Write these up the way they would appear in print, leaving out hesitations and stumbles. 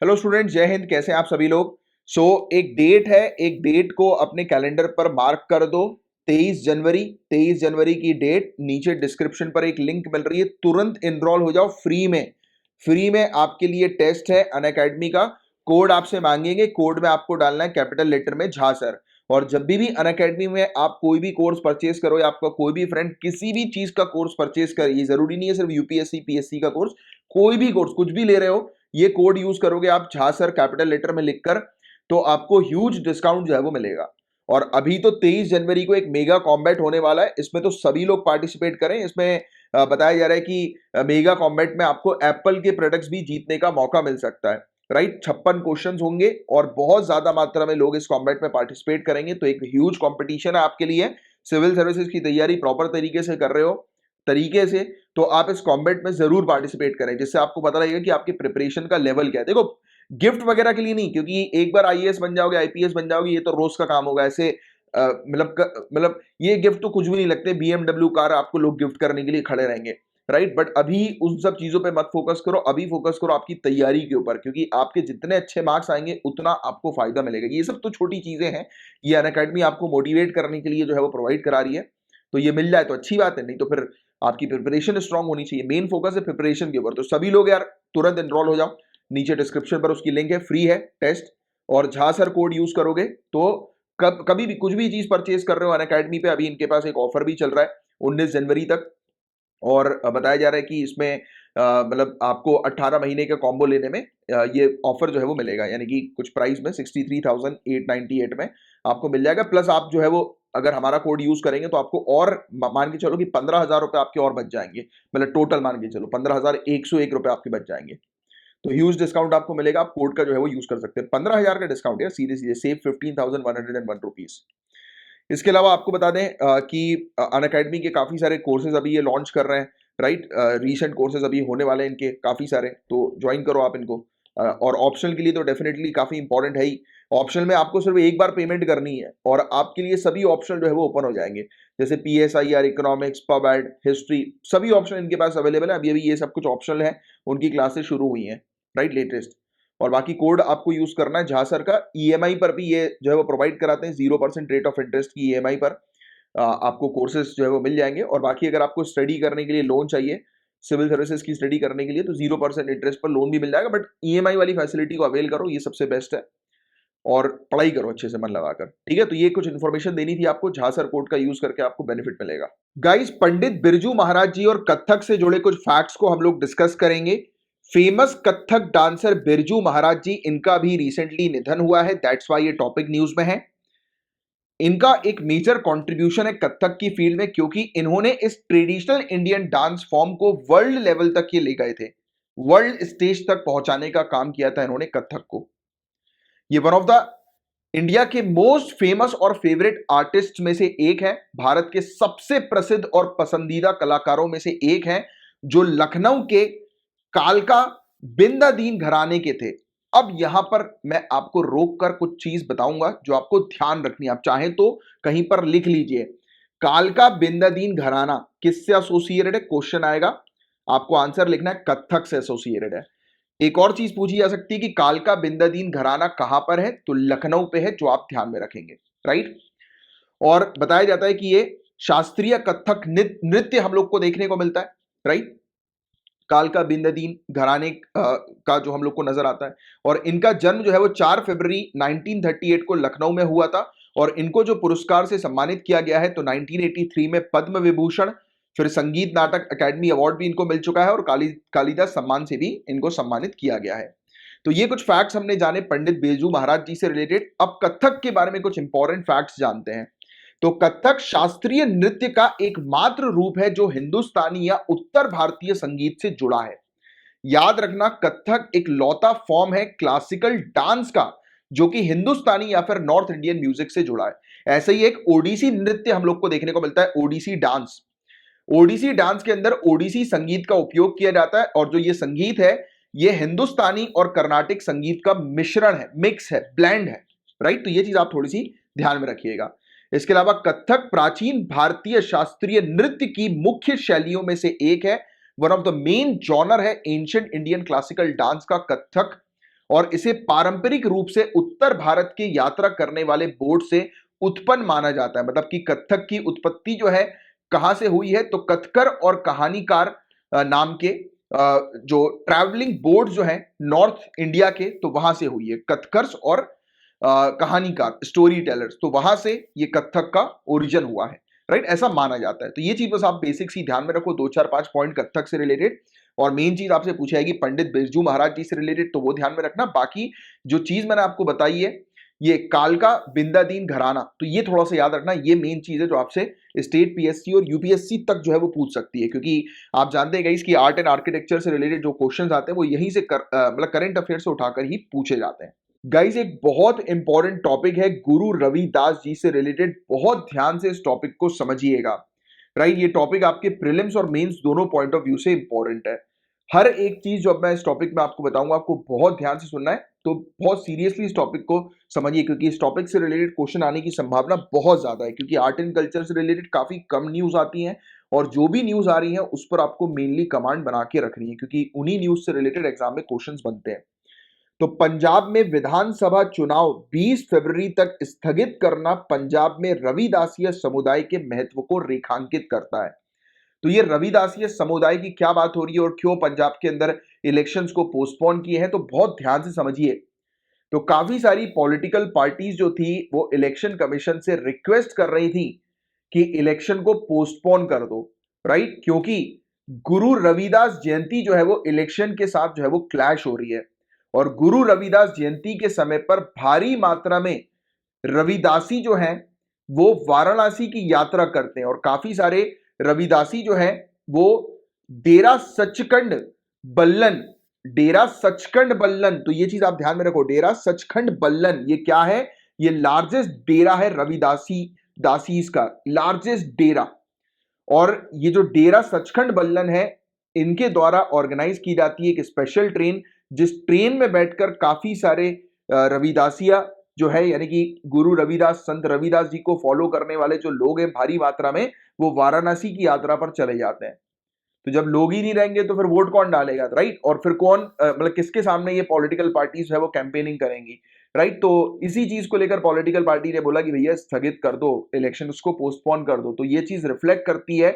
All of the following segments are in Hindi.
हेलो स्टूडेंट, जय हिंद। कैसे हैं आप सभी लोग? एक डेट है, एक डेट को अपने कैलेंडर पर मार्क कर दो। 23 जनवरी। 23 जनवरी की डेट, नीचे डिस्क्रिप्शन पर एक लिंक मिल रही है, तुरंत एनरोल हो जाओ फ्री में। फ्री में आपके लिए टेस्ट है अनअकैडमी का। कोड आपसे मांगेंगे, कोड में आपको डालना है कैपिटल लेटर में झा सर। और जब भी अनअकैडमी में आप कोई भी कोर्स परचेज करो या आपका कोई भी फ्रेंड किसी भी चीज का कोर्स परचेज करे, ये जरूरी नहीं है सिर्फ यूपीएससी पीएससी का कोर्स, कोई भी कोर्स कुछ भी ले रहे हो, ये कोड यूज करोगे आप झा सर कैपिटल लेटर में लिखकर, तो आपको ह्यूज डिस्काउंट जो है वो मिलेगा। और अभी तो 23 जनवरी को एक मेगा कॉम्बैट होने वाला है, इसमें तो सभी लोग पार्टिसिपेट करें। इसमें बताया जा रहा है कि मेगा कॉम्बैट में आपको एप्पल के प्रोडक्ट्स भी जीतने का मौका मिल सकता है। राइट, 56 क्वेश्चन होंगे और बहुत ज्यादा मात्रा में लोग इस कॉम्बैट में पार्टिसिपेट करेंगे, तो एक ह्यूज कॉम्पिटिशन है आपके लिए। सिविल सर्विसेज की तैयारी प्रॉपर तरीके से कर रहे हो तरीके से, तो आप इस कॉम्बैट में जरूर पार्टिसिपेट करें, जिससे आपको पता लगेगा कि आपके प्रिपरेशन का लेवल क्या है। देखो, गिफ्ट वगैरह के लिए नहीं, क्योंकि एक बार आईएएस बन जाओगे, आईपीएस बन जाओगे, ये तो रोज का काम होगा। ऐसे मतलब ये गिफ्ट तो कुछ भी नहीं लगते। बीएमडब्ल्यू कार आपको लोग गिफ्ट करने के लिए खड़े रहेंगे, राइट। बट अभी उन सब चीजों पे मत फोकस करो, अभी फोकस करो आपकी तैयारी के ऊपर, क्योंकि आपके जितने अच्छे मार्क्स आएंगे उतना आपको फायदा मिलेगा। ये सब तो छोटी चीजें हैं, ये अनअकैडमी आपको मोटिवेट करने के लिए जो है वो प्रोवाइड करा रही है। तो ये मिल जाए तो अच्छी बात है, नहीं तो फिर आपकी प्रिपरेशन स्ट्रांग होनी चाहिए। मेन फोकस है प्रिपरेशन के ऊपर। तो सभी लोग यार तुरंत एनरोल हो जाओ, नीचे डिस्क्रिप्शन पर उसकी लिंक है, फ्री है टेस्ट। और झा सर कोड यूज करोगे तो कभी भी कुछ भी चीज परचेज कर रहे हो अनअकैडमी पे, अभी इनके पास एक ऑफर भी चल रहा है 19 जनवरी तक। और बताया जा रहा है कि इसमें मतलब आपको 18 महीने का कॉम्बो लेने में ये ऑफर जो है वो मिलेगा, यानी कि कुछ प्राइस में 63,898 में आपको मिल जाएगा। प्लस आप जो है वो अगर हमारा कोड यूज करेंगे तो आपको और मान के चलो कि 15,000 रुपए आपके और बच जाएंगे। मतलब टोटल मान के चलो 15,101 रुपए आपके बच जाएंगे। तो ह्यूज डिस्काउंट आपको मिलेगा, आप कोड का जो है वो यूज कर सकते हैं। 15,000 का डिस्काउंट है सीधे सीधे, सेव 15,101 रुपीज। इसके अलावा आपको बता दें कि अनअकैडमी के काफ़ी सारे कोर्सेज अभी ये लॉन्च कर रहे हैं, राइट। रीसेंट कोर्सेज अभी होने वाले हैं इनके काफ़ी सारे, तो ज्वाइन करो आप इनको। और ऑप्शनल के लिए तो डेफिनेटली काफ़ी इंपॉर्टेंट है ही। ऑप्शनल में आपको सिर्फ एक बार पेमेंट करनी है और आपके लिए सभी ऑप्शनल जो है वो ओपन हो जाएंगे, जैसे PSIR, economics, pub ad, history, सभी ऑप्शन इनके पास अवेलेबल है। अभी अभी ये सब कुछ ऑप्शनल है, उनकी क्लासेस शुरू हुई हैं, राइट, लेटेस्ट। और बाकी कोड आपको यूज करना है झा सर का। ईएमआई पर भी ये जो है वो प्रोवाइड कराते हैं, 0% रेट ऑफ इंटरेस्ट की ईएमआई पर आपको कोर्सेज जो है वो मिल जाएंगे। और बाकी अगर आपको स्टडी करने के लिए लोन चाहिए, सिविल सर्विसेज की स्टडी करने के लिए, तो 0% इंटरेस्ट पर लोन भी मिल जाएगा। बट ईएमआई वाली फैसिलिटी को अवेल करो, ये सबसे बेस्ट है। और पढ़ाई करो अच्छे से मन लगाकर, ठीक है। तो ये कुछ इन्फॉर्मेशन देनी थी आपको, झा सर कोड का यूज करके आपको बेनिफिट मिलेगा। गाइस, पंडित बिरजू महाराज जी और कथक से जुड़े कुछ फैक्ट्स को हम लोग डिस्कस करेंगे। फेमस कथक डांसर बिरजू महाराज जी, इनका भी रिसेंटली निधन हुआ है, दैट्स वाई ये टॉपिक न्यूज में है। इनका एक मेजर कंट्रीब्यूशन है कथक की फील्ड में, क्योंकि इन्होंने इस ट्रेडिशनल इंडियन डांस फॉर्म को वर्ल्ड लेवल तक ये ले गए थे, वर्ल्ड स्टेज तक पहुंचाने का काम किया था इन्होंने कथक को। ये वन ऑफ द इंडिया के मोस्ट फेमस और फेवरेट आर्टिस्ट में से एक है, भारत के सबसे प्रसिद्ध और पसंदीदा कलाकारों में से एक है, जो लखनऊ के कालका बिंदादीन घराने के थे। अब यहां पर मैं आपको रोककर कुछ चीज बताऊंगा जो आपको ध्यान रखनी है, आप चाहें तो कहीं पर लिख लीजिए। कालका बिंदादीन घराना किससे एसोसिएटेड है, क्वेश्चन आएगा, आपको आंसर लिखना है कथक से एसोसिएटेड है। एक और चीज पूछी जा सकती है कि कालका बिंदादीन घराना कहां पर है, तो लखनऊ पे है, जो आप ध्यान में रखेंगे, राइट। और बताया जाता है कि ये शास्त्रीय कथक नृत्य हम लोग को देखने को मिलता है, राइट। कालका बिंदादीन घराने का जो हम लोग को नजर आता है। और इनका जन्म जो है वो 4 फरवरी 1938 को लखनऊ में हुआ था। और इनको जो पुरस्कार से सम्मानित किया गया है, तो 1983 में पद्म विभूषण, फिर संगीत नाटक अकादमी अवार्ड भी इनको मिल चुका है, और कालिदास सम्मान से भी इनको सम्मानित किया गया है। तो ये कुछ फैक्ट्स हमने जाने पंडित बिरजू महाराज जी से रिलेटेड। अब कथक के बारे में कुछ इंपॉर्टेंट फैक्ट्स जानते हैं। तो कथक शास्त्रीय नृत्य का एकमात्र रूप है जो हिंदुस्तानी या उत्तर भारतीय संगीत से जुड़ा है। याद रखना, कथक एक लौता फॉर्म है क्लासिकल डांस का जो कि हिंदुस्तानी या फिर नॉर्थ इंडियन म्यूजिक से जुड़ा है। ऐसे ही एक ओडिसी नृत्य हम लोग को देखने को मिलता है, ओडिसी डांस। ओडिसी डांस के अंदर ओडिसी संगीत का उपयोग किया जाता है, और जो ये संगीत है ये हिंदुस्तानी और कर्नाटिक संगीत का मिश्रण है, मिक्स है, ब्लेंड है, राइट। तो ये चीज आप थोड़ी सी ध्यान में रखिएगा। इसके अलावा कथक प्राचीन भारतीय शास्त्रीय नृत्य की मुख्य शैलियों में से एक है, one of the main genre है एंशिएंट इंडियन क्लासिकल डांस का कथक। और इसे पारंपरिक रूप से उत्तर भारत के यात्रा करने वाले बोर्ड से उत्पन्न माना जाता है। मतलब कि कथक की उत्पत्ति जो है कहां से हुई है, तो कथकर और कहानीकार नाम के जो ट्रैवलिंग बोर्ड जो है नॉर्थ इंडिया के, तो वहां से हुई है। कथकर्स और कहानीकार, स्टोरी टेलर्स, तो वहां से ये कथक का ओरिजिन हुआ है, राइट, ऐसा माना जाता है। तो ये चीज बस आप बेसिक सी ध्यान में रखो, 2 4 5 पॉइंट कथक से रिलेटेड। और मेन चीज आपसे पूछी जाएगी पंडित बिरजू महाराज जी से रिलेटेड, तो वो ध्यान में रखना। बाकी जो चीज मैंने आपको बताई है, ये कालका बिंदादीन घराना, तो ये थोड़ा सा याद रखना। ये मेन चीज है जो आपसे स्टेट पीएससी और यूपीएससी तक जो है वो पूछ सकती है, क्योंकि आप जानते हैं गाइस कि आर्ट एंड आर्किटेक्चर से रिलेटेड जो क्वेश्चंस आते हैं वो यहीं से मतलब करंट अफेयर से उठाकर ही पूछे जाते हैं। गाइस एक बहुत इंपॉर्टेंट टॉपिक है गुरु रविदास जी से रिलेटेड, बहुत ध्यान से इस टॉपिक को समझिएगा, राइट। ये टॉपिक आपके प्रीलिम्स और मेंस दोनों पॉइंट ऑफ व्यू से इंपॉर्टेंट है। हर एक चीज जो अब मैं इस टॉपिक में आपको बताऊंगा, आपको बहुत ध्यान से सुनना है, तो बहुत सीरियसली इस टॉपिक को समझिए, क्योंकि इस टॉपिक से रिलेटेड क्वेश्चन आने की संभावना बहुत ज्यादा है। क्योंकि आर्ट एंड कल्चर से रिलेटेड काफी कम न्यूज आती है, और जो भी न्यूज आ रही है उस पर आपको मेनली कमांड बना के रखनी है, क्योंकि उन्हीं न्यूज से रिलेटेड एग्जाम में क्वेश्चंस बनते हैं। तो पंजाब में विधानसभा चुनाव 20 फरवरी तक स्थगित करना पंजाब में रविदासिया समुदाय के महत्व को रेखांकित करता है। तो ये रविदासिया समुदाय की क्या बात हो रही है और क्यों पंजाब के अंदर इलेक्शंस को पोस्टपोन किए हैं, तो बहुत ध्यान से समझिए। तो काफी सारी पॉलिटिकल पार्टीज जो थी वो इलेक्शन कमीशन से रिक्वेस्ट कर रही थी कि इलेक्शन को पोस्टपोन कर दो, राइट, क्योंकि गुरु रविदास जयंती जो है वो इलेक्शन के साथ जो है वो क्लैश हो रही है। और गुरु रविदास जयंती के समय पर भारी मात्रा में रविदासी जो हैं वो वाराणसी की यात्रा करते हैं, और काफी सारे रविदासी जो हैं वो डेरा सचखंड बल्लन, डेरा सचखंड बल्लन, तो ये चीज आप ध्यान में रखो, डेरा सचखंड बल्लन ये क्या है, ये लार्जेस्ट डेरा है रविदासी दासीज का, लार्जेस्ट डेरा। और ये जो डेरा सचखंड बल्लन है, इनके द्वारा ऑर्गेनाइज की जाती है एक स्पेशल ट्रेन, जिस ट्रेन में बैठकर काफी सारे रविदासिया जो है, यानी कि गुरु रविदास, संत रविदास जी को फॉलो करने वाले जो लोग हैं भारी मात्रा में, वो वाराणसी की यात्रा पर चले जाते हैं। तो जब लोग ही नहीं रहेंगे तो फिर वोट कौन डालेगा, राइट, और फिर कौन मतलब किसके सामने ये पॉलिटिकल पार्टीज है वो कैंपेनिंग करेंगी, राइट। तो इसी चीज को लेकर पॉलिटिकल पार्टी ने बोला कि भैया स्थगित कर दो इलेक्शन, उसको पोस्टपोन कर दो। तो ये चीज रिफ्लेक्ट करती है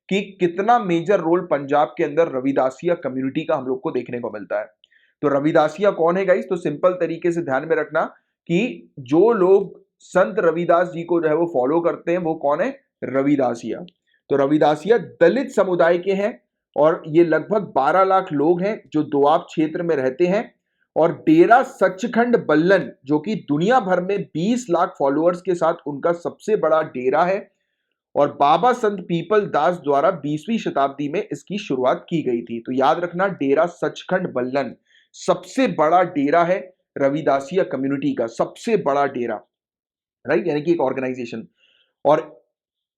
कि कितना मेजर रोल पंजाब के अंदर रविदासिया कम्युनिटी का हम लोग को देखने को मिलता है। तो रविदासिया कौन है गाइस, तो सिंपल तरीके से ध्यान में रखना कि जो लोग संत रविदास जी को जो है वो फॉलो करते हैं वो कौन है, रविदासिया। तो रविदासिया दलित समुदाय के हैं, और ये लगभग 12 लाख लोग हैं जो दोआब क्षेत्र में रहते हैं। और डेरा सचखंड बल्लन जो कि दुनिया भर में 20 लाख फॉलोअर्स के साथ उनका सबसे बड़ा डेरा है, और बाबा संत पीपल दास द्वारा 20वीं शताब्दी में इसकी शुरुआत की गई थी। तो याद रखना, डेरा सचखंड बल्लन सबसे बड़ा डेरा है रविदासिया कम्युनिटी का, सबसे बड़ा डेरा, राइट, यानी कि एक ऑर्गेनाइजेशन। और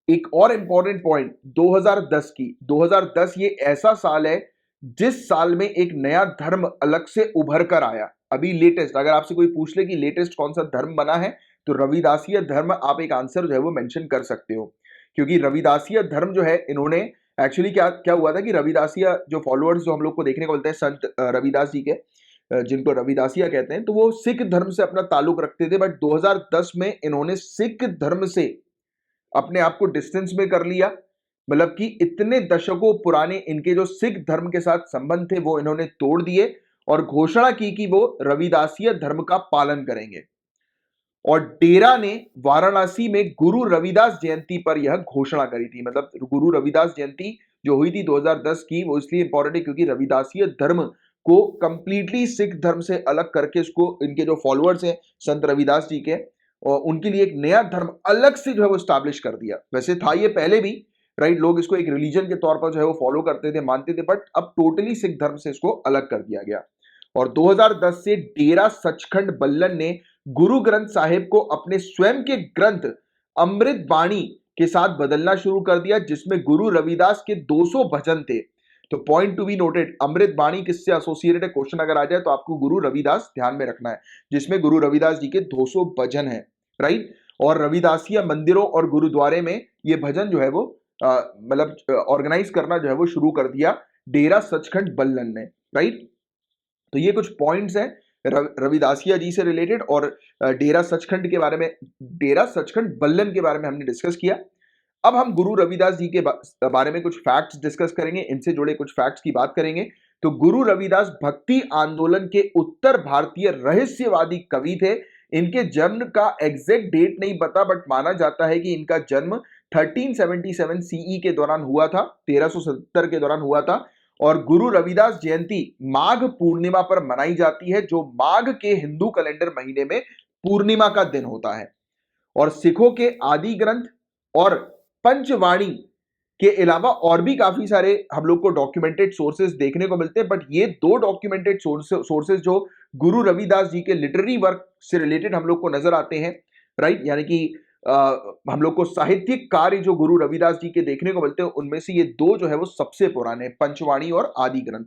एक और इंपॉर्टेंट पॉइंट 2010 की, 2010 ये ऐसा साल है जिस साल में एक नया धर्म अलग से उभर कर आया। अभी लेटेस्ट, अगर आपसे कोई पूछ ले कि लेटेस्ट कौन सा धर्म बना है, तो रविदासिया धर्म आप एक आंसर जो है वो मेंशन कर सकते हो। क्योंकि रविदासिया धर्म जो है, इन्होंने एक्चुअली क्या क्या हुआ था कि रविदासिया जो फॉलोअर्स जो हम लोग को देखने को मिलते हैं संत रविदास जी के, जिनको रविदासिया कहते हैं, तो वो सिख धर्म से अपना ताल्लुक रखते थे। बट 2010 में इन्होंने सिख धर्म से अपने आप को डिस्टेंस में कर लिया। मतलब कि इतने दशकों पुराने इनके जो सिख धर्म के साथ संबंध थे वो इन्होंने तोड़ दिए, और घोषणा की कि वो रविदासिया धर्म का पालन करेंगे। और डेरा ने वाराणसी में गुरु रविदास जयंती पर यह घोषणा करी थी। मतलब गुरु रविदास जयंती जो हुई थी 2010 की, वो इसलिए इंपॉर्टेंट है क्योंकि रविदासिया धर्म को कंप्लीटली सिख धर्म से अलग करके इसको, इनके जो फॉलोअर्स हैं संत रविदास जी के, और उनके लिए एक नया धर्म अलग से जो है वो स्टैब्लिश कर दिया। वैसे था ये पहले भी, राइट, लोग इसको एक रिलीजन के तौर पर जो है वो फॉलो करते थे, मानते थे, बट अब टोटली सिख धर्म से इसको अलग कर दिया गया। और 2010 से डेरा सचखंड बल्लन ने गुरु ग्रंथ साहिब को अपने स्वयं के ग्रंथ अमृत बाणी के साथ बदलना शुरू कर दिया, जिसमें गुरु रविदास के 200 भजन थे। तो पॉइंट टू बी नोटेड, अमृत बाणी किससे एसोसिएटेड है, क्वेश्चन अगर आ जाए तो आपको गुरु रविदास ध्यान में रखना है, जिसमें गुरु रविदास जी के 200 भजन है, राइट। और रविदासिया मंदिरों और गुरुद्वारे में ये भजन जो है वो मतलब ऑर्गेनाइज करना जो है वो शुरू कर दिया डेरा सचखंड बल्लन ने, राइट। तो ये कुछ पॉइंट्स हैं रविदासिया जी से रिलेटेड, और डेरा सचखंड के बारे में, डेरा सचखंड बल्लन के बारे में हमने डिस्कस किया। अब हम गुरु रविदास जी के बारे में कुछ फैक्ट्स डिस्कस करेंगे, इनसे जुड़े कुछ फैक्ट्स की बात करेंगे। तो गुरु रविदास भक्ति आंदोलन के उत्तर भारतीय रहस्यवादी कवि थे। इनके जन्म का एग्जैक्ट डेट नहीं पता, बट माना जाता है कि इनका जन्म 1377 सीई के दौरान हुआ था, 1370 के दौरान हुआ था। और गुरु रविदास जयंती माघ पूर्णिमा पर मनाई जाती है, जो माघ के हिंदू कैलेंडर महीने में पूर्णिमा का दिन होता है। और सिखों के आदि ग्रंथ और पंचवाणी के अलावा और भी काफी सारे हम लोग को डॉक्यूमेंटेड सोर्सेज देखने को मिलते हैं, बट ये दो डॉक्यूमेंटेड सोर्सेज जो गुरु रविदास जी के लिटरेरी वर्क से रिलेटेड हम लोग को नजर आते हैं, राइट, यानी कि हम लोग को साहित्यिक कार्य जो गुरु रविदास जी के देखने को मिलते हैं, उनमें से ये दो जो है वो सबसे पुराने, पंचवाणी और आदि ग्रंथ,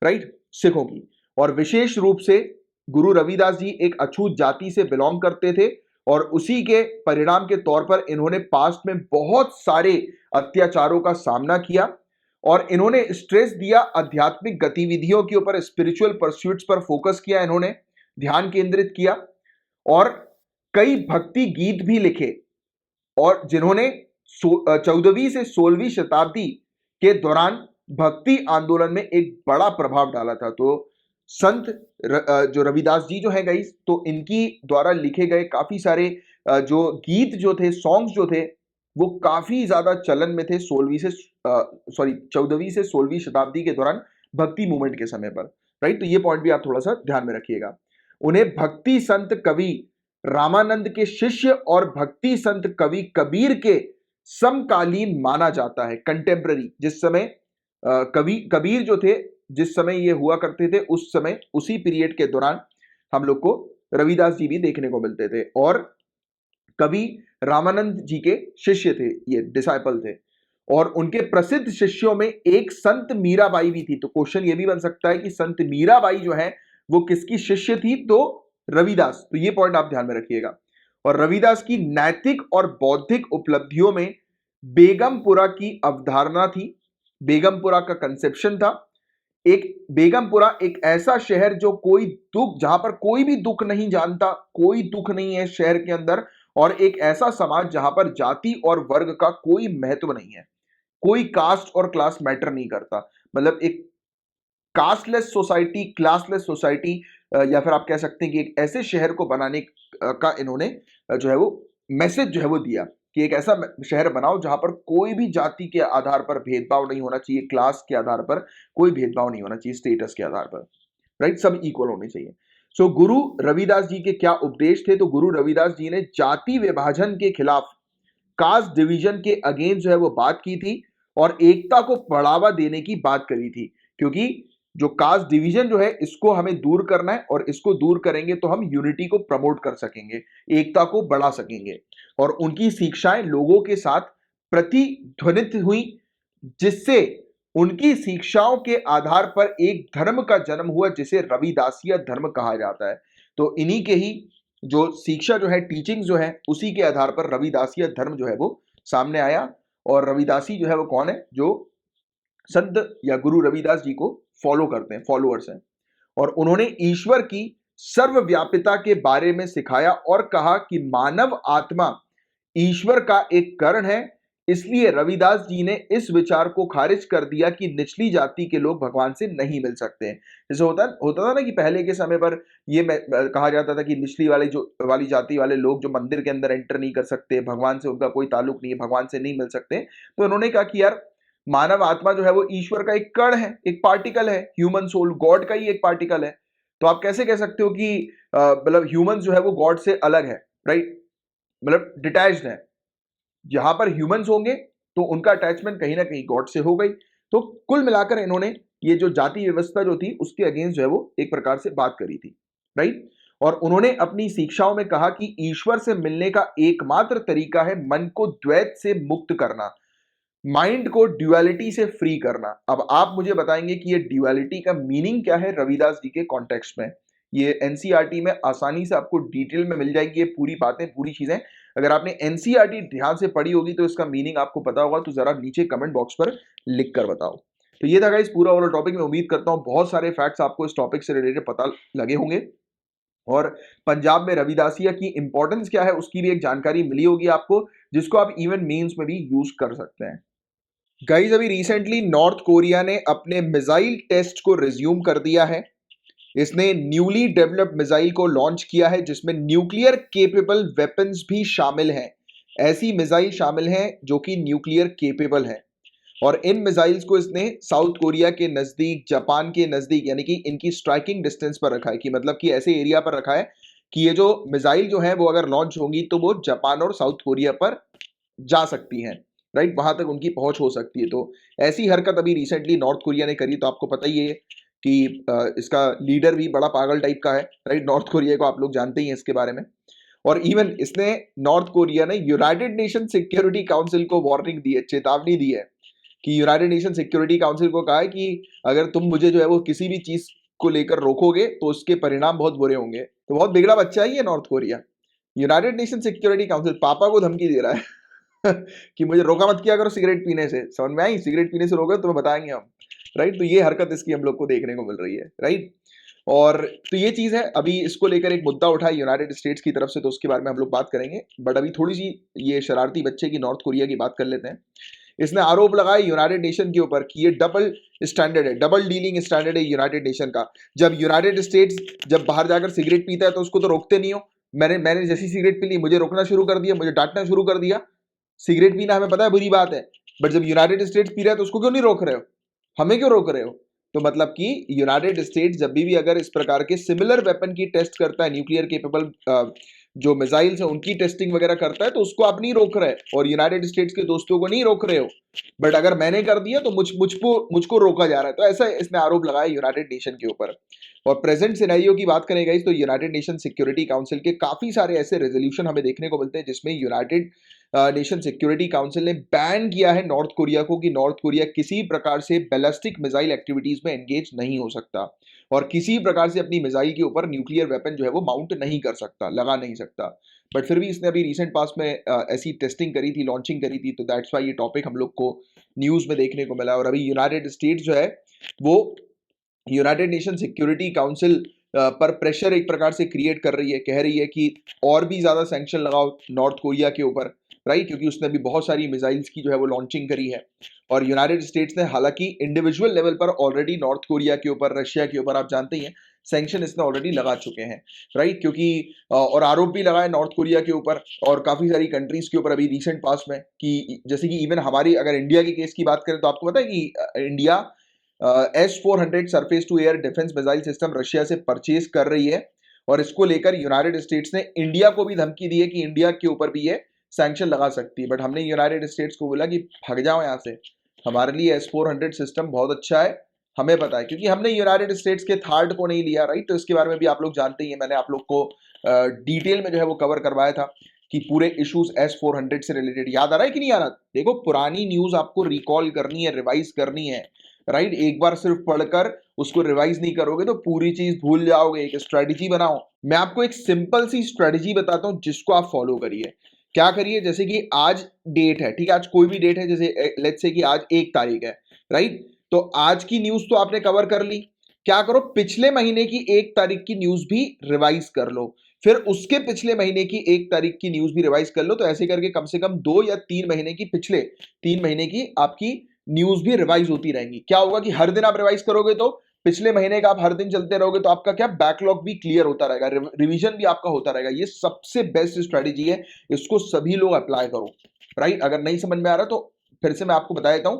राइट, सिखों की। और विशेष रूप से गुरु रविदास जी एक अछूत जाति से बिलोंग करते थे, और उसी के परिणाम के तौर पर इन्होंने पास्ट में बहुत सारे अत्याचारों का सामना किया, और इन्होंने स्ट्रेस दिया आध्यात्मिक गतिविधियों के ऊपर, स्पिरिचुअल परस्यूट्स पर फोकस किया, इन्होंने ध्यान केंद्रित किया, और कई भक्ति गीत भी लिखे, और जिन्होंने 14वीं से 16वीं शताब्दी के दौरान भक्ति आंदोलन में एक बड़ा प्रभाव डाला था। तो संत जो रविदास जी जो है गाइस, तो इनकी द्वारा लिखे गए काफी सारे जो गीत जो थे, सॉन्ग्स जो थे, वो काफी ज्यादा चलन में थे 14वीं से 16वीं शताब्दी के दौरान, भक्ति मूवमेंट के समय पर, राइट। तो ये पॉइंट भी आप थोड़ा सा ध्यान में रखिएगा। उन्हें भक्ति संत कवि रामानंद के शिष्य और भक्ति संत कवि कबीर के समकालीन माना जाता है, कंटेम्पररी। जिस समय कबीर जो थे, जिस समय ये हुआ करते थे, उस समय उसी पीरियड के दौरान हम लोग को रविदास जी भी देखने को मिलते थे, और कवि रामानंद जी के शिष्य थे, ये डिसाइपल थे। और उनके प्रसिद्ध शिष्यों में एक संत मीराबाई भी थी। तो क्वेश्चन ये भी बन सकता है कि संत मीराबाई जो है वो किसकी शिष्य थी? तो रविदास। तो ये पॉइंट आप ध्यान में रखिएगा। और रविदास की नैतिक और बौद्धिक उपलब्धियों में बेगमपुरा की अवधारणा थी, बेगमपुरा का कंसेप्शन था। एक बेगमपुरा एक ऐसा शहर जो कोई दुख, जहां पर कोई भी दुख नहीं जानता, कोई दुख नहीं है शहर के अंदर, और एक ऐसा समाज जहां पर जाति और वर्ग का कोई महत्व नहीं है, कोई कास्ट और क्लास मैटर नहीं करता। मतलब एक कास्टलेस सोसाइटी, क्लासलेस सोसाइटी, या फिर आप कह सकते हैं कि एक ऐसे शहर को बनाने का इन्होंने जो है वो मैसेज जो है वो दिया कि एक ऐसा शहर बनाओ जहां पर कोई भी जाति के आधार पर भेदभाव नहीं होना चाहिए, क्लास के आधार पर कोई भेदभाव नहीं होना चाहिए, स्टेटस के आधार पर, राइट, सब इक्वल होने चाहिए। सो गुरु रविदास जी के क्या उपदेश थे? तो गुरु रविदास जी ने जाति विभाजन के खिलाफ, कास्ट डिवीजन के अगेंस्ट जो है वो बात की थी, और एकता को बढ़ावा देने की बात करी थी। क्योंकि जो कास्ट डिवीजन जो है, इसको हमें दूर करना है, और इसको दूर करेंगे तो हम यूनिटी को प्रमोट कर सकेंगे, एकता को बढ़ा सकेंगे। और उनकी शिक्षाएं लोगों के साथ प्रतिध्वनित हुई, जिससे उनकी शिक्षाओं के आधार पर एक धर्म का जन्म हुआ, जिसे रविदासिया धर्म कहा जाता है। तो इन्हीं के ही जो शिक्षा जो है, टीचिंग जो है, उसी के आधार पर रविदासिया धर्म जो है वो सामने आया। और रविदासी जो है वो कौन है? जो संत या गुरु रविदास जी को फॉलो करते हैं, फॉलोअर्स हैं। और उन्होंने ईश्वर की सर्वव्यापिता के बारे में सिखाया, और कहा कि मानव आत्मा ईश्वर का एक कर्ण है। इसलिए रविदास जी ने इस विचार को खारिज कर दिया कि निचली जाति के लोग भगवान से नहीं मिल सकते हैं। जैसे होता था ना कि पहले के समय पर ये कहा जाता था कि निचली वाली जाति वाले लोग जो मंदिर के अंदर एंटर नहीं कर सकते, भगवान से उनका कोई ताल्लुक नहीं है, भगवान से नहीं मिल सकते। तो उन्होंने कहा कि यार, मानव आत्मा जो है वो ईश्वर का एक कण है, एक पार्टिकल है, ह्यूमन सोल गॉड का ही एक पार्टिकल है। तो आप कैसे कह सकते हो कि मतलब ह्यूमन जो है वो गॉड से अलग है, राइट, मतलब डिटैच्ड है। जहां पर ह्यूमंस होंगे तो उनका अटैचमेंट कहीं ना कहीं गॉड से हो गई। तो कुल मिलाकर इन्होंने ये जो जाति व्यवस्था जो थी, उसके अगेंस्ट जो है वो एक प्रकार से बात करी थी, राइट। और उन्होंने अपनी शिक्षाओं में कहा कि ईश्वर से मिलने का एकमात्र तरीका है मन को द्वैत से मुक्त करना, माइंड को ड्युअलिटी से फ्री करना। अब आप मुझे बताएंगे कि ये ड्युअलिटी का मीनिंग क्या है रविदास जी के कॉन्टेक्स्ट में। ये एनसीईआरटी में आसानी से आपको डिटेल में मिल जाएगी, ये पूरी बातें, पूरी चीजें। अगर आपने एनसीईआरटी ध्यान से पढ़ी होगी तो इसका मीनिंग आपको पता होगा। तो जरा नीचे कमेंट बॉक्स पर लिख कर बताओ, तो ये था गाइस पूरा वाला टॉपिक। मैं उम्मीद करता हूँ बहुत सारे फैक्ट्स आपको इस टॉपिक से रिलेटेड पता लगे होंगे और पंजाब में रविदासिया की इंपॉर्टेंस क्या है उसकी भी एक जानकारी मिली होगी आपको, जिसको आप इवन मेंस में भी यूज कर सकते हैं। गाइस अभी रिसेंटली नॉर्थ कोरिया ने अपने मिसाइल टेस्ट को रिज्यूम कर दिया है। इसने न्यूली डेवलप्ड मिसाइल को लॉन्च किया है जिसमें न्यूक्लियर केपेबल वेपन्स भी शामिल हैं। ऐसी मिसाइल शामिल हैं जो कि न्यूक्लियर केपेबल है और इन मिसाइल्स को इसने साउथ कोरिया के नजदीक, जापान के नजदीक, यानी कि इनकी स्ट्राइकिंग डिस्टेंस पर रखा है, कि मतलब कि ऐसे एरिया पर रखा है कि ये जो मिसाइल जो है वो अगर लॉन्च होंगी तो वो जापान और साउथ कोरिया पर जा सकती हैं, राइट, वहां तक उनकी पहुंच हो सकती है। तो ऐसी हरकत अभी रिसेंटली नॉर्थ कोरिया ने करी। तो आपको पता ही है कि इसका लीडर भी बड़ा पागल टाइप का है, राइट, नॉर्थ कोरिया को आप लोग जानते ही हैं इसके बारे में। और इवन इसने, नॉर्थ कोरिया ने यूनाइटेड नेशन सिक्योरिटी काउंसिल को वार्निंग दी है, चेतावनी दी है कि यूनाइटेड नेशन सिक्योरिटी काउंसिल को कहा है कि अगर तुम मुझे जो है वो किसी भी चीज को लेकर रोकोगे तो उसके परिणाम बहुत बुरे होंगे। तो बहुत बिगड़ा बच्चा है ये north Korea. United Nation Security council पापा को धमकी दे रहा है कि मुझे रोका मत किया करो सिगरेट पीने से। समझ में आई? सिगरेट पीने से रोके तुम्हें बताएंगे हम, राइट। तो ये हरकत इसकी हम लोग को देखने को मिल रही है, राइट। और तो ये चीज है। अभी इसको लेकर एक मुद्दा उठा है यूनाइटेड स्टेट्स की तरफ से, तो उसके बारे में हम लोग बात करेंगे। बट अभी थोड़ी सी ये शरारती बच्चे की नॉर्थ कोरिया की बात कर लेते हैं। इसने आरोप लगाया यूनाइटेड नेशन के ऊपर कि ये डबल स्टैंडर्ड है, डबल डीलिंग स्टैंडर्ड है यूनाइटेड नेशन का। जब यूनाइटेड स्टेट्स जब बाहर जाकर सिगरेट पीता है तो उसको तो रोकते नहीं हो। मैंने जैसी सिगरेट पी ली मुझे रोकना शुरू कर दिया, मुझे डांटना शुरू कर दिया। सिगरेट पीना हमें पता है बुरी बात है, बट जब यूनाइटेड स्टेट्स पी रहा है तो उसको क्यों नहीं रोक रहे हो? हमें क्यों रोक रहे हो? तो मतलब कि यूनाइटेड स्टेट्स जब भी अगर इस प्रकार के सिमिलर वेपन की टेस्ट करता है, न्यूक्लियर केपेबल जो मिसाइल्स है उनकी टेस्टिंग वगैरह करता है, तो उसको आप नहीं रोक रहे और यूनाइटेड स्टेट्स के दोस्तों को नहीं रोक रहे हो। बट अगर मैंने कर दिया तो मुझको रोका जा रहा है। तो ऐसा इसने आरोप लगाया यूनाइटेड नेशन के ऊपर। और प्रेजेंट सिनेरियो की बात करें गाइस तो यूनाइटेड नेशन सिक्योरिटी काउंसिल के काफी सारे ऐसे रेजोल्यूशन हमें देखने को मिलते हैं जिसमें यूनाइटेड नेशन सिक्योरिटी काउंसिल ने बैन किया है नॉर्थ कोरिया को कि नॉर्थ कोरिया किसी प्रकार से बैलिस्टिक मिसाइल एक्टिविटीज में एंगेज नहीं हो सकता और किसी प्रकार से अपनी मिसाइल के ऊपर न्यूक्लियर वेपन जो है वो माउंट नहीं कर सकता, लगा नहीं सकता। बट फिर भी इसने अभी रिसेंट पास में ऐसी टेस्टिंग करी थी, लॉन्चिंग करी थी। तो दैट्स वाई ये टॉपिक हम लोग को न्यूज में देखने को मिला। और अभी यूनाइटेड स्टेट्स जो है वो यूनाइटेड नेशन सिक्योरिटी काउंसिल पर प्रेशर एक प्रकार से क्रिएट कर रही है, कह रही है कि और भी ज्यादा सैंक्शन लगाओ नॉर्थ कोरिया के ऊपर, राइट, क्योंकि उसने भी बहुत सारी मिसाइल्स की जो है वो लॉन्चिंग करी है। और यूनाइटेड स्टेट्स ने हालांकि इंडिविजुअल लेवल पर ऑलरेडी नॉर्थ कोरिया के ऊपर, रशिया के ऊपर आप जानते ही हैं सैंक्शन इसने ऑलरेडी लगा चुके हैं, राइट, क्योंकि और आरोप भी लगाए नॉर्थ कोरिया के ऊपर और काफी सारी कंट्रीज के ऊपर अभी रिसेंट पास में, कि जैसे कि इवन हमारी अगर इंडिया के केस की बात करें तो आपको पता है कि India S-400 surface to air defence missile system Russia से परचेज कर रही है। और इसको लेकर यूनाइटेड स्टेट्स ने इंडिया को भी धमकी दी है कि इंडिया के ऊपर भी ये सैंक्शन लगा सकती है। बट हमने यूनाइटेड स्टेट्स को बोला कि भाग जाओ यहाँ से, हमारे लिए S-400 सिस्टम बहुत अच्छा है, हमें पता है, क्योंकि हमने यूनाइटेड स्टेट्स के थर्ड को नहीं लिया, राइट। तो इसके बारे में भी आप लोग जानते ही हैं, मैंने आप लोग को डिटेल में जो है वो कवर करवाया था कि पूरे इश्यूज S-400 से रिलेटेड। याद आ रहा है कि नहीं आ रहा? देखो पुरानी न्यूज आपको रिकॉल करनी है, रिवाइज करनी है, राइट। एक बार सिर्फ पढ़कर उसको रिवाइज नहीं करोगे तो पूरी चीज भूल जाओगे। एक स्ट्रेटेजी बनाओ। मैं आपको एक सिंपल सी स्ट्रेटेजी बताता हूं जिसको आप फॉलो करिए। क्या करिए? जैसे कि आज डेट है, ठीक है, आज कोई भी डेट है, जैसे लेट्स से कि आज 1 तारीख है, राइट। तो आज की न्यूज तो आपने कवर कर ली। क्या करो, पिछले महीने की 1 तारीख की न्यूज भी रिवाइज कर लो, फिर उसके पिछले महीने की 1 तारीख की न्यूज भी रिवाइज कर लो। तो ऐसे करके कम से कम 2 या 3 महीने की, पिछले 3 महीने की आपकी न्यूज भी रिवाइज होती रहेंगी। क्या होगा कि हर दिन आप रिवाइज करोगे तो पिछले महीने का आप हर दिन चलते रहोगे तो आपका क्या बैकलॉग भी क्लियर होता रहेगा, रिवीजन भी आपका होता रहेगा। ये सबसे बेस्ट स्ट्रेटेजी है, इसको सभी लोग अप्लाई करो, राइट। अगर नहीं समझ में आ रहा तो फिर से मैं आपको बता देता हूं।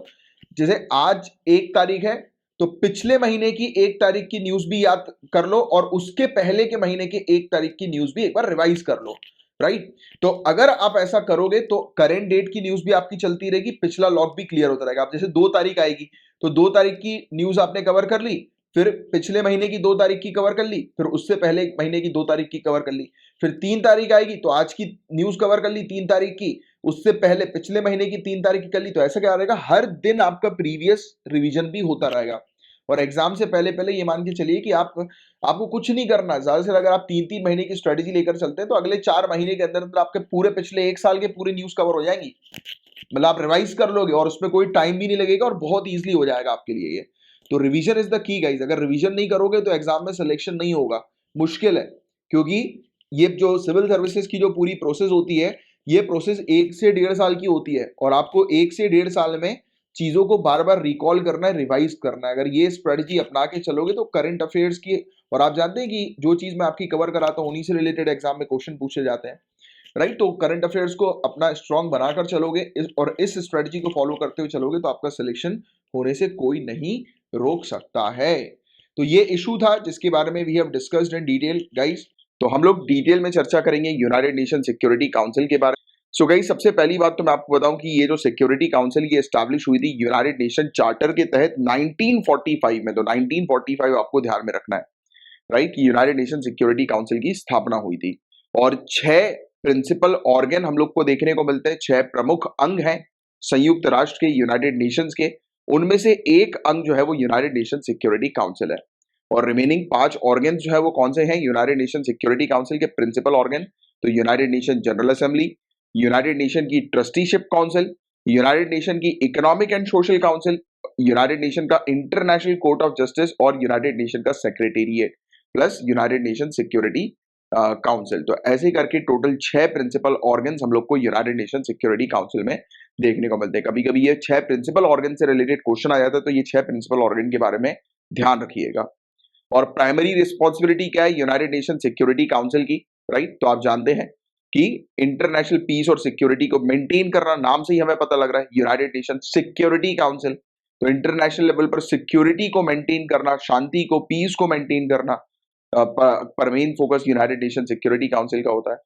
जैसे आज 1 तारीख है तो पिछले महीने की 1 तारीख की न्यूज भी याद कर लो और उसके पहले के महीने की 1 तारीख की न्यूज भी एक बार रिवाइज कर लो, राइट। तो अगर आप ऐसा करोगे तो करेंट डेट की न्यूज भी आपकी चलती रहेगी, पिछला लॉग भी क्लियर होता रहेगा। आप जैसे 2 तारीख आएगी तो 2 तारीख की न्यूज आपने कवर कर ली, फिर पिछले महीने की 2 तारीख की कवर कर ली, फिर उससे पहले महीने की 2 तारीख की कवर कर ली, फिर 3 तारीख आएगी तो आज की न्यूज कवर कर ली 3 तारीख की, उससे पहले पिछले महीने की 3 तारीख की कर ली। तो ऐसा क्या रहेगा, हर दिन आपका प्रीवियस रिवीजन भी होता रहेगा। और एग्जाम से पहले पहले ये मान के चलिए कि आपको कुछ नहीं करना, ज्यादा से ज्यादा अगर आप 3-3 महीने की स्ट्रेटेजी लेकर चलते हैं तो अगले 4 महीने के अंदर अंदर आपके पूरे पिछले 1 साल के पूरी न्यूज कवर हो जाएंगी, मतलब आप रिवाइज कर लोगे और उसमें कोई टाइम भी नहीं लगेगा और बहुत इजीली हो जाएगा आपके लिए ये। तो revision is the key guys, अगर रिवीजन नहीं करोगे तो एग्जाम में सिलेक्शन नहीं होगा, मुश्किल है। क्योंकि ये जो सिविल सर्विसेज की जो पूरी प्रोसेस होती है, ये प्रोसेस 1 से 1.5 साल की होती है और आपको 1 से 1.5 साल में चीजों को बार बार रिकॉल करना है, रिवाइज करना है। अगर ये स्ट्रेटजी अपना के चलोगे तो करंट अफेयर्स की, और आप जानते हैं कि जो चीज मैं आपकी कवर कराता हूं उन्हीं से रिलेटेड एग्जाम में क्वेश्चन पूछे जाते हैं, राइट। तो करंट अफेयर्स को अपना स्ट्रांग बनाकर चलोगे और इस स्ट्रेटजी को फॉलो करते हुए चलोगे तो आपका सिलेक्शन होने से कोई नहीं रोक सकता है। तो ये इशू था जिसके बारे में we have discussed in detail guys. तो हम लोग डिटेल में चर्चा करेंगे यूनाइटेड नेशन सिक्योरिटी काउंसिल के बारे में। सो गाइस, सबसे पहली बात तो मैं आपको बताऊं कि ये जो सिक्योरिटी काउंसिल ये एस्टैब्लिश हुई थी यूनाइटेड नेशन चार्टर के तहत 1945 में। तो 1945 आपको ध्यान में रखना है, राइट, कि यूनाइटेड नेशन सिक्योरिटी काउंसिल की स्थापना हुई थी। और 6 प्रिंसिपल ऑर्गन हम लोग को देखने को मिलते हैं, 6 प्रमुख अंग हैं संयुक्त राष्ट्र के, यूनाइटेड नेशंस के। उनमें से एक अंग जो है वो यूनाइटेड नेशन सिक्योरिटी काउंसिल है। और रिमेनिंग 5 ऑर्गन जो है वो कौन से हैं यूनाइटेड नेशन सिक्योरिटी काउंसिल के प्रिंसिपल ऑर्गन? तो United nation general assembly, United nation की ट्रस्टीशिप काउंसिल, यूनाइटेड नेशन की economic and social council, United nation का इंटरनेशनल कोर्ट ऑफ जस्टिस और यूनाइटेड नेशन का secretariat plus United Nation Security council. तो ऐसे करके टोटल 6 प्रिंसिपल ऑर्गन्स हम लोग को यूनाइटेड नेशन सिक्योरिटी काउंसिल में देखने को मिलते हैं। कभी कभी ये 6 प्रिंसिपल ऑर्गन से रिलेटेड क्वेश्चन आ जाता है, तो ये 6 प्रिंसिपल ऑर्गन के बारे में ध्यान रखिएगा। और प्राइमरी रिस्पॉन्सिबिलिटी क्या है यूनाइटेड नेशन सिक्योरिटी काउंसिल की, राइट? तो आप जानते हैं कि इंटरनेशनल पीस और सिक्योरिटी को मेंटेन करना, नाम से ही हमें पता लग रहा है यूनाइटेड नेशन सिक्योरिटी काउंसिल। तो इंटरनेशनल लेवल पर सिक्योरिटी को मेंटेन करना, शांति को, पीस को मेंटेन करना पर main focus United Nation Security council का होता है।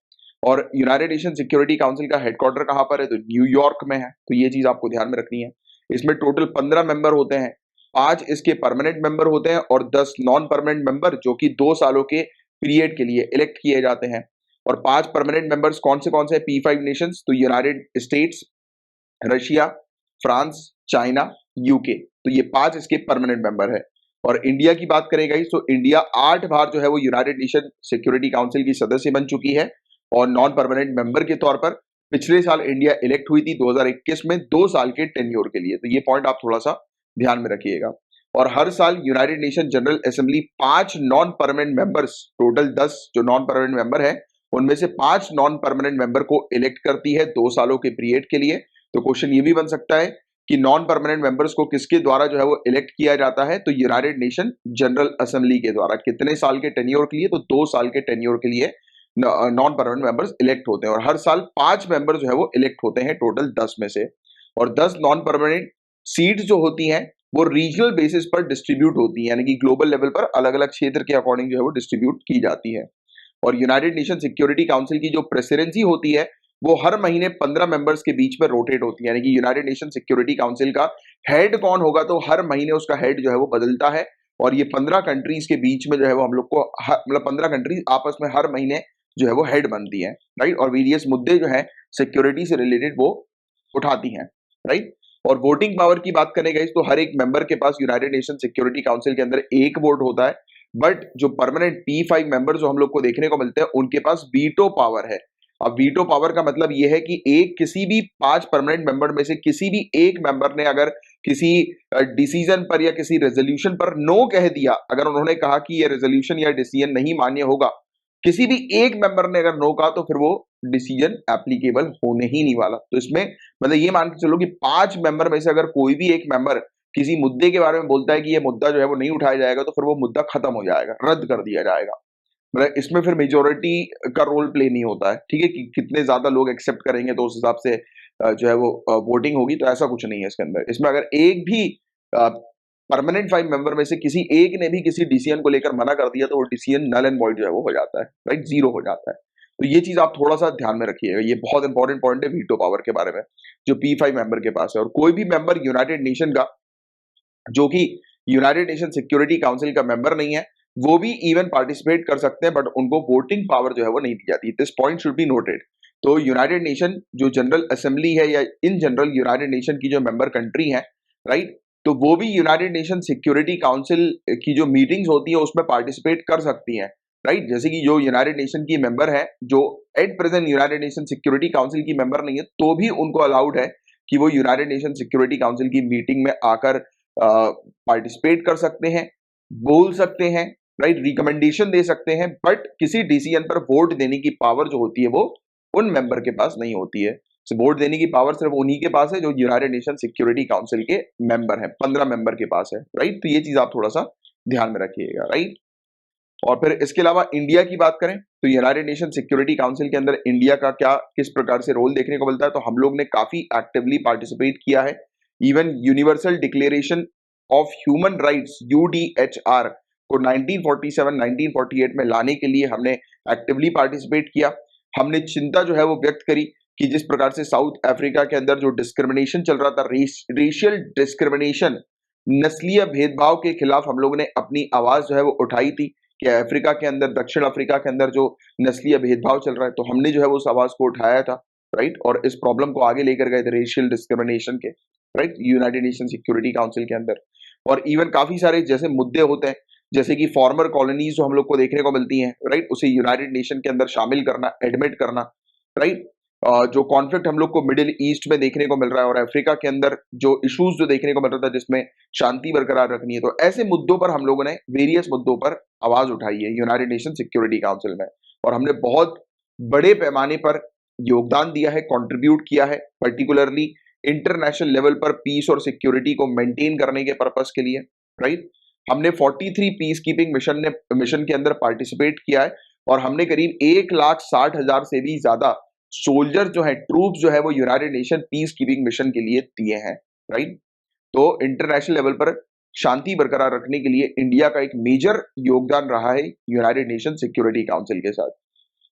और यूनाइटेड नेशन सिक्योरिटी काउंसिल का हेडक्वार्टर कहां पर है? तो न्यूयॉर्क में है। तो ये चीज आपको ध्यान में रखनी है। इसमें टोटल 15 मेंबर होते हैं, 5 इसके परमानेंट मेंबर होते हैं और 10 नॉन परमानेंट मेंबर जो कि 2 सालों के पीरियड के लिए इलेक्ट किए जाते हैं। और 5 परमानेंट मेंबर्स कौन से P5 नेशंस? तो United states, Russia, France, China, UK. तो ये 5 इसके परमानेंट मेंबर है। और इंडिया की बात करें गाइस, तो इंडिया 8 बार जो है वो यूनाइटेड नेशन सिक्योरिटी काउंसिल की सदस्य बन चुकी है और नॉन परमानेंट मेंबर के तौर पर पिछले साल इंडिया इलेक्ट हुई थी 2021 में 2 साल के टेन्योर के लिए। तो ये पॉइंट आप थोड़ा सा ध्यान में रखिएगा। और हर साल United nation general assembly 5 non permanent members, total 10 जो नॉन परमानेंट मेंबर है उनमें से 5 नॉन परमानेंट मेंबर को इलेक्ट करती है 2 सालों के पीरियड के लिए। तो क्वेश्चन ये भी बन सकता है कि नॉन परमानेंट मेंबर्स को किसके द्वारा जो है वो इलेक्ट किया जाता है? तो यूनाइटेड नेशन जनरल असेंबली के द्वारा। कितने साल के टेन्योर के लिए? तो 2 साल के टेन्योर के लिए नॉन परमानेंट मेंबर्स इलेक्ट होते हैं। और हर साल 5 मेंबर जो है वो इलेक्ट होते हैं टोटल 10 में से। और 10 नॉन परमानेंट सीट्स जो होती हैं वो रीजनल बेसिस पर डिस्ट्रीब्यूट होती है, यानी कि ग्लोबल लेवल पर अलग अलग क्षेत्र के अकॉर्डिंग जो है वो डिस्ट्रीब्यूट की जाती है। और यूनाइटेड नेशन सिक्योरिटी काउंसिल की जो प्रेसिडेंसी होती है वो हर महीने 15 मेंबर्स के बीच में रोटेट होती है, यानी कि यूनाइटेड नेशन सिक्योरिटी काउंसिल का हेड कौन होगा तो हर महीने उसका हेड जो है वो बदलता है। और ये 15 कंट्रीज के बीच में जो है वो हम लोग को मतलब 15 कंट्रीज आपस में हर महीने जो है वो हेड बनती है, राइट। और वेरियस मुद्दे जो है सिक्योरिटी से रिलेटेड वो उठाती हैं, राइट। और वोटिंग पावर की बात करें गाइस, तो हर एक मेंबर के पास यूनाइटेड नेशन सिक्योरिटी काउंसिल के अंदर एक वोट होता है। बट जो परमानेंट P5 मेंबर जो हम लोग को देखने को मिलते हैं उनके पास वीटो पावर है। अब वीटो पावर का मतलब यह है कि एक किसी भी 5 परमानेंट मेंबर में से किसी भी एक मेंबर ने अगर किसी डिसीजन पर या किसी रेजोल्यूशन पर नो कह दिया, अगर उन्होंने कहा कि यह रेजोल्यूशन या डिसीजन नहीं मान्य होगा, किसी भी एक मेंबर ने अगर नो कहा तो फिर वो डिसीजन एप्लीकेबल होने ही नहीं वाला। तो इसमें मतलब ये मान के चलो कि 5 मेंबर में से अगर कोई भी एक मेंबर किसी मुद्दे के बारे में बोलता है कि ये मुद्दा जो है वो नहीं उठाया जाएगा तो फिर वो मुद्दा खत्म हो जाएगा, रद्द कर दिया जाएगा। मतलब इसमें फिर मेजोरिटी का रोल प्ले नहीं होता है, ठीक है, कि कितने ज्यादा लोग एक्सेप्ट करेंगे तो उस हिसाब से जो है वो वोटिंग होगी। तो ऐसा कुछ नहीं है इसके अंदर। इसमें अगर एक भी परमानेंट 5 मेंबर में से किसी एक ने भी किसी डिसीजन को लेकर मना कर दिया तो वो डिसीजन नल एंड वॉइड जो है वो हो जाता है, राइट, जीरो हो जाता है। तो ये चीज आप थोड़ा सा ध्यान में रखिएगा, ये बहुत इंपॉर्टेंट पॉइंट है वीटो पावर के बारे में जो P5 मेंबर के पास है। और कोई भी मेंबर यूनाइटेड नेशन का जो कि यूनाइटेड नेशन सिक्योरिटी काउंसिल का मेंबर नहीं है वो भी इवन पार्टिसिपेट कर सकते हैं, बट उनको वोटिंग पावर जो है वो नहीं दी जाती। This point should be noted. तो यूनाइटेड नेशन जो जनरल असेंबली है या इन जनरल यूनाइटेड नेशन की जो मेंबर कंट्री है, राइट, तो वो भी यूनाइटेड नेशन सिक्योरिटी काउंसिल की जो मीटिंग्स होती है उसमें पार्टिसिपेट कर सकती हैं, राइट। जैसे कि जो यूनाइटेड नेशन की मेंबर है जो at present United Nation Security council की मेंबर नहीं है तो भी उनको अलाउड है कि वो यूनाइटेड नेशन सिक्योरिटी काउंसिल की मीटिंग में आकर पार्टिसिपेट कर सकते हैं, बोल सकते हैं, राइट, रिकमेंडेशन दे सकते हैं, बट किसी डिसीजन पर वोट देने की पावर जो होती है वो उन मेंबर के पास नहीं होती है। वोट देने की पावर सिर्फ उन्हीं के पास है जो यूनाइटेड नेशन सिक्योरिटी काउंसिल के मेंबर हैं, 15 मेंबर के पास है, राइट। तो ये चीज आप थोड़ा सा ध्यान में रखिएगा, राइट। और फिर इसके अलावा इंडिया की बात करें तो यूनाइटेड नेशन सिक्योरिटी काउंसिल के अंदर इंडिया का क्या किस प्रकार से रोल देखने को मिलता है, तो हम लोग ने काफी एक्टिवली पार्टिसिपेट किया है। Even universal declaration of human rights UDHR को 1947-1948 में लाने के लिए हमने एक्टिवली पार्टिसिपेट किया। हमने चिंता जो है वो व्यक्त करी कि जिस प्रकार से साउथ अफ्रीका के अंदर जो डिस्क्रिमिनेशन चल रहा था, रेशियल डिस्क्रिमिनेशन, नस्लीय भेदभाव के खिलाफ हम लोगों ने अपनी आवाज जो है वो उठाई थी कि अफ्रीका के अंदर, दक्षिण अफ्रीका के अंदर जो नस्लीय भेदभाव चल रहा है, तो हमने जो है वो उस आवाज को उठाया था, राइट, और इस प्रॉब्लम को आगे लेकर गए थे रेशियल डिस्क्रिमिनेशन के, right, United Nation Security council के अंदर। और इवन काफी सारे जैसे मुद्दे होते हैं, जैसे कि फॉर्मर कॉलोनीज जो हम लोग को देखने को मिलती हैं, राइट, उसे यूनाइटेड नेशन के अंदर शामिल करना, एडमिट करना, राइट। जो कॉन्फ्लिक्ट हम लोग को मिडिल ईस्ट में देखने को मिल रहा है और अफ्रीका के अंदर जो इश्यूज जो देखने को मिल रहा था जिसमें शांति बरकरार रखनी है, तो ऐसे मुद्दों पर हम लोगों ने वेरियस मुद्दों पर आवाज उठाई है यूनाइटेड नेशन सिक्योरिटी काउंसिल में, और हमने बहुत बड़े पैमाने पर योगदान दिया है, कंट्रीब्यूट किया है, पर्टिकुलरली इंटरनेशनल लेवल पर पीस और सिक्योरिटी को मेंटेन करने के पर्पस के लिए, राइट। हमने 43 पीस कीपिंग मिशन के अंदर पार्टिसिपेट किया है और हमने करीब 1,60,000 से भी ज्यादा सोल्जर जो है, ट्रूप्स जो है वो United nation peace keeping mission के लिए दिए हैं, राइट। तो इंटरनेशनल लेवल पर शांति बरकरार रखने के लिए इंडिया का एक मेजर योगदान रहा है यूनाइटेड नेशन सिक्योरिटी काउंसिल के साथ।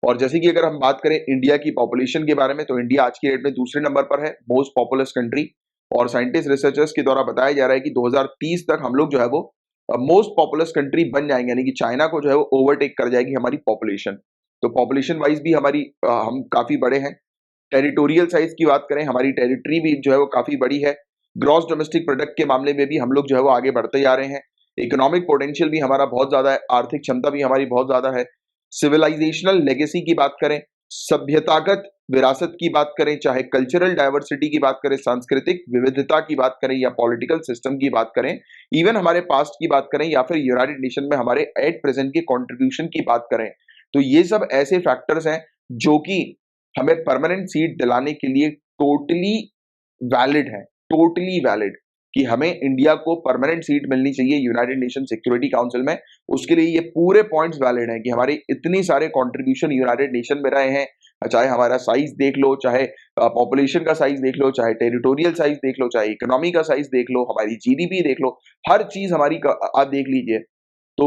और जैसे कि अगर हम बात करें इंडिया की पॉपुलेशन के बारे में, तो इंडिया आज की डेट में दूसरे नंबर पर है, मोस्ट पॉपुलस कंट्री, और साइंटिस्ट रिसर्चर्स के द्वारा बताया जा रहा है कि 2030 तक हम लोग जो है वो मोस्ट पॉपुलस कंट्री बन जाएंगे, यानी कि चाइना को जो है वो ओवरटेक कर जाएगी हमारी पॉपुलेशन। तो पॉपुलेशन वाइज भी हमारी हम काफी बड़े हैं। टेरिटोरियल साइज की बात करें, हमारी टेरिटरी भी जो है वो काफी बड़ी है। ग्रॉस डोमेस्टिक प्रोडक्ट के मामले में भी हम लोग जो है वो आगे बढ़ते जा रहे हैं। इकोनॉमिक पोटेंशियल भी हमारा बहुत ज्यादा है, आर्थिक क्षमता भी हमारी बहुत ज्यादा है। सिविलाइजेशनल लेगेसी की बात करें, सभ्यतागत विरासत की बात करें, चाहे कल्चरल डाइवर्सिटी की बात करें, सांस्कृतिक विविधता की बात करें, या पॉलिटिकल सिस्टम की बात करें, इवन हमारे पास्ट की बात करें, या फिर यूनाइटेड नेशन में हमारे एट प्रेजेंट के कंट्रीब्यूशन की बात करें, तो ये सब ऐसे फैक्टर्स हैं जो कि हमें परमानेंट सीट दिलाने के लिए टोटली वैलिड है, टोटली वैलिड, कि हमें इंडिया को परमानेंट सीट मिलनी चाहिए यूनाइटेड नेशन सिक्योरिटी काउंसिल में। उसके लिए ये पूरे पॉइंट्स वैलिड हैं कि हमारे इतने सारे कंट्रीब्यूशन यूनाइटेड नेशन में रहे हैं, चाहे हमारा साइज देख लो, चाहे पॉपुलेशन का साइज देख लो, चाहे टेरिटोरियल साइज देख लो, चाहे इकोनॉमी का साइज देख लो, हमारी जीडीपी देख लो, हर चीज हमारी आप देख लीजिए। तो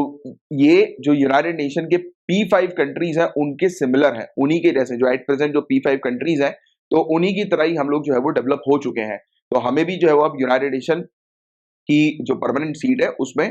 ये जो यूनाइटेड नेशन के P5 कंट्रीज हैं उनके सिमिलर हैं, उन्हीं के जैसे जो एट प्रेजेंट जो P5 कंट्रीज हैं, तो उन्हीं की तरह ही हम लोग जो है वो डेवलप हो चुके हैं। तो हमें भी जो है वो अब यूनाइटेड नेशन की जो परमानेंट सीट है उसमें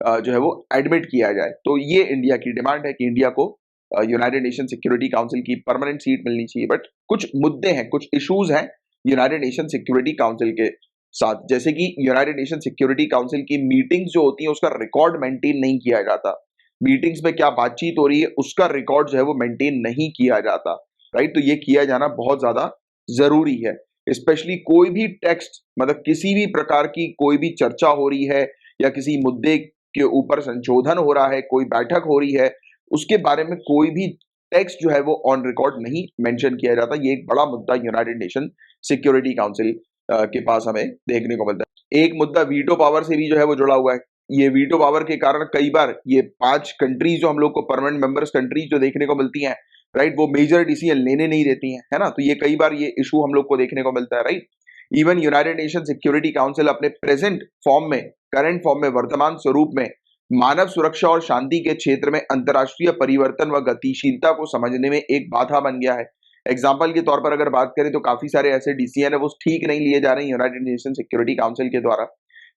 जो है वो एडमिट किया जाए। तो ये इंडिया की डिमांड है कि इंडिया को यूनाइटेड नेशन सिक्योरिटी काउंसिल की परमानेंट सीट मिलनी चाहिए। बट कुछ मुद्दे हैं, कुछ इश्यूज हैं यूनाइटेड नेशन सिक्योरिटी काउंसिल के साथ, जैसे कि यूनाइटेड नेशन सिक्योरिटी काउंसिल की मीटिंग्स जो होती हैं उसका रिकॉर्ड मेंटेन नहीं किया जाता। मीटिंग्स में क्या बातचीत हो रही है उसका रिकॉर्ड जो है वो मेंटेन नहीं किया जाता, राइट। तो ये किया जाना बहुत ज्यादा जरूरी है। स्पेशली कोई भी टेक्स्ट, मतलब किसी भी प्रकार की कोई भी चर्चा हो रही है या किसी मुद्दे के ऊपर संशोधन हो रहा है, कोई बैठक हो रही है, उसके बारे में कोई भी टेक्स्ट जो है वो ऑन रिकॉर्ड नहीं मेंशन किया जाता। ये एक बड़ा मुद्दा यूनाइटेड नेशन सिक्योरिटी काउंसिल के पास हमें देखने को मिलता है। एक मुद्दा वीटो पावर से भी जो है वो जुड़ा हुआ है। ये वीटो पावर के कारण कई बार ये 5 कंट्रीज जो हम लोग को परमानेंट मेंबर्स कंट्रीज जो देखने को मिलती हैं, राइट, वो मेजर डिसीजन लेने नहीं देती हैं, है ना। तो ये कई बार ये इशू हम लोग को देखने को मिलता है, right. Even United Nation Security council अपने प्रेजेंट फॉर्म में, करंट फॉर्म में, वर्तमान स्वरूप में मानव सुरक्षा और शांति के क्षेत्र में अंतर्राष्ट्रीय परिवर्तन व गतिशीलता को समझने में एक बाधा बन गया है। एग्जाम्पल के तौर पर अगर बात करें तो काफी सारे ऐसे डिसीजन है वो ठीक नहीं लिए जा रहे हैं यूनाइटेड नेशन सिक्योरिटी काउंसिल के द्वारा।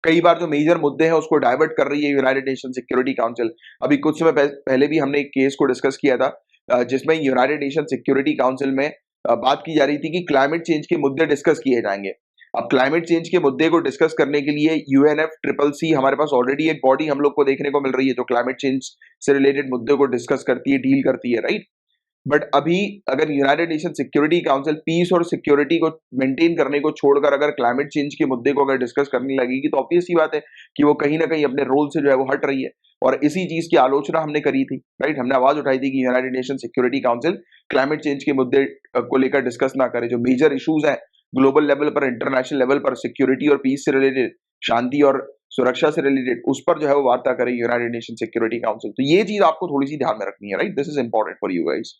कई बार जो मेजर मुद्दे हैं उसको डाइवर्ट कर रही है यूनाइटेड नेशन सिक्योरिटी काउंसिल। अभी कुछ समय पहले भी हमने एक केस को डिस्कस किया था जिसमें यूनाइटेड नेशन सिक्योरिटी काउंसिल में बात की जा रही थी कि क्लाइमेट चेंज के मुद्दे डिस्कस किए जाएंगे। अब क्लाइमेट चेंज के मुद्दे को डिस्कस करने के लिए UNFCCC हमारे पास ऑलरेडी एक बॉडी हम लोग को देखने को मिल रही है जो क्लाइमेट चेंज से रिलेटेड मुद्दे को डिस्कस करती है, डील करती है, राइट। बट अभी अगर United Nation Security Council peace और सिक्योरिटी को मेंटेन करने को छोड़कर अगर क्लाइमेट चेंज के मुद्दे को अगर डिस्कस करने लगेगी तो ऑब्वियस सी बात है कि वो कहीं ना कहीं अपने रोल से जो है वो हट रही है। और इसी चीज की आलोचना हमने करी थी, राइट। हमने आवाज उठाई थी कि United Nation Security council climate change के मुद्दे को लेकर डिस्कस ना करे। जो मेजर इश्यूज हैं ग्लोबल लेवल पर, इंटरनेशनल लेवल पर, सिक्योरिटी और पीस से रिलेटेड, शांति और सुरक्षा से रिलेटेड, उस पर जो है वो वार्ता करे यूनाइटेड नेशन सिक्योरिटी काउंसिल। तो ये चीज आपको थोड़ी सी ध्यान में रखनी है, right. This is important for you guys.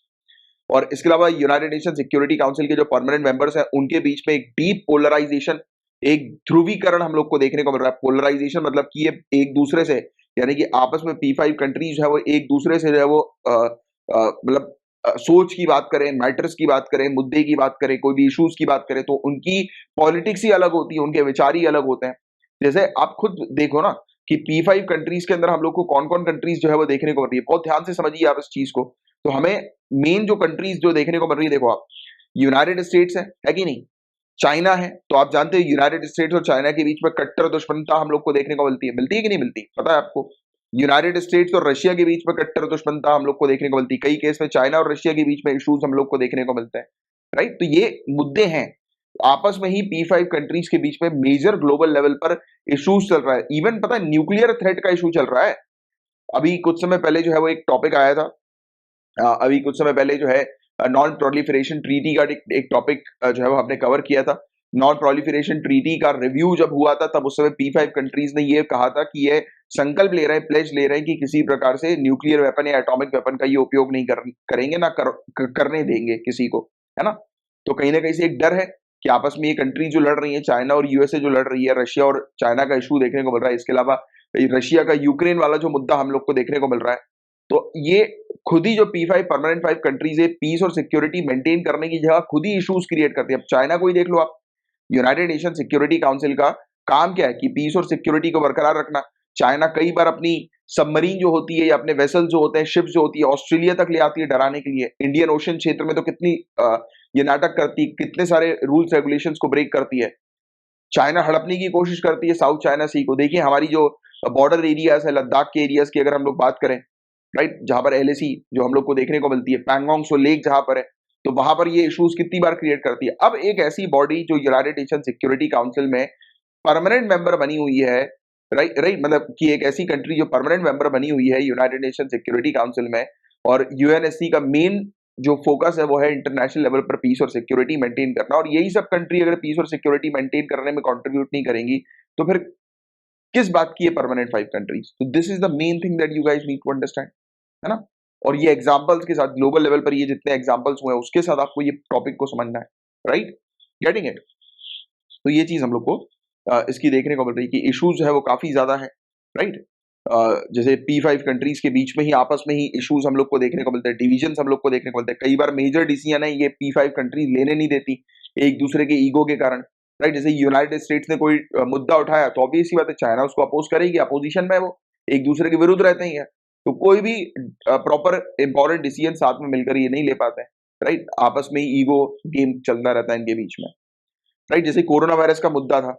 और इसके अलावा यूनाइटेड नेशन सिक्योरिटी काउंसिल के जो परमानेंट मेंबर्स हैं उनके बीच में एक डीप पोलराइजेशन, एक ध्रुवीकरण हम लोग को देखने को मिल रहा है। पोलराइजेशन मतलब कि ये एक दूसरे से, यानी कि आपस में P5 कंट्रीज जो है वो एक दूसरे से जो है वो मतलब सोच की बात करें, मैटर्स की बात करें, मुद्दे की बात करें, कोई भी इश्यूज की बात करें तो उनकी पॉलिटिक्स ही अलग होती है, उनके विचार ही अलग होते हैं। जैसे आप खुद देखो ना कि P5 कंट्रीज के अंदर हम लोग को कौन कौन कंट्रीज जो है वो देखने को मिल रही है। बहुत ध्यान से समझिए आप इस चीज को। तो हमें मेन जो कंट्रीज जो देखने को मिल रही है, देखो आप, यूनाइटेड स्टेट्स है कि नहीं, चाइना है। तो आप जानते हैं यूनाइटेड स्टेट्स और चाइना के बीच में कट्टर दुश्मनता हम लोग को देखने को मिलती है कि नहीं मिलती, पता है आपको। यूनाइटेड स्टेट्स और रशिया के बीच में कट्टर दुश्मनता हम लोग को देखने को मिलती है। कई केस में चाइना और रशिया के बीच में इश्यूज हम लोग को देखने को मिलते हैं, राइट। तो ये मुद्दे हैं आपस में ही P5 कंट्रीज के बीच में मेजर ग्लोबल लेवल पर इश्यूज चल रहा है। इवन पता है न्यूक्लियर थ्रेट का इशू चल रहा है। अभी कुछ समय पहले जो है वो एक टॉपिक आया था, अभी कुछ समय पहले जो है नॉन प्रोलिफरेशन ट्रीटी का एक टॉपिक जो है वो हमने कवर किया था। नॉन प्रोलिफरेशन ट्रीटी का रिव्यू जब हुआ था तब उस समय P5 कंट्रीज ने ये कहा था कि ये संकल्प ले रहे हैं, प्लेज ले रहे हैं कि किसी प्रकार से न्यूक्लियर वेपन या एटॉमिक वेपन का ये उपयोग नहीं करेंगे, ना करने देंगे किसी को, है ना। तो कहीं ना कहीं से एक डर है कि आपस में ये कंट्री जो लड़ रही है, चाइना और यूएसए जो लड़ रही है, रशिया और चाइना का इशू देखने को मिल रहा है। इसके अलावा रशिया का यूक्रेन वाला जो मुद्दा हम लोग को देखने को मिल रहा है। तो ये खुद ही जो P5 परमानेंट 5 कंट्रीज है, पीस और सिक्योरिटी मेंटेन करने की जगह खुद ही इश्यूज क्रिएट करती है। अब चाइना को ही देख लो आप, यूनाइटेड नेशन सिक्योरिटी काउंसिल का काम क्या है कि पीस और सिक्योरिटी को बरकरार रखना। चाइना कई बार अपनी सबमरीन जो होती है या अपने वेसल जो होते हैं, शिप्स जो होती है, ऑस्ट्रेलिया तक ले आती है डराने के लिए। इंडियन ओशन क्षेत्र में तो कितनी ये नाटक करती है, कितने सारे रूल्स रेगुलेशंस को ब्रेक करती है। चाइना हड़पने की कोशिश करती है साउथ चाइना सी को। देखिए हमारी जो बॉर्डर एरियाज है, लद्दाख के एरियाज की अगर हम लोग बात करें, राइट, जहां पर LAC जो हम लोग को देखने को मिलती है, पैंगोंग सो लेक जहां पर है, तो वहां पर ये इश्यूज कितनी बार क्रिएट करती है। अब एक ऐसी बॉडी जो यूनाइटेड नेशन सिक्योरिटी काउंसिल में परमानेंट मेंबर बनी हुई है, राइट राइट, मतलब कि एक ऐसी कंट्री जो परमानेंट मेंबर बनी हुई है यूनाइटेड नेशन सिक्योरिटी काउंसिल में, और UNSC का मेन जो फोकस है वो है इंटरनेशनल लेवल पर पीस और सिक्योरिटी मेंटेन करना। और यही सब कंट्री अगर पीस और सिक्योरिटी मेंटेन करने में कंट्रीब्यूट नहीं करेंगी तो फिर किस बात की है परमानेंट 5 कंट्रीज। तो this is the main thing that you guys need to understand, है ना। और ये एग्जांपल्स के साथ ग्लोबल लेवल पर ये जितने एग्जांपल्स हुए हैं उसके साथ आपको ये टॉपिक को समझना है, राइट, गेटिंग इट। तो ये चीज हम लोग को इसकी देखने को मिल रही है कि इश्यूज जो है वो काफी ज्यादा है, राइट। जैसे P5 कंट्रीज के बीच में ही आपस में ही इश्यूज हम लोग को देखने को मिलते हैं, डिविजन्स हम लोग को देखने को मिलते हैं। कई बार मेजर डिसीजन है ये P5 कंट्रीज लेने नहीं देती एक दूसरे के ईगो के कारण, राइट। जैसे यूनाइटेड स्टेट्स ने कोई मुद्दा उठाया तो ऑब्वियस सी बात है चाइना उसको अपोज करेगी, अपोजिशन में वो एक दूसरे के विरुद्ध रहते ही है। तो कोई भी प्रॉपर इंपॉर्टेंट डिसीजन साथ में मिलकर ये नहीं ले पाते हैं, राइट। आपस में ही ईगो गेम चलता रहता है इनके बीच में, राइट। जैसे कोरोना वायरस का मुद्दा था,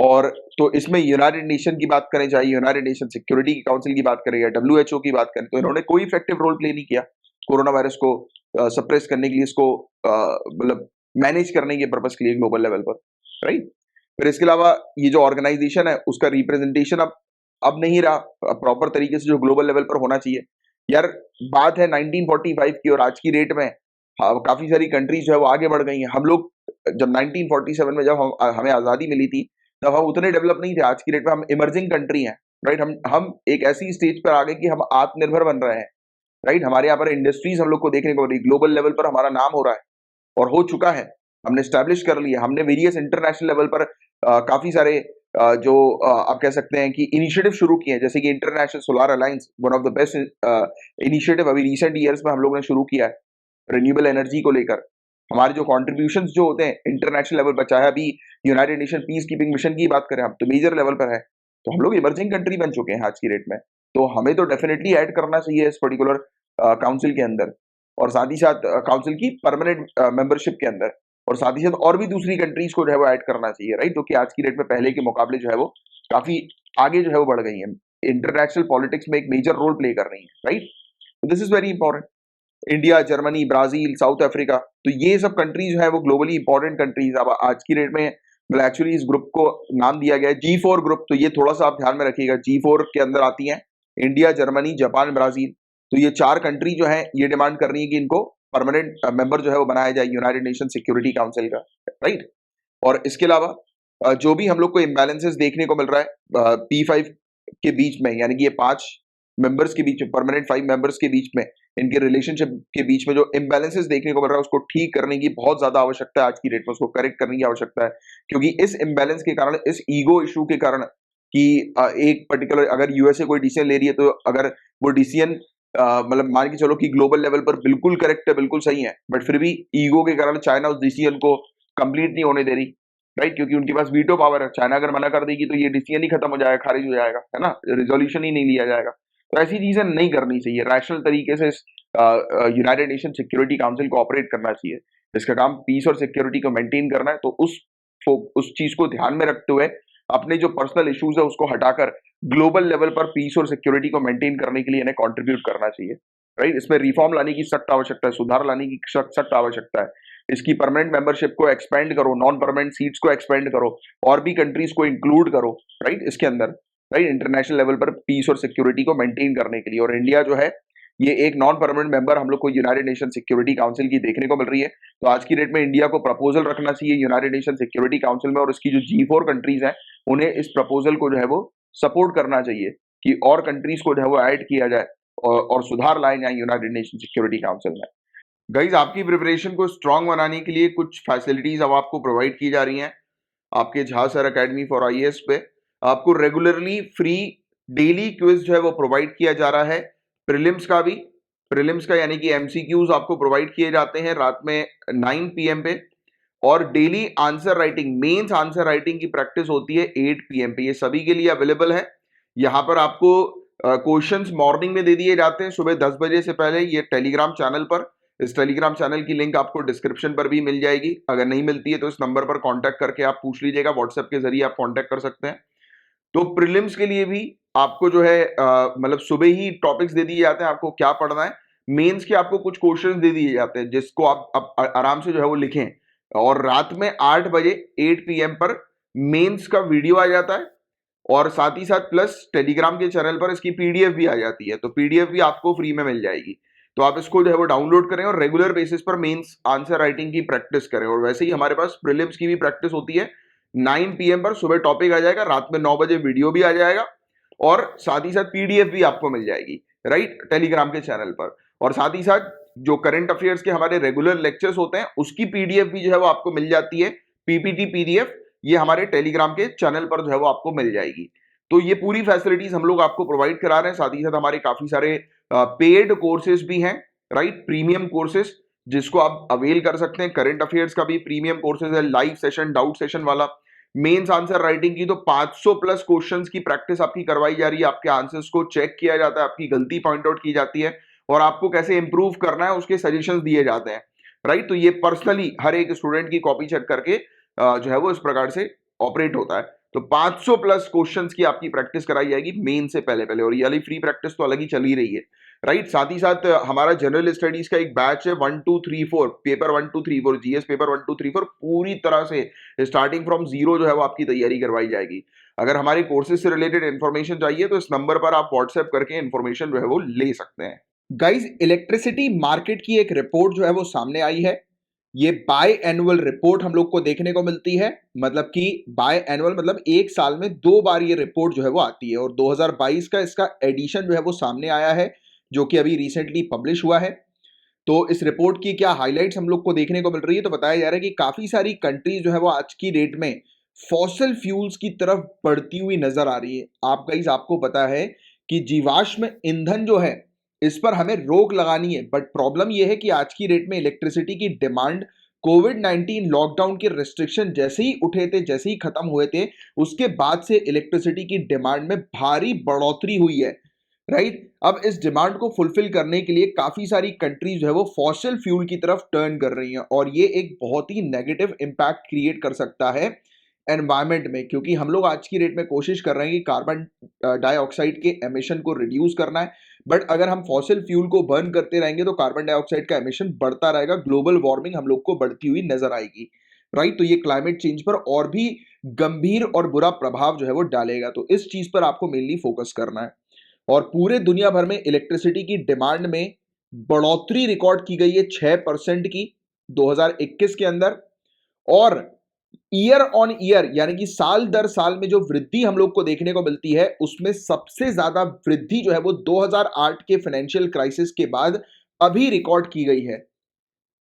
और तो इसमें यूनाइटेड नेशन की बात करें, चाहे यूनाइटेड नेशन सिक्योरिटी काउंसिल की बात करें या WHO की बात करें, तो इन्होंने कोई इफेक्टिव रोल प्ले नहीं किया कोरोना वायरस को सप्रेस करने के लिए, इसको मतलब मैनेज करने के पर्पस के लिए ग्लोबल लेवल पर, राइट। फिर इसके अलावा ये जो ऑर्गेनाइजेशन है उसका रिप्रेजेंटेशन अब नहीं रहा प्रॉपर तरीके से जो ग्लोबल लेवल पर होना चाहिए। यार बात है 1945 की, और आज की डेट में काफी सारी कंट्रीज जो है वो आगे बढ़ गई हैं। हम लोग जब 1947 में जब हमें आजादी मिली थी तब हम उतने डेवलप नहीं थे। आज की डेट में हम इमर्जिंग कंट्री हैं, राइट। हम एक ऐसी स्टेज पर आ गए कि हम आत्मनिर्भर बन रहे हैं, राइट। हमारे यहाँ पर इंडस्ट्रीज हम लोग को देखने को मिल रही, ग्लोबल लेवल पर हमारा नाम हो रहा है और हो चुका है, हमने स्टैब्लिश कर लिया। हमने वेरियस इंटरनेशनल लेवल पर काफी सारे जो आप कह सकते हैं कि इनिशिएटिव शुरू किए हैं, जैसे कि international solar alliance, one of the best initiative अभी रिसेंट ईयर्स में हम लोगों ने शुरू किया है रिन्यूएबल एनर्जी को लेकर। हमारे जो कॉन्ट्रीब्यूशंस जो होते हैं इंटरनेशनल लेवल पर, चाहे अभी United nation peace keeping mission की बात करें हम, तो मेजर लेवल पर है। तो हम लोग इमर्जिंग कंट्री बन चुके हैं आज की डेट में, तो हमें तो डेफिनेटली ऐड करना चाहिए इस पर्टिकुलर काउंसिल के अंदर, और साथ ही साथ काउंसिल की परमानेंट मेंबरशिप के अंदर, और साथ ही साथ और भी दूसरी कंट्रीज को जो है वो ऐड करना चाहिए, राइट, जो कि आज की डेट में पहले के मुकाबले जो है वो काफी आगे जो है वो बढ़ गई है, इंटरनेशनल पॉलिटिक्स में एक मेजर रोल प्ले कर रही है, right. This is very important. India, Germany, Brazil, south Africa. तो ये सब कंट्रीज जो है वो ग्लोबली इंपॉर्टेंट कंट्रीज। अब आज की डेट में मतलब एक्चुअली इस ग्रुप को नाम दिया गया है G4 ग्रुप। तो ये थोड़ा सा आप ध्यान में रखिएगा, G4 के अंदर आती हैं इंडिया, जर्मनी, जापान, ब्राजील। तो ये 4 कंट्री जो है ये डिमांड कर रही है कि इनको परमानेंट मेंबर जो है वो बनाया जाए यूनाइटेड नेशन सिक्योरिटी काउंसिल का, राइट। और इसके अलावा जो भी हम लोग को इम्बैलेंसेस देखने को मिल रहा है P5 के बीच में, यानी कि ये 5 मेंबर्स के बीच में, परमानेंट 5 मेंबर्स के बीच में, इनके रिलेशनशिप के बीच में जो इम्बैलेंसेस देखने को मिल रहा है उसको ठीक करने की बहुत ज्यादा आवश्यकता है आज की डेट में, उसको करेक्ट करने की आवश्यकता है। क्योंकि इस इम्बैलेंस के कारण, इस ईगो इशू के कारण कि एक पर्टिकुलर अगर यूएसए कोई डिसीजन ले रही है, तो अगर वो डिसीजन मतलब मान के चलो कि ग्लोबल लेवल पर बिल्कुल करेक्ट है, बिल्कुल सही है, बट फिर भी ईगो के कारण चाइना उस डिसीजन को कंप्लीट नहीं होने दे रही, राइट। क्योंकि उनके पास वीटो पावर है। चाइना अगर मना कर देगी तो ये डिसीजन ही खत्म हो जाएगा, खारिज हो जाएगा, है ना, रिजोल्यूशन ही नहीं लिया जाएगा। तो ऐसी चीजें नहीं करनी चाहिए। रैशनल तरीके से यूनाइटेड नेशन सिक्योरिटी काउंसिल को ऑपरेट करना चाहिए। इसका काम पीस और सिक्योरिटी को मेंटेन करना है। तो उस चीज को ध्यान में रखते हुए अपने जो पर्सनल इश्यूज है उसको हटाकर ग्लोबल लेवल पर पीस और सिक्योरिटी को मेंटेन करने के लिए इन्हें कंट्रीब्यूट करना चाहिए, राइट। इसमें रिफॉर्म लाने की सख्त आवश्यकता है, सुधार लाने की सख्त आवश्यकता है। इसकी परमानेंट मेंबरशिप को एक्सपेंड करो, नॉन परमानेंट सीट्स को एक्सपेंड करो, और भी कंट्रीज को इंक्लूड करो, राइट, इसके अंदर, राइट, इंटरनेशनल लेवल पर पीस और सिक्योरिटी को मेंटेन करने के लिए। और इंडिया जो है ये एक नॉन परमानेंट मेंबर हम लोग को यूनाइटेड नेशन सिक्योरिटी काउंसिल की देखने को मिल रही है। तो आज की डेट में इंडिया को प्रपोजल रखना चाहिए यूनाइटेड नेशन सिक्योरिटी काउंसिल में, और इसकी जो G4 कंट्रीज हैं उन्हें इस प्रपोजल को जो है वो सपोर्ट करना चाहिए कि और कंट्रीज को जो है वो ऐड किया जाए और सुधार लाए जाए यूनाइटेड नेशन सिक्योरिटी काउंसिल में। गाइज, आपकी प्रिपरेशन को स्ट्रांग बनाने के लिए कुछ फैसिलिटीज अब आपको प्रोवाइड की जा रही हैं आपके Jha sir academy for IAS पे। आपको रेगुलरली फ्री डेली क्विज जो है वो प्रोवाइड किया जा रहा है। प्रीलिम्स का भी, प्रीलिम्स का यानी कि एमसीक्यूज आपको प्रोवाइड किए जाते हैं रात में 9 PM पे, और daily answer writing, mains answer writing की प्रैक्टिस होती है 8 PM पे। ये सभी के लिए अवेलेबल है। यहाँ पर आपको क्वेश्चंस मॉर्निंग में दे दिए जाते हैं सुबह 10 बजे से पहले, ये टेलीग्राम चैनल पर। इस टेलीग्राम चैनल की लिंक आपको डिस्क्रिप्शन पर भी मिल जाएगी। अगर नहीं मिलती है तो इस नंबर पर कांटेक्ट करके आप पूछ लीजिएगा, व्हाट्सएप के जरिए आप कांटेक्ट कर सकते हैं। तो प्रीलिम्स के लिए भी आपको जो है मतलब सुबह ही टॉपिक्स दे दिए जाते हैं आपको क्या पढ़ना है। मेंस के आपको कुछ क्वेश्चंस दे दिए जाते हैं जिसको आप आराम से जो है वो लिखें, और रात में 8 बजे 8 PM पर मेंस का वीडियो आ जाता है, और साथ ही साथ प्लस टेलीग्राम के चैनल पर इसकी PDF भी आ जाती है। तो PDF भी आपको फ्री में मिल जाएगी। तो आप इसको जो है वो डाउनलोड करें और रेगुलर बेसिस पर मेंस आंसर राइटिंग की प्रैक्टिस करें। और वैसे ही हमारे पास प्रीलिम्स की भी प्रैक्टिस होती है 9 PM पर। सुबह टॉपिक आ जाएगा, रात में 9 बजे वीडियो भी आ जाएगा, और साथ ही साथ PDF भी आपको मिल जाएगी, राइट, टेलीग्राम के चैनल पर। और साथ ही साथ जो करंट अफेयर्स के हमारे रेगुलर लेक्चर्स होते हैं उसकी PDF भी जो है वो आपको मिल जाती है, PPT PDF। ये हमारे टेलीग्राम के चैनल पर जो है वो आपको मिल जाएगी। तो ये पूरी फैसिलिटीज हम लोग आपको प्रोवाइड करा रहे हैं। साथ ही साथ हमारे काफी सारे पेड कोर्सेज भी हैं, राइट, प्रीमियम कोर्सेज जिसको आप अवेल कर सकते हैं। करंट अफेयर्स का भी प्रीमियम कोर्सेज है, लाइव सेशन, डाउट सेशन वाला। मेंस आंसर राइटिंग की तो 500 प्लस क्वेश्चंस की प्रैक्टिस आपकी करवाई जा रही है। आपके आंसर्स को चेक किया जाता है, आपकी गलती पॉइंट आउट की जाती है, और आपको कैसे इंप्रूव करना है उसके सजेशंस दिए जाते हैं, राइट। तो ये पर्सनली हर एक स्टूडेंट की कॉपी चेक करके जो है वो इस प्रकार से ऑपरेट होता है। तो 500 प्लस क्वेश्चंस की आपकी प्रैक्टिस कराई जाएगी मेन से पहले पहले, और ये वाली फ्री प्रैक्टिस तो अलग ही चल ही रही है, राइट। साथ ही साथ हमारा जनरल स्टडीज का एक बैच है 1 2 3 4, पेपर 1 2 3 4, जीएस पेपर 1 2 3 4, पूरी तरह से स्टार्टिंग फ्रॉम जीरो जो है वो आपकी तैयारी करवाई जाएगी। अगर हमारे कोर्सेज से रिलेटेड इन्फॉर्मेशन चाहिए तो इस नंबर पर आप व्हाट्सएप करके इन्फॉर्मेशन जो है वो ले सकते हैं। गाइज, इलेक्ट्रिसिटी मार्केट की एक रिपोर्ट जो है वो सामने आई है। ये बाय एनुअल रिपोर्ट हम लोग को देखने को मिलती है। मतलब कि बाय एनुअल मतलब एक साल में 2 बार ये रिपोर्ट जो है वो आती है, और 2022 का इसका एडिशन जो है वो सामने आया है, जो कि अभी रिसेंटली पब्लिश हुआ है। तो इस रिपोर्ट की क्या हाइलाइट्स हम लोग को देखने को मिल रही है, तो बताया जा रहा है कि काफी सारी कंट्रीज जो है वो आज की डेट में फॉसिल फ्यूल्स की तरफ बढ़ती हुई नजर आ रही है। आप गाइस, आपको पता है कि जीवाश्म ईंधन जो है इस पर हमें रोक लगानी है, बट प्रॉब्लम यह है कि आज की डेट में इलेक्ट्रिसिटी की डिमांड कोविड-19 लॉकडाउन के रिस्ट्रिक्शन जैसे ही उठे थे, जैसे ही खत्म हुए थे, उसके बाद से इलेक्ट्रिसिटी की डिमांड में भारी बढ़ोतरी हुई है, राइट। अब इस डिमांड को फुलफिल करने के लिए काफी सारी कंट्रीज जो है वो फॉसिल फ्यूल की तरफ टर्न कर रही हैं, और ये एक बहुत ही नेगेटिव इंपैक्ट क्रिएट कर सकता है एनवायरमेंट में, क्योंकि हम लोग आज की डेट में कोशिश कर रहे हैं कि कार्बन डाइऑक्साइड के एमिशन को रिड्यूस करना है, बट अगर हम फॉसिल फ्यूल को बर्न करते रहेंगे तो कार्बन डाइऑक्साइड का एमिशन बढ़ता रहेगा, ग्लोबल वार्मिंग हम लोग को बढ़ती हुई नजर आएगी, राइट। तो ये क्लाइमेट चेंज पर और भी गंभीर और बुरा प्रभाव जो है वो डालेगा, तो इस चीज पर आपको मेनली फोकस करना है। और पूरे दुनिया भर में इलेक्ट्रिसिटी की डिमांड में बढ़ोतरी रिकॉर्ड की गई है 6% की 2021 के अंदर, और ईयर ऑन ईयर यानी कि साल दर साल में जो वृद्धि हम लोग को देखने को मिलती है, उसमें सबसे ज्यादा वृद्धि जो है वो 2008 के फाइनेंशियल क्राइसिस के बाद अभी रिकॉर्ड की गई है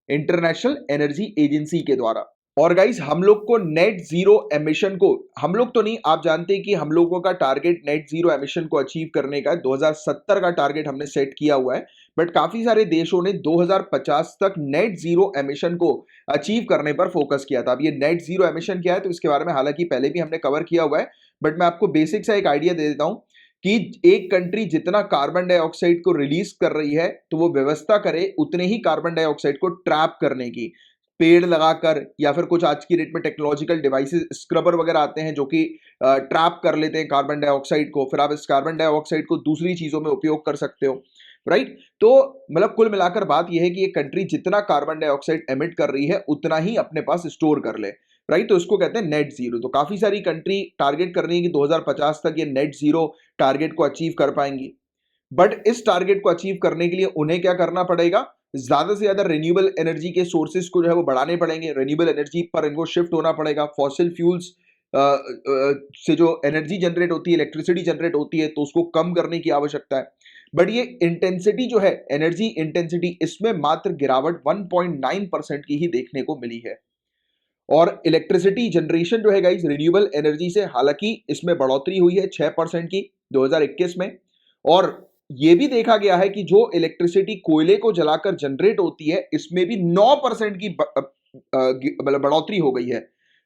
इंटरनेशनल एनर्जी एजेंसी के द्वारा। और गाइस हम लोग को नेट जीरो एमिशन को, हम लोग तो नहीं, आप जानते हैं कि हम लोगों का टारगेट नेट जीरो एमिशन को अचीव करने का 2070 का टारगेट हमने सेट किया हुआ है, बट काफी सारे देशों ने 2050 तक नेट जीरो एमिशन को अचीव करने पर फोकस किया था। अब ये नेट जीरो एमिशन क्या है तो इसके बारे में हालांकि पहले भी हमने कवर किया हुआ है, बट मैं आपको बेसिक सा एक आइडिया दे देता हूं कि एक कंट्री जितना कार्बन डाइऑक्साइड को रिलीज कर रही है तो वो व्यवस्था करे उतने ही कार्बन डाइऑक्साइड को ट्रैप करने की, पेड़ लगाकर या फिर कुछ आज की डेट में टेक्नोलॉजिकल डिवाइसेस, स्क्रबर वगैरह आते हैं जो कि ट्रैप कर लेते हैं कार्बन डाइऑक्साइड को, फिर आप इस कार्बन डाइऑक्साइड को दूसरी चीजों में उपयोग कर सकते हो, राइट। तो मतलब कुल मिलाकर बात यह है कि एक कंट्री जितना कार्बन डाइऑक्साइड एमिट कर रही है उतना ही अपने पास स्टोर कर ले, राइट। तो इसको कहते हैं नेट जीरो। तो काफी सारी कंट्री टारगेट कर रही है कि 2050 तक ये नेट जीरो टारगेट को अचीव कर पाएंगी, बट इस टारगेट को अचीव करने के लिए उन्हें क्या करना पड़ेगा, ज्यादा से ज्यादा रिन्यूएबल एनर्जी के सोर्सेज को जो है वो बढ़ाने पड़ेंगे, रिन्यूएबल एनर्जी पर इनको शिफ्ट होना पड़ेगा। फॉसिल फ्यूल्स से जो एनर्जी जनरेट होती है, इलेक्ट्रिसिटी जनरेट होती है, तो उसको कम करने की आवश्यकता है। बट ये इंटेंसिटी जो है, एनर्जी इंटेंसिटी, इसमें मात्र गिरावट 1.9% की ही देखने को मिली है। और इलेक्ट्रिसिटी जनरेशन जो है गाइस रिन्यूएबल एनर्जी से, हालांकि इसमें बढ़ोतरी हुई है 6% की 2021 में, और यह भी देखा गया है कि जो इलेक्ट्रिसिटी कोयले को जलाकर जनरेट होती है इसमें भी 9% की मतलब बढ़ोतरी हो गई है,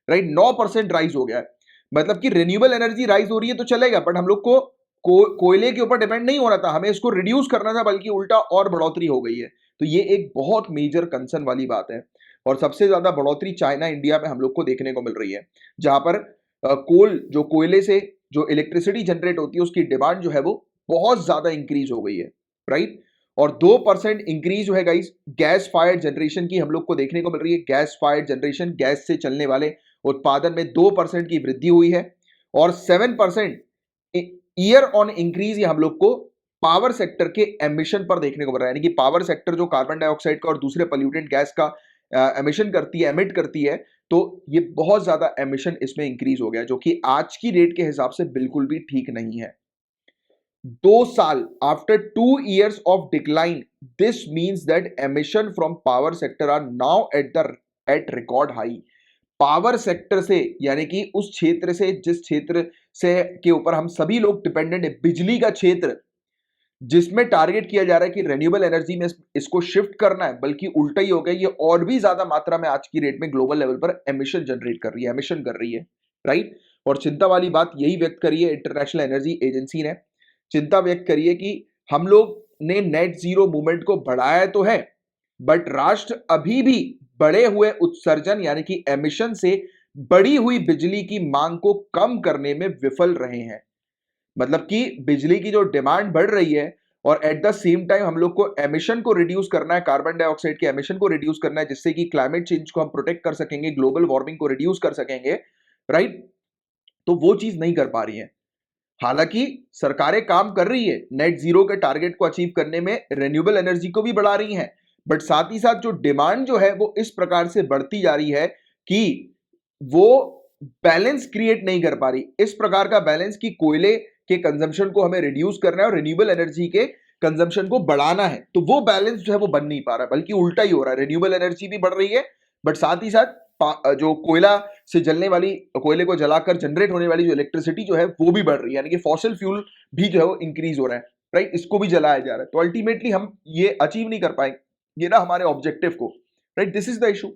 राइट। 9% राइज हो गया है, मतलब कि रिन्यूएबल एनर्जी राइज हो रही है तो चलेगा, बट हम लोग को कोयले के ऊपर डिपेंड नहीं होना था, हमें इसको रिड्यूस करना था, बल्कि उल्टा और बढ़ोतरी हो गई है। तो ये एक बहुत मेजर कंसर्न वाली बात है। और सबसे ज्यादा बढ़ोतरी चाइना, इंडिया में हम लोग को देखने को मिल रही है, जहां पर जो कोयले से जो इलेक्ट्रिसिटी जनरेट होती है उसकी डिमांड जो है वो बहुत ज्यादा इंक्रीज हो गई है, राइट। और 2% इंक्रीज जो है गाइस गैस फायर्ड जनरेशन की हम लोग को देखने को मिल रही है। गैस फायर्ड जनरेशन, गैस से चलने वाले उत्पादन में 2% की वृद्धि हुई है, और 7% ईयर ऑन इंक्रीज ये हम लोग को पावर सेक्टर के एमिशन पर देखने को मिल रहा है। यानी कि पावर सेक्टर जो कार्बन डाइऑक्साइड का और दूसरे पोल्यूटेंट गैस का एमिशन करती है, एमिट करती है, तो ये बहुत ज्यादा एमिशन इसमें इंक्रीज हो गया, जो कि आज की डेट के हिसाब से बिल्कुल भी ठीक नहीं है। 2 साल after 2 years of decline, this means that emission from power sector are now at record high. Power sector से, यानी कि उस क्षेत्र से, जिस क्षेत्र से के ऊपर हम सभी लोग डिपेंडेंट है, बिजली का क्षेत्र, जिसमें टारगेट किया जा रहा है कि रिन्यूएबल एनर्जी में इसको शिफ्ट करना है, बल्कि उल्टा ही हो गया, ये और भी ज्यादा मात्रा में आज की डेट में ग्लोबल लेवल पर एमिशन जनरेट कर रही है, एमिशन कर रही है, राइट। और चिंता वाली बात यही व्यक्त करी है इंटरनेशनल एनर्जी एजेंसी ने, चिंता व्यक्त करी है कि हम लोग ने नेट जीरो मूवमेंट को बढ़ाया तो है, बट राष्ट्र अभी भी बढ़े हुए उत्सर्जन यानी कि एमिशन से बढ़ी हुई बिजली की मांग को कम करने में विफल रहे हैं। मतलब कि बिजली की जो डिमांड बढ़ रही है और एट द सेम टाइम हम लोग को एमिशन को रिड्यूस करना है, कार्बन डाइऑक्साइड के एमिशन को रिड्यूस करना है, जिससे कि क्लाइमेट चेंज को हम प्रोटेक्ट कर सकेंगे, ग्लोबल वार्मिंग को रिड्यूस कर सकेंगे, राइट। तो वो चीज नहीं कर पा रही है। हालांकि सरकारें काम कर रही है नेट जीरो के टारगेट को अचीव करने में, रिन्यूएबल एनर्जी को भी बढ़ा रही हैं, बट साथ ही साथ जो डिमांड जो है वो इस प्रकार से बढ़ती जा रही है कि वो बैलेंस क्रिएट नहीं कर पा रही। इस प्रकार का बैलेंस कि कोयले के कंजम्पशन को हमें रिड्यूस करना है और रिन्यूएबल एनर्जी के कंजम्पशन को बढ़ाना है, तो वो बैलेंस जो है वो बन नहीं पा रहा है, बल्कि उल्टा ही हो रहा है। रिन्यूएबल एनर्जी भी बढ़ रही है, बट साथ ही साथ जो कोयला से जलने वाली, कोयले को जलाकर जनरेट होने वाली जो इलेक्ट्रिसिटी जो है वो भी बढ़ रही है, यानी कि फॉसिल फ्यूल भी जो है वो इंक्रीज हो रहा है, राइट। इसको भी जलाया जा रहा है, तो अल्टीमेटली हम ये अचीव नहीं कर पाएंगे ना हमारे ऑब्जेक्टिव को, right. This is the issue.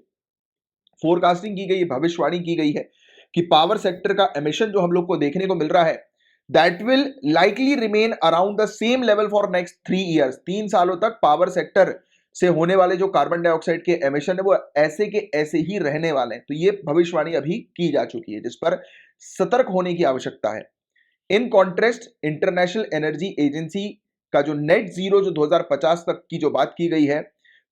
Forecasting की गई, भविष्यवाणी की गई है कि पावर सेक्टर का एमिशन जो हम लोग को देखने को मिल रहा है, that will likely remain around the same level for next 3 years। 3 सालों तक पावर सेक्टर से होने वाले जो कार्बन डाइऑक्साइड के एमिशन है वो ऐसे के ऐसे ही रहने वाले हैं। तो ये भविष्यवाणी अभी की जा चुकी है जिस पर सतर्क होने की आवश्यकता है। इन कॉन्ट्रेस्ट इंटरनेशनल एनर्जी एजेंसी का जो नेट जीरो जो 2050 तक की जो बात की गई है,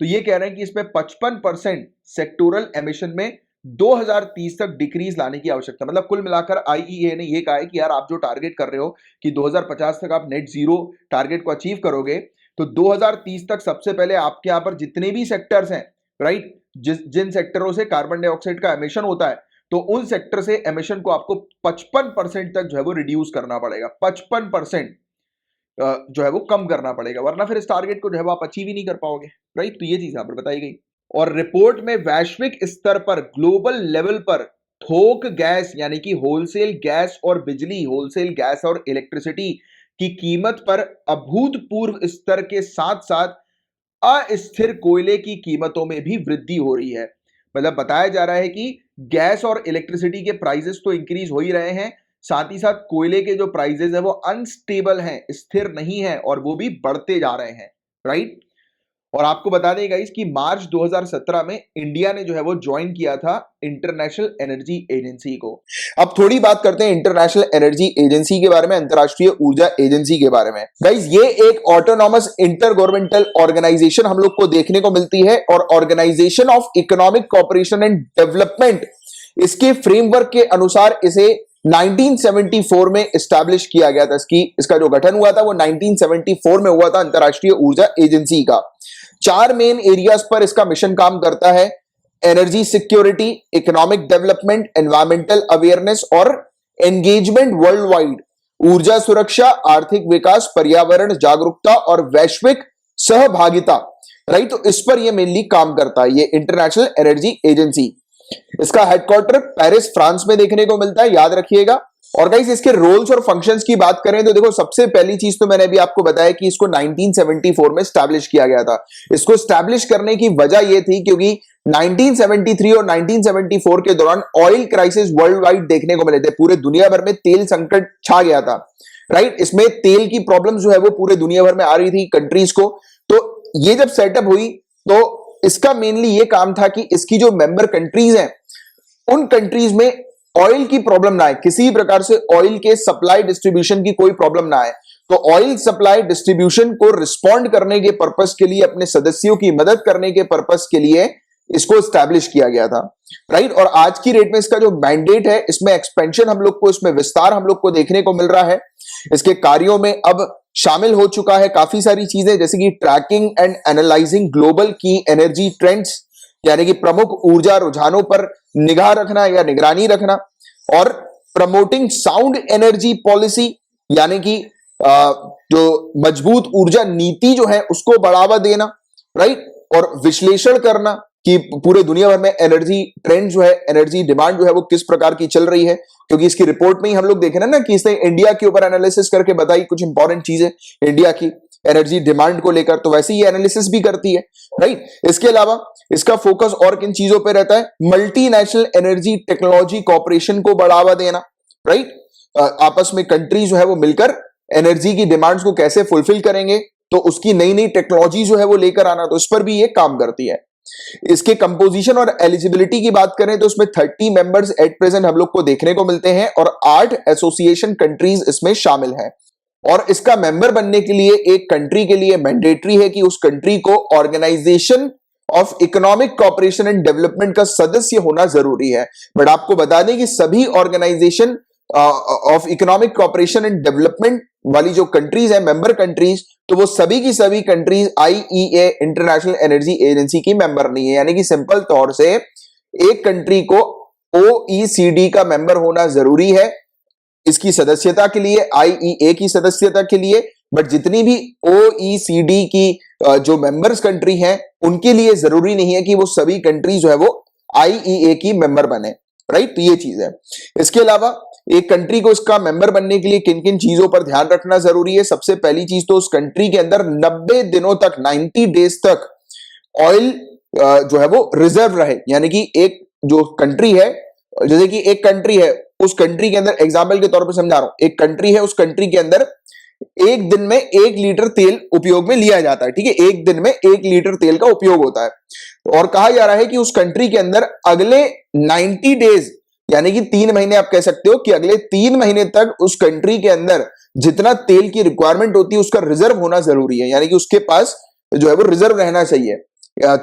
तो ये कह रहे हैं कि इसमें 55% सेक्टोरल एमिशन में 2030 तक डिक्रीज लाने की आवश्यकता। मतलब कुल मिलाकर आईईए ने ये कहा है कि यार आप जो टारगेट कर रहे हो कि 2050 तक आप नेट जीरो टारगेट को अचीव करोगे, तो 2030 तक सबसे पहले आपके यहां पर जितने भी सेक्टर्स हैं, राइट, जिन सेक्टरों से कार्बन डाइऑक्साइड का एमिशन होता है, तो उन सेक्टर से एमिशन को आपको 55% तक जो है वो रिड्यूस करना पड़ेगा। 55% जो है वो कम करना पड़ेगा, वरना फिर इस टारगेट को जो है वो आप अचीव ही नहीं कर पाओगे, राइट। तो ये चीज यहां पर बताई गई। और रिपोर्ट में वैश्विक स्तर पर ग्लोबल लेवल पर थोक गैस यानी कि होलसेल गैस और बिजली, होलसेल गैस और इलेक्ट्रिसिटी की कीमत पर अभूतपूर्व स्तर के साथ साथ अस्थिर कोयले की कीमतों में भी वृद्धि हो रही है। मतलब बताया जा रहा है कि गैस और इलेक्ट्रिसिटी के प्राइसेस तो इंक्रीज हो ही रहे हैं, साथ ही साथ कोयले के जो प्राइसेस है वो अनस्टेबल हैं, स्थिर नहीं है, और वो भी बढ़ते जा रहे हैं, राइट। और आपको बता दें गाइस कि मार्च 2017 में इंडिया ने जो है वो ज्वाइन किया था इंटरनेशनल एनर्जी एजेंसी को। अब थोड़ी बात करते हैं इंटरनेशनल एनर्जी एजेंसी के बारे में, अंतर्राष्ट्रीय ऊर्जा एजेंसी के बारे में। गाइस ये एक ऑटोनॉमस इंटर गवर्नमेंटल ऑर्गेनाइजेशन हम लोग को देखने को मिलती है, और Organisation of Economic Cooperation and Development, इसके फ्रेमवर्क के अनुसार इसे 1974 में एस्टैब्लिश किया गया था। इसका जो गठन हुआ था वो 1974 में हुआ था अंतर्राष्ट्रीय ऊर्जा एजेंसी का। 4 मेन एरियाज पर इसका मिशन काम करता है: energy security, economic development, environmental awareness और एंगेजमेंट वर्ल्ड वाइड, ऊर्जा सुरक्षा, आर्थिक विकास, पर्यावरण जागरूकता और वैश्विक सहभागिता, राइट। तो इस पर यह मेनली काम करता है, ये इंटरनेशनल एनर्जी एजेंसी। इसका हेडक्वार्टर पेरिस, फ्रांस में देखने को मिलता है, याद रखिएगा। और गाइस इसके रोल्स और फंक्शंस की बात करें तो देखो, सबसे पहली चीज तो मैंने अभी आपको बताया कि इसको 1974 में स्टैब्लिश किया गया था। इसको स्टैब्लिश करने की वजह यह थी क्योंकि 1973 और 1974 के दौरान ऑयल क्राइसिस वर्ल्ड वाइड देखने को मिले थे। पूरे दुनिया भर में तेल संकट छा गया था, राइट। इसमें तेल की प्रॉब्लम जो है वो पूरे दुनिया भर में आ रही थी कंट्रीज को। तो ये जब सेटअप हुई तो इसका मेनली ये काम था कि इसकी जो मेंबर कंट्रीज हैं उन कंट्रीज में ऑयल की प्रॉब्लम ना आए, किसी प्रकार से ऑयल के सप्लाई डिस्ट्रीब्यूशन की कोई प्रॉब्लम ना आए। तो ऑयल सप्लाई डिस्ट्रीब्यूशन को रिस्पॉन्ड करने के पर्पस के लिए, अपने सदस्यों की मदद करने के पर्पस के लिए इसको स्टैब्लिश किया गया था, राइट। और आज की डेट में इसका जो मैंडेट है, इसमें एक्सपेंशन हम लोग को, इसमें विस्तार हम लोग को देखने को मिल रहा है। इसके कार्यों में अब शामिल हो चुका है काफी सारी चीजें, जैसे कि ट्रैकिंग एंड एनालाइजिंग ग्लोबल की एनर्जी ट्रेंड्स, यानी कि प्रमुख ऊर्जा रुझानों पर निगाह रखना या निगरानी रखना, और प्रमोटिंग साउंड एनर्जी पॉलिसी, यानी कि जो मजबूत ऊर्जा नीति जो है उसको बढ़ावा देना, राइट। और विश्लेषण करना कि पूरे दुनिया भर में एनर्जी ट्रेंड जो है, एनर्जी डिमांड जो है वो किस प्रकार की चल रही है, क्योंकि इसकी रिपोर्ट में ही हम लोग देखे ना कि इसने इंडिया के ऊपर एनालिसिस करके बताई कुछ इंपॉर्टेंट चीजें इंडिया की एनर्जी डिमांड को लेकर, तो वैसे ही एनालिसिस भी करती है, राइट। इसके अलावा इसका फोकस और किन चीजों पे रहता है? मल्टीनेशनल एनर्जी टेक्नोलॉजी कॉर्पोरेशन को बढ़ावा देना, राइट। आपस में कंट्री जो है वो मिलकर एनर्जी की डिमांड्स को कैसे फुलफिल करेंगे, तो उसकी नई नई टेक्नोलॉजी जो है वो लेकर आना, तो इस पर भी ये काम करती है। इसके कंपोजिशन और एलिजिबिलिटी की बात करें तो इसमें 30 मेंबर्स एट प्रेजेंट हम लोग को देखने को मिलते हैं, और 8 एसोसिएशन कंट्रीज इसमें शामिल हैं। और इसका मेंबर बनने के लिए एक कंट्री के लिए मैंडेटरी है कि उस कंट्री को Organisation of Economic Cooperation and Development का सदस्य होना जरूरी है। बट आपको बता दें कि सभी Organisation of Economic Cooperation and Development वाली जो कंट्रीज है, मेंबर कंट्रीज, तो वो सभी की सभी countries IEA international energy agency की मेंबर नहीं है। यानी कि सिंपल तौर से एक कंट्री को ओईसीडी का मेंबर होना जरूरी है इसकी सदस्यता के लिए, आईईए की सदस्यता के लिए। बट जितनी भी ओईसीडी की जो मेंबर्स कंट्री हैं उनके लिए जरूरी नहीं है कि वो सभी कंट्री जो है वो आईईए की मेंबर बने, राइट। तो ये चीज है। इसके अलावा एक कंट्री को इसका मेंबर बनने के लिए किन किन चीजों पर ध्यान रखना जरूरी है? सबसे पहली चीज तो उस कंट्री के अंदर 90 दिनों तक, 90 डेज तक ऑयल जो है वो रिजर्व रहे। यानी कि एक जो कंट्री है, जैसे कि एक कंट्री है, उस कंट्री के अंदर, एग्जाम्पल के तौर पर समझा रहा हूं, एक कंट्री है, उस कंट्री के अंदर एक दिन में 1 लीटर तेल उपयोग में लिया जाता है, ठीक है, एक दिन में 1 लीटर तेल का उपयोग होता है। और कहा जा रहा है कि उस कंट्री के अंदर अगले 90 डेज, यानी कि 3 महीने आप कह सकते हो कि अगले 3 महीने तक उस कंट्री के अंदर जितना तेल की रिक्वायरमेंट होती है उसका रिजर्व होना जरूरी है, यानी कि उसके पास जो है वो रिजर्व रहना चाहिए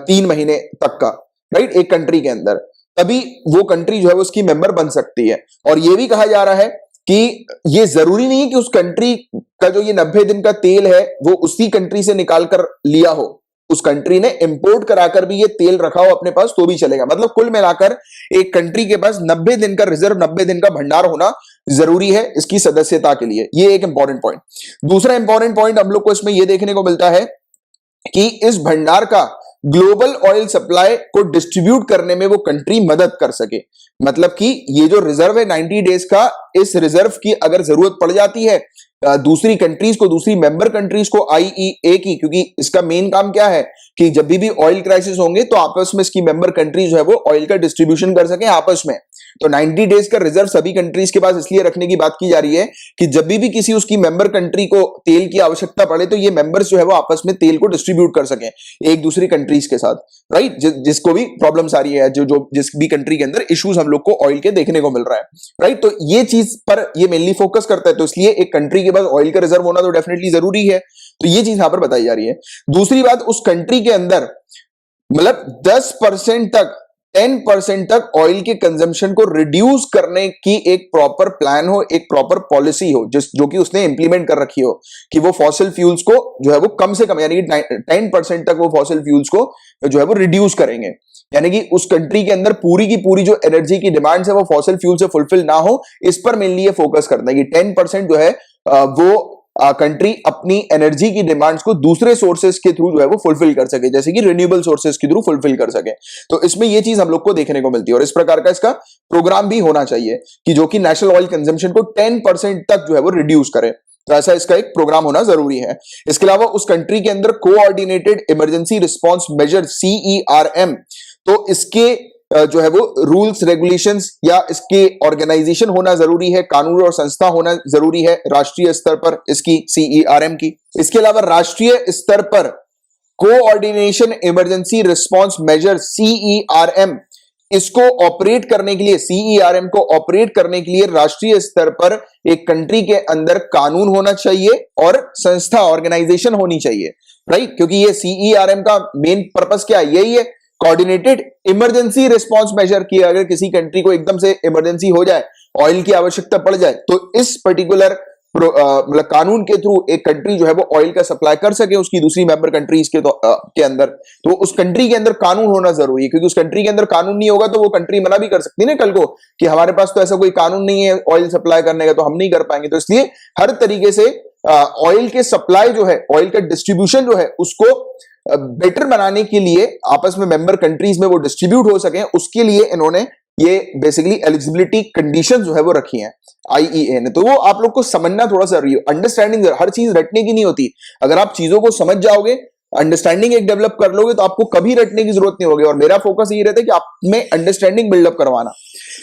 3 महीने तक का, राइट, एक कंट्री के अंदर, तभी वो कंट्री जो है वो उसकी मेंबर बन सकती है। और ये भी कहा जा रहा है कि ये जरूरी नहीं है कि उस कंट्री का जो ये 90 दिन का तेल है वो उसी कंट्री से निकाल कर लिया हो, उस कंट्री ने इंपोर्ट कराकर भी ये तेल रखा हो अपने पास तो भी चलेगा। मतलब कुल मिलाकर एक कंट्री के पास 90 दिन का रिजर्व, 90 दिन का भंडार होना जरूरी है इसकी सदस्यता के लिए। ये एक इंपॉर्टेंट पॉइंट। दूसरा इंपॉर्टेंट पॉइंट हम लोग को इसमें यह देखने को मिलता है कि इस भंडार का ग्लोबल ऑयल सप्लाई को डिस्ट्रीब्यूट करने में वो कंट्री मदद कर सके। मतलब कि ये जो रिजर्व है 90 डेज का, इस रिजर्व की अगर जरूरत पड़ जाती है दूसरी कंट्रीज को, दूसरी मेंबर कंट्रीज को आईईए की, क्योंकि इसका मेन काम क्या है कि जब भी ऑयल क्राइसिस होंगे तो आपस में इसकी मेंबर कंट्रीज जो है वो ऑयल का डिस्ट्रीब्यूशन कर सके आपस में। तो 90 डेज का रिजर्व सभी कंट्रीज के पास इसलिए रखने की बात की जा रही है कि जब भी किसी उसकी मेंबर कंट्री को तेल की आवश्यकता पड़े तो ये मेंबर्स जो है वो आपस में तेल को डिस्ट्रीब्यूट कर सकें एक दूसरी कंट्रीज के साथ, राइट, जिसको भी प्रॉब्लम्स आ रही है, जो जिस भी कंट्री के अंदर इश्यूज हम लोग को ऑयल के देखने को मिल रहा है, राइट। तो ये चीज पर ये मेनली फोकस करता है। तो इसलिए एक कंट्री के पास ऑयल का रिजर्व होना तो डेफिनेटली जरूरी है। तो ये चीज यहां पर बताई जा रही है। दूसरी बात, उस कंट्री के अंदर मतलब 10% तक 10% तक ऑयल के कंजम्पशन को रिड्यूस करने की एक प्रॉपर प्लान हो, एक प्रॉपर पॉलिसी हो जो कि उसने इंप्लीमेंट कर रखी हो कि वो फॉसिल फ्यूल्स को जो है वो कम से कम, यानी कि 10% तक वो फॉसिल फ्यूल्स को जो है वो रिड्यूस करेंगे। यानी कि उस कंट्री के अंदर पूरी की पूरी जो एनर्जी की डिमांड है वो फॉसिल फ्यूल से फुलफिल ना हो, इस पर मेनली ये फोकस करता है कि 10% जो है वो कंट्री अपनी एनर्जी की डिमांड्स को दूसरे सोर्सेस के थ्रू जो है वो फुलफिल कर सके, जैसे कि रिन्यूएबल सोर्सेस के थ्रू फुलफिल कर सके। तो इसमें ये चीज हम लोग को देखने को मिलती है और इस प्रकार का इसका प्रोग्राम भी होना चाहिए कि जो कि नेशनल ऑयल कंजम्पशन को 10% तक जो है वो रिड्यूस करे। तो ऐसा इसका एक प्रोग्राम होना जरूरी है। इसके अलावा उस कंट्री के अंदर coordinated emergency response measure CERM, तो इसके जो है वो रूल्स रेगुलेशंस या इसके ऑर्गेनाइजेशन होना जरूरी है, कानून और संस्था होना जरूरी है राष्ट्रीय स्तर पर इसकी CERM की। इसके अलावा राष्ट्रीय स्तर पर coordination emergency response measure CERM, इसको ऑपरेट करने के लिए, CERM को ऑपरेट करने के लिए राष्ट्रीय स्तर पर एक कंट्री के अंदर कानून होना चाहिए और संस्था, ऑर्गेनाइजेशन होनी चाहिए, राइट। क्योंकि ये CERM का मेन पर्पस क्या है, यही है, कोऑर्डिनेटेड इमरजेंसी रिस्पांस मेजर की। अगर किसी कंट्री को एकदम से इमरजेंसी हो जाए, ऑयल की आवश्यकता पड़ जाए, तो इस पर्टिकुलर मतलब कानून के थ्रू एक कंट्री जो है वो ऑयल का सप्लाई कर सके उसकी दूसरी मेंबर कंट्रीज के अंदर। तो उस कंट्री के अंदर कानून होना जरूरी है, क्योंकि उस कंट्री के अंदर कानून नहीं होगा तो वो कंट्री मना भी कर सकती है ना कल को कि हमारे पास तो ऐसा कोई कानून नहीं है ऑयल सप्लाई करने का, तो हम नहीं कर पाएंगे। तो इसलिए हर तरीके से ऑयल के सप्लाई जो है, ऑयल का डिस्ट्रीब्यूशन जो है, उसको बेटर बनाने के लिए आपस में मेंबर कंट्रीज में वो डिस्ट्रीब्यूट हो सके, उसके लिए इन्होंने ये बेसिकली एलिजिबिलिटी कंडीशन जो है वो रखी हैं आईईए ने। तो वो आप लोग को समझना थोड़ा सा, अंडरस्टैंडिंग, हर चीज रटने की नहीं होती। अगर आप चीजों को समझ जाओगे, अंडरस्टैंडिंग एक डेवलप कर लोगे, तो आपको कभी रटने की जरूरत नहीं होगी। और मेरा फोकस ये रहता है कि आप में अंडरस्टैंडिंग बिल्डअप करवाना।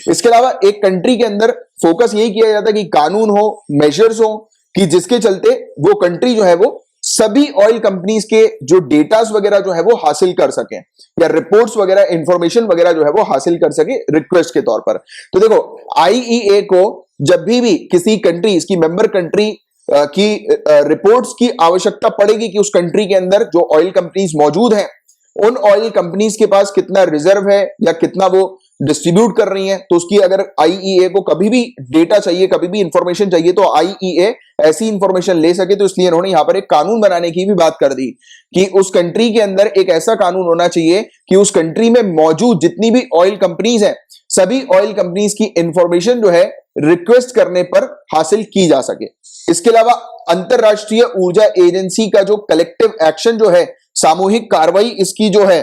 इसके अलावा एक कंट्री के अंदर फोकस यही किया जाता है कि कानून हो, मेजर्स हो, कि जिसके चलते वो कंट्री जो है वो सभी ऑयल कंपनीज के जो डेटास वगैरह जो है वो हासिल कर सके, या रिपोर्ट्स वगैरह, इंफॉर्मेशन वगैरह जो है वो हासिल कर सके रिक्वेस्ट के तौर पर। तो देखो, आईईए को जब भी किसी कंट्री, इसकी मेंबर कंट्री की रिपोर्ट्स की आवश्यकता पड़ेगी कि उस कंट्री के अंदर जो ऑयल कंपनीज मौजूद हैं, उन ऑयल कंपनीज के पास कितना रिजर्व है या कितना वो डिस्ट्रीब्यूट कर रही हैं, तो उसकी अगर आईईए को कभी भी डेटा चाहिए, कभी भी इंफॉर्मेशन चाहिए, तो आईईए ऐसी इंफॉर्मेशन ले सके। तो इसलिए इन्होंने यहां पर एक कानून बनाने की भी बात कर दी कि उस कंट्री के अंदर एक ऐसा कानून होना चाहिए कि उस कंट्री में मौजूद जितनी भी ऑयल कंपनीज हैं, सभी ऑयल कंपनीज की इंफॉर्मेशन जो है रिक्वेस्ट करने पर हासिल की जा सके। इसके अलावा अंतरराष्ट्रीय ऊर्जा एजेंसी का जो कलेक्टिव एक्शन जो है, सामूहिक कार्रवाई इसकी जो है,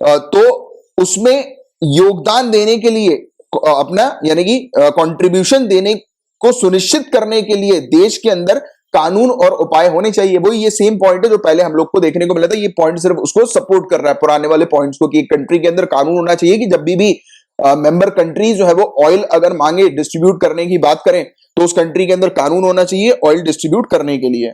तो उसमें योगदान देने के लिए अपना, यानी कि कंट्रीब्यूशन देने को सुनिश्चित करने के लिए देश के अंदर कानून और उपाय होने चाहिए। वही ये सेम पॉइंट है जो पहले हम लोग को देखने को मिला था। ये पॉइंट सिर्फ उसको सपोर्ट कर रहा है, पुराने वाले पॉइंट्स को, कि एक कंट्री के अंदर कानून होना चाहिए कि जब भी मेंबर कंट्रीज जो है वो ऑयल अगर मांगे डिस्ट्रीब्यूट करने की बात करें तो उस कंट्री के अंदर कानून होना चाहिए ऑयल डिस्ट्रीब्यूट करने के लिए,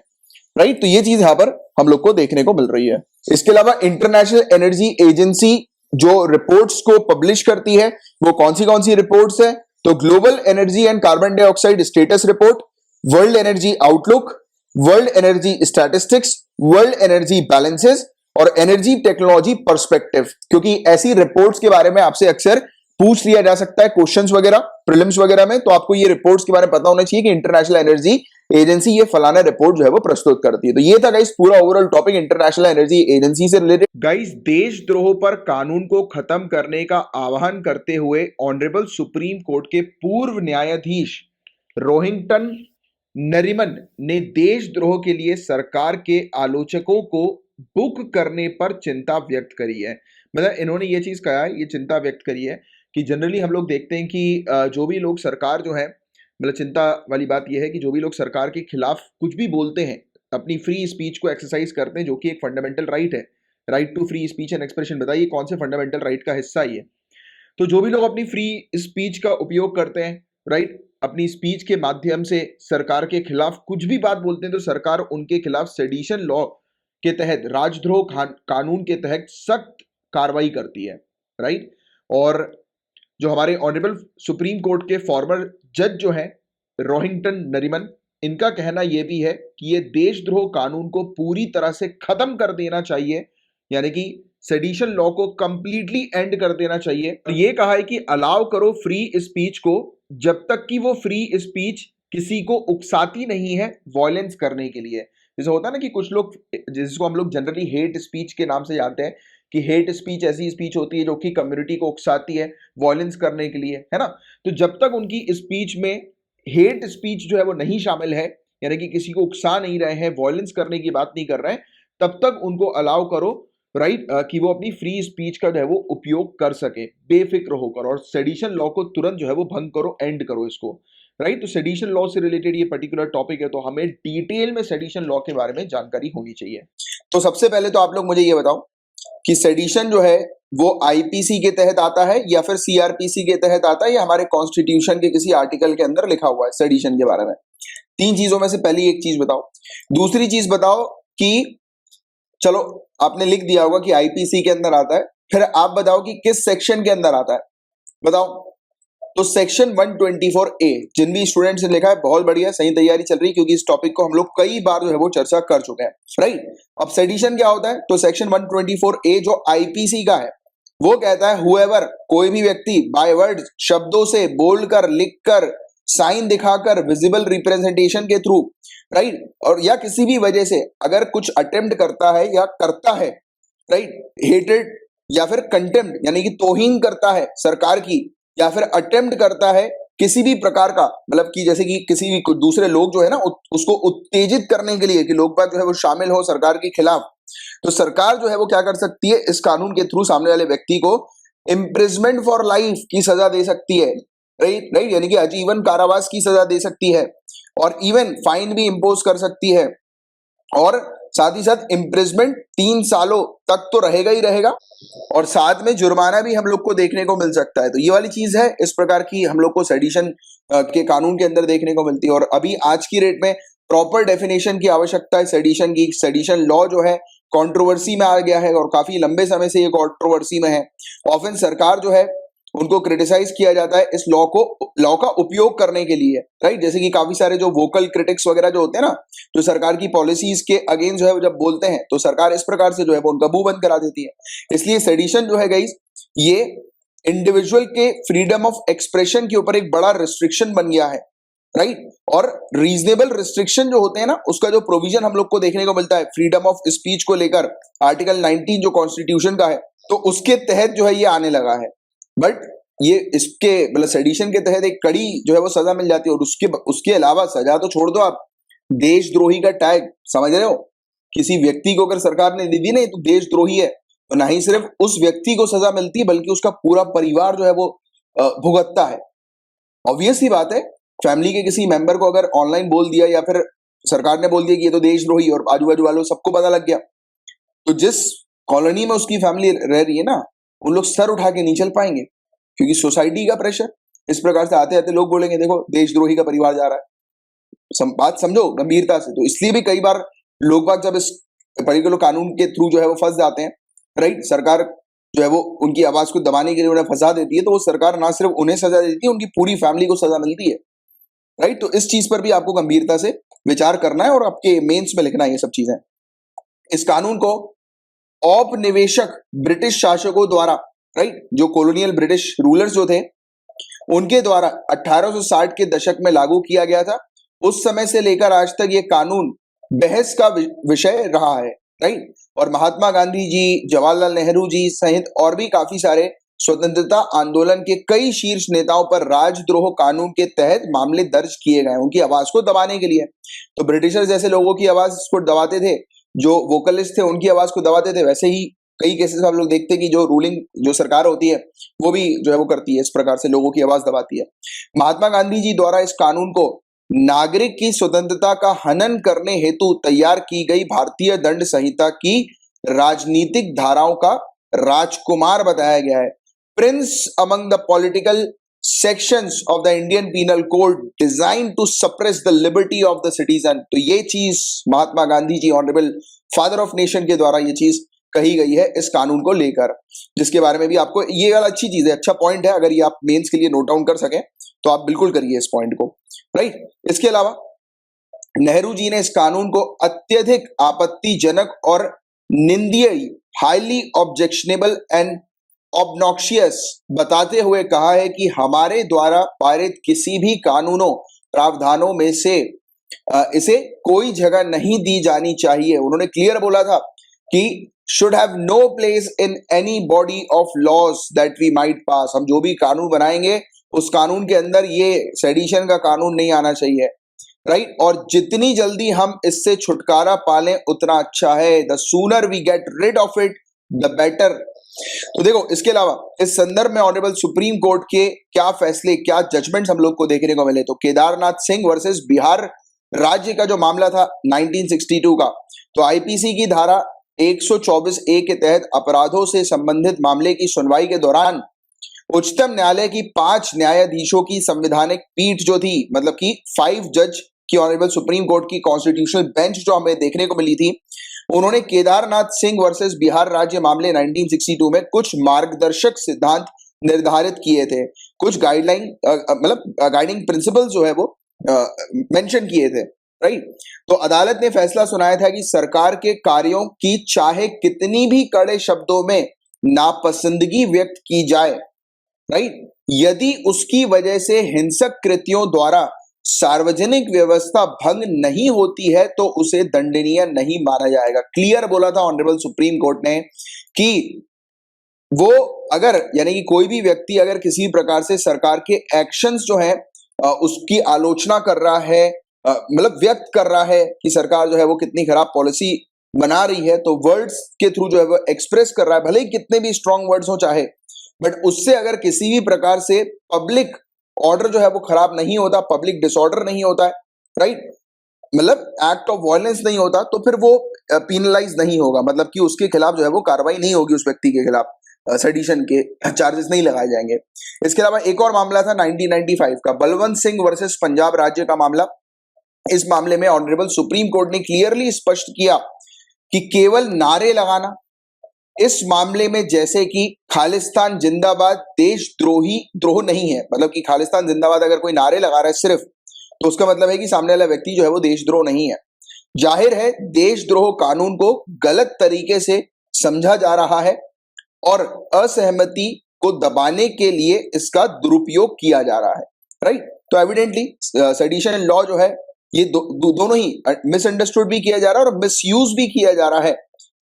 राइट। तो ये चीज यहां पर हम लोग को देखने को मिल रही है। इसके अलावा इंटरनेशनल एनर्जी एजेंसी जो रिपोर्ट्स को पब्लिश करती है वो कौन सी रिपोर्ट्स है, तो global energy and carbon dioxide status report, world energy outlook, world energy statistics, world energy balances और एनर्जी टेक्नोलॉजी पर्सपेक्टिव। क्योंकि ऐसी रिपोर्ट्स के बारे में आपसे अक्सर पूछ लिया जा सकता है क्वेश्चंस वगैरह प्रीलिम्स वगैरह में, तो आपको ये रिपोर्ट्स के बारे में पता होना चाहिए कि इंटरनेशनल एनर्जी एजेंसी ये फलाना रिपोर्ट जो है वो प्रस्तुत करती है। तो ये था गाइस पूरा overall topic international energy agency से रिलेटेड। गाइस, देशद्रोह पर कानून को खत्म करने का आह्वान करते हुए ऑनरेबल सुप्रीम कोर्ट के पूर्व न्यायाधीश रोहिंग्टन नरीमन ने देशद्रोह के लिए सरकार के आलोचकों को बुक करने पर चिंता व्यक्त करी है। मतलब इन्होंने ये चीज कहा है, ये चिंता व्यक्त करी है कि जनरली हम लोग देखते हैं कि जो भी लोग सरकार जो है, मतलब चिंता वाली बात यह है कि जो भी लोग सरकार के खिलाफ कुछ भी बोलते हैं, अपनी फ्री स्पीच को एक्सरसाइज करते हैं, जो कि एक फंडामेंटल राइट है, right to free speech and expression. बताइए कौन से फंडामेंटल राइट का हिस्सा है ये? तो जो भी लोग अपनी फ्री स्पीच का उपयोग करते हैं, राइट, अपनी स्पीच के माध्यम से सरकार के खिलाफ कुछ भी बात बोलते हैं, तो सरकार उनके खिलाफ सेडिशन लॉ के तहत, राजद्रोह कानून के तहत सख्त कार्रवाई करती है, राइट। और जो हमारे ऑनरेबल सुप्रीम कोर्ट के फॉर्मर जज जो है रोहिंग्टन नरीमन, इनका कहना यह भी है कि ये देशद्रोह कानून को पूरी तरह से खत्म कर देना चाहिए, यानी कि सेडिशन लॉ को कंप्लीटली एंड कर देना चाहिए। और ये कहा है कि अलाउ करो फ्री स्पीच को जब तक कि वो फ्री स्पीच किसी को उकसाती नहीं है वायलेंस करने के लिए। जैसे होता है ना कि कुछ लोग, जिसको हम लोग जनरली हेट स्पीच के नाम से जानते हैं, कि हेट स्पीच ऐसी स्पीच होती है जो कि कम्युनिटी को उकसाती है वायलेंस करने के लिए, है ना। तो जब तक उनकी स्पीच में हेट स्पीच जो है वो नहीं शामिल है, यानी कि किसी को उकसा नहीं रहे हैं, वायलेंस करने की बात नहीं कर रहे हैं, तब तक उनको अलाउ करो, राइट, कि वो अपनी फ्री स्पीच का जो है वो उपयोग कर सके बेफिक्र होकर। और सेडिशन लॉ को तुरंत जो है वो भंग करो, एंड करो इसको, राइट। तो सेडिशन लॉ से रिलेटेड ये पर्टिकुलर टॉपिक है, तो हमें डिटेल में सेडिशन लॉ के बारे में जानकारी होनी चाहिए। तो सबसे पहले तो आप लोग मुझे ये बताओ कि सेडिशन जो है वो आईपीसी के तहत आता है या फिर सीआरपीसी के तहत आता है, या हमारे कॉन्स्टिट्यूशन के किसी आर्टिकल के अंदर लिखा हुआ है सेडिशन के बारे में? तीन चीजों में से पहली एक चीज बताओ। दूसरी चीज बताओ कि चलो आपने लिख दिया होगा कि आईपीसी के अंदर आता है, फिर आप बताओ कि किस सेक्शन के अंदर आता है, बताओ। तो सेक्शन 124A, जिन भी स्टूडेंट्स ने लिखा है बहुत बढ़िया, सही तैयारी चल रही है, क्योंकि इस टॉपिक को हम लोग कई बार जो है वो चर्चा कर चुके हैं, राइट। अब सेडिशन क्या होता है? तो सेक्शन 124A जो आईपीसी का है वो कहता है हुएवर, कोई भी व्यक्ति बाय वर्ड, शब्दों से, बोलकर, लिखकर, साइन दिखाकर, विजिबल रिप्रेजेंटेशन के थ्रू, राइट, और या किसी भी वजह से अगर कुछ अटेम्प्ट करता है या करता है, राइट, हेटेड या फिर कंटेम्प्ट यानी कि तौहीन करता है सरकार की, या फिर अटेम्प्ट करता है किसी भी प्रकार का, मतलब कि जैसे कि किसी भी दूसरे लोग जो है ना उसको उत्तेजित करने के लिए कि लोग बात जो है वो शामिल हो सरकार के खिलाफ, तो सरकार जो है वो क्या कर सकती है इस कानून के थ्रू सामने वाले व्यक्ति को इम्प्रिजमेंट फॉर लाइफ की सजा दे सकती है, राइट राइट, यानी कि आजीवन कारावास की सजा दे सकती है, और इवन फाइन भी इंपोज कर सकती है, और साथ ही साथ इम्प्रिजमेंट 3 सालों तक तो रहेगा ही रहेगा, और साथ में जुर्माना भी हम लोग को देखने को मिल सकता है। तो ये वाली चीज है, इस प्रकार की हम लोग को सेडिशन के कानून के अंदर देखने को मिलती है। और अभी आज की डेट में प्रॉपर डेफिनेशन की आवश्यकता है सेडिशन की। सेडिशन लॉ जो है कंट्रोवर्सी में आ गया है और काफी लंबे समय से ये कंट्रोवर्सी में है। ऑफन सरकार जो है उनको क्रिटिसाइज किया जाता है इस लॉ का उपयोग करने के लिए, राइट। जैसे कि काफी सारे जो वोकल क्रिटिक्स वगैरह जो होते हैं ना, जो सरकार की पॉलिसीज के अगेंस्ट जो है जब बोलते हैं तो सरकार इस प्रकार से जो है वो उनका मुंह बंद करा देती है। इसलिए सेडिशन जो है गाइस ये इंडिविजुअल के फ्रीडम ऑफ एक्सप्रेशन के ऊपर एक बड़ा रिस्ट्रिक्शन बन गया है, राइट। और रीजनेबल रिस्ट्रिक्शन जो होते हैं ना उसका जो प्रोविजन हम लोग को देखने को मिलता है फ्रीडम ऑफ स्पीच को लेकर, आर्टिकल 19 जो कॉन्स्टिट्यूशन का है, तो उसके तहत जो है ये आने लगा है। बट ये इसके मतलब सेडिशन के तहत एक कड़ी जो है वो सजा मिल जाती है, और उसके अलावा सजा तो छोड़ दो, आप देशद्रोही का टैग समझ रहे हो, किसी व्यक्ति को अगर सरकार ने दे दी नहीं तो देशद्रोही है, तो ना ही सिर्फ उस व्यक्ति को सजा मिलती है बल्कि उसका पूरा परिवार जो है वो भुगतता है। ऑब्वियस सी बात है, फैमिली के किसी मेंबर को अगर ऑनलाइन बोल दिया या फिर सरकार ने बोल दिया कि ये तो देशद्रोही, और आजू बाजू वालों सबको पता लग गया, तो जिस कॉलोनी में उसकी फैमिली रह रही है ना, उन लोग सर उठा के नहीं चल पाएंगे, क्योंकि सोसाइटी का प्रेशर। इस प्रकार से आते आते लोग बोलेंगे देखो देशद्रोही का परिवार जा रहा है, बात समझो गंभीरता से। तो इसलिए भी कई बार लोग बाग जब इस पर्टिकुलर कानून के थ्रू जो है वो फंस जाते हैं, राइट, सरकार जो है वो उनकी आवाज को दबाने के लिए उन्हें फंसा देती है, तो वो सरकार ना सिर्फ उन्हें सजा देती है, उनकी पूरी फैमिली को सजा मिलती है, राइट। तो इस चीज पर भी आपको गंभीरता से विचार करना है और आपके मेंस में लिखना है ये सब चीजें। इस कानून को औपनिवेशक ब्रिटिश शासकों द्वारा, राइट, जो कॉलोनियल ब्रिटिश रूलर्स जो थे उनके द्वारा 1860 के दशक में लागू किया गया था। उस समय से लेकर आज तक ये कानून बहस का विषय रहा है, राइट। और महात्मा गांधी जी, जवाहरलाल नेहरू जी सहित और भी काफी सारे स्वतंत्रता आंदोलन के कई शीर्ष नेताओं पर राजद्रोह कानून के तहत मामले दर्ज किए गए, उनकी आवाज को दबाने के लिए। तो ब्रिटिशर्स जैसे लोगों की आवाज को दबाते थे, जो वोकलिस्ट थे उनकी आवाज को दबाते थे, वैसे ही कई केसेस आप लोग देखते हैं कि जो रूलिंग जो सरकार होती है वो भी जो है वो करती है, इस प्रकार से लोगों की आवाज दबाती है। महात्मा गांधी जी द्वारा इस कानून को नागरिक की स्वतंत्रता का हनन करने हेतु तैयार की गई भारतीय दंड संहिता की राजनीतिक धाराओं का राजकुमार बताया गया है। Prince among the political sections of the Indian Penal Code design to suppress the liberty of the citizen. तो ये चीज Mahatma Gandhi ji, honourable father of nation के द्वारा ये चीज कही गई है इस कानून को लेकर, जिसके बारे में भी आपको ये वाला अच्छी चीज है, अच्छा पॉइंट है। अगर ये आप मेंस के लिए नोट डाउन कर सकें तो आप बिल्कुल करिए इस पॉइंट को, राइट। इसके अलावा नेहरू जी ने इस कानून को अत्यधिक आपत्तिजनक और निंदनीय, हाईली ऑब्जेक्शनेबल एंड ऑब्नॉक्शियस बताते हुए कहा है कि हमारे द्वारा पारित किसी भी कानूनों प्रावधानों में से इसे कोई जगह नहीं दी जानी चाहिए। उन्होंने क्लियर बोला था कि should have no place in any body of laws that we might pass। हम जो भी कानून बनाएंगे उस कानून के अंदर ये सेडिशन का कानून नहीं आना चाहिए, राइट। और जितनी जल्दी हम इससे छुटकारा पालें उतना अच्छा है। The sooner we get rid of it the better. तो देखो इसके अलावा इस संदर्भ में ऑनरेबल सुप्रीम कोर्ट के क्या फैसले, क्या जजमेंट्स हम लोग को देखने को मिले। तो केदारनाथ सिंह वर्सेस बिहार राज्य का जो मामला था 1962 का, तो आईपीसी की धारा 124A के तहत अपराधों से संबंधित मामले की सुनवाई के दौरान उच्चतम न्यायालय की 5 न्यायाधीशों की संवैधानिक पीठ जो थी, मतलब कि 5 जज की ऑनरेबल सुप्रीम कोर्ट की कॉन्स्टिट्यूशनल बेंच जो हमें देखने को मिली थी, उन्होंने केदारनाथ सिंह वर्सेस बिहार राज्य मामले 1962 में कुछ मार्गदर्शक सिद्धांत निर्धारित किए थे, कुछ गाइडलाइन मतलब गाइडिंग प्रिंसिपल जो है वो मेंशन किए थे, राइट। तो अदालत ने फैसला सुनाया था कि सरकार के कार्यों की चाहे कितनी भी कड़े शब्दों में नापसंदगी व्यक्त की जाए, राइट, यदि उसकी वजह से हिंसक कृत्यों द्वारा सार्वजनिक व्यवस्था भंग नहीं होती है तो उसे दंडनीय नहीं माना जाएगा। क्लियर बोला था ऑनरेबल सुप्रीम कोर्ट ने कि वो अगर, यानी कि कोई भी व्यक्ति अगर किसी प्रकार से सरकार के एक्शंस जो है उसकी आलोचना कर रहा है, मतलब व्यक्त कर रहा है कि सरकार जो है वो कितनी खराब पॉलिसी बना रही है, तो वर्ड्स के थ्रू जो है वो एक्सप्रेस कर रहा है, भले ही कितने भी स्ट्रॉन्ग वर्ड्स हो चाहे, बट उससे अगर किसी भी प्रकार से पब्लिक ऑर्डर जो है वो खराब नहीं होता, पब्लिक डिसऑर्डर नहीं होता है, राइट, मतलब एक्ट ऑफ वायलेंस नहीं होता, तो फिर वो पीनलाइज नहीं होगा, मतलब कि उसके खिलाफ जो है वो कार्रवाई नहीं होगी, उस व्यक्ति के खिलाफ सेडिशन के चार्जेस नहीं लगाए जाएंगे। इसके अलावा एक और मामला था 1995 का, बलवंत सिंह वर्सेस पंजाब राज्य का मामला। इस मामले में ऑनरेबल सुप्रीम कोर्ट ने क्लियरली स्पष्ट किया कि केवल नारे लगाना इस मामले में, जैसे कि खालिस्तान जिंदाबाद द्रोह नहीं है, मतलब कि खालिस्तान जिंदाबाद अगर कोई नारे लगा रहा है सिर्फ, तो उसका मतलब है कि सामने वाला व्यक्ति जो है वो देशद्रोह नहीं है। जाहिर है देशद्रोह कानून को गलत तरीके से समझा जा रहा है और असहमति को दबाने के लिए इसका दुरुपयोग किया जा रहा है, राइट। तो एविडेंटली सेडिशन लॉ जो है ये दोनों ही मिसअंडरस्टूड भी किया जा रहा है और मिसयूज भी किया जा रहा है,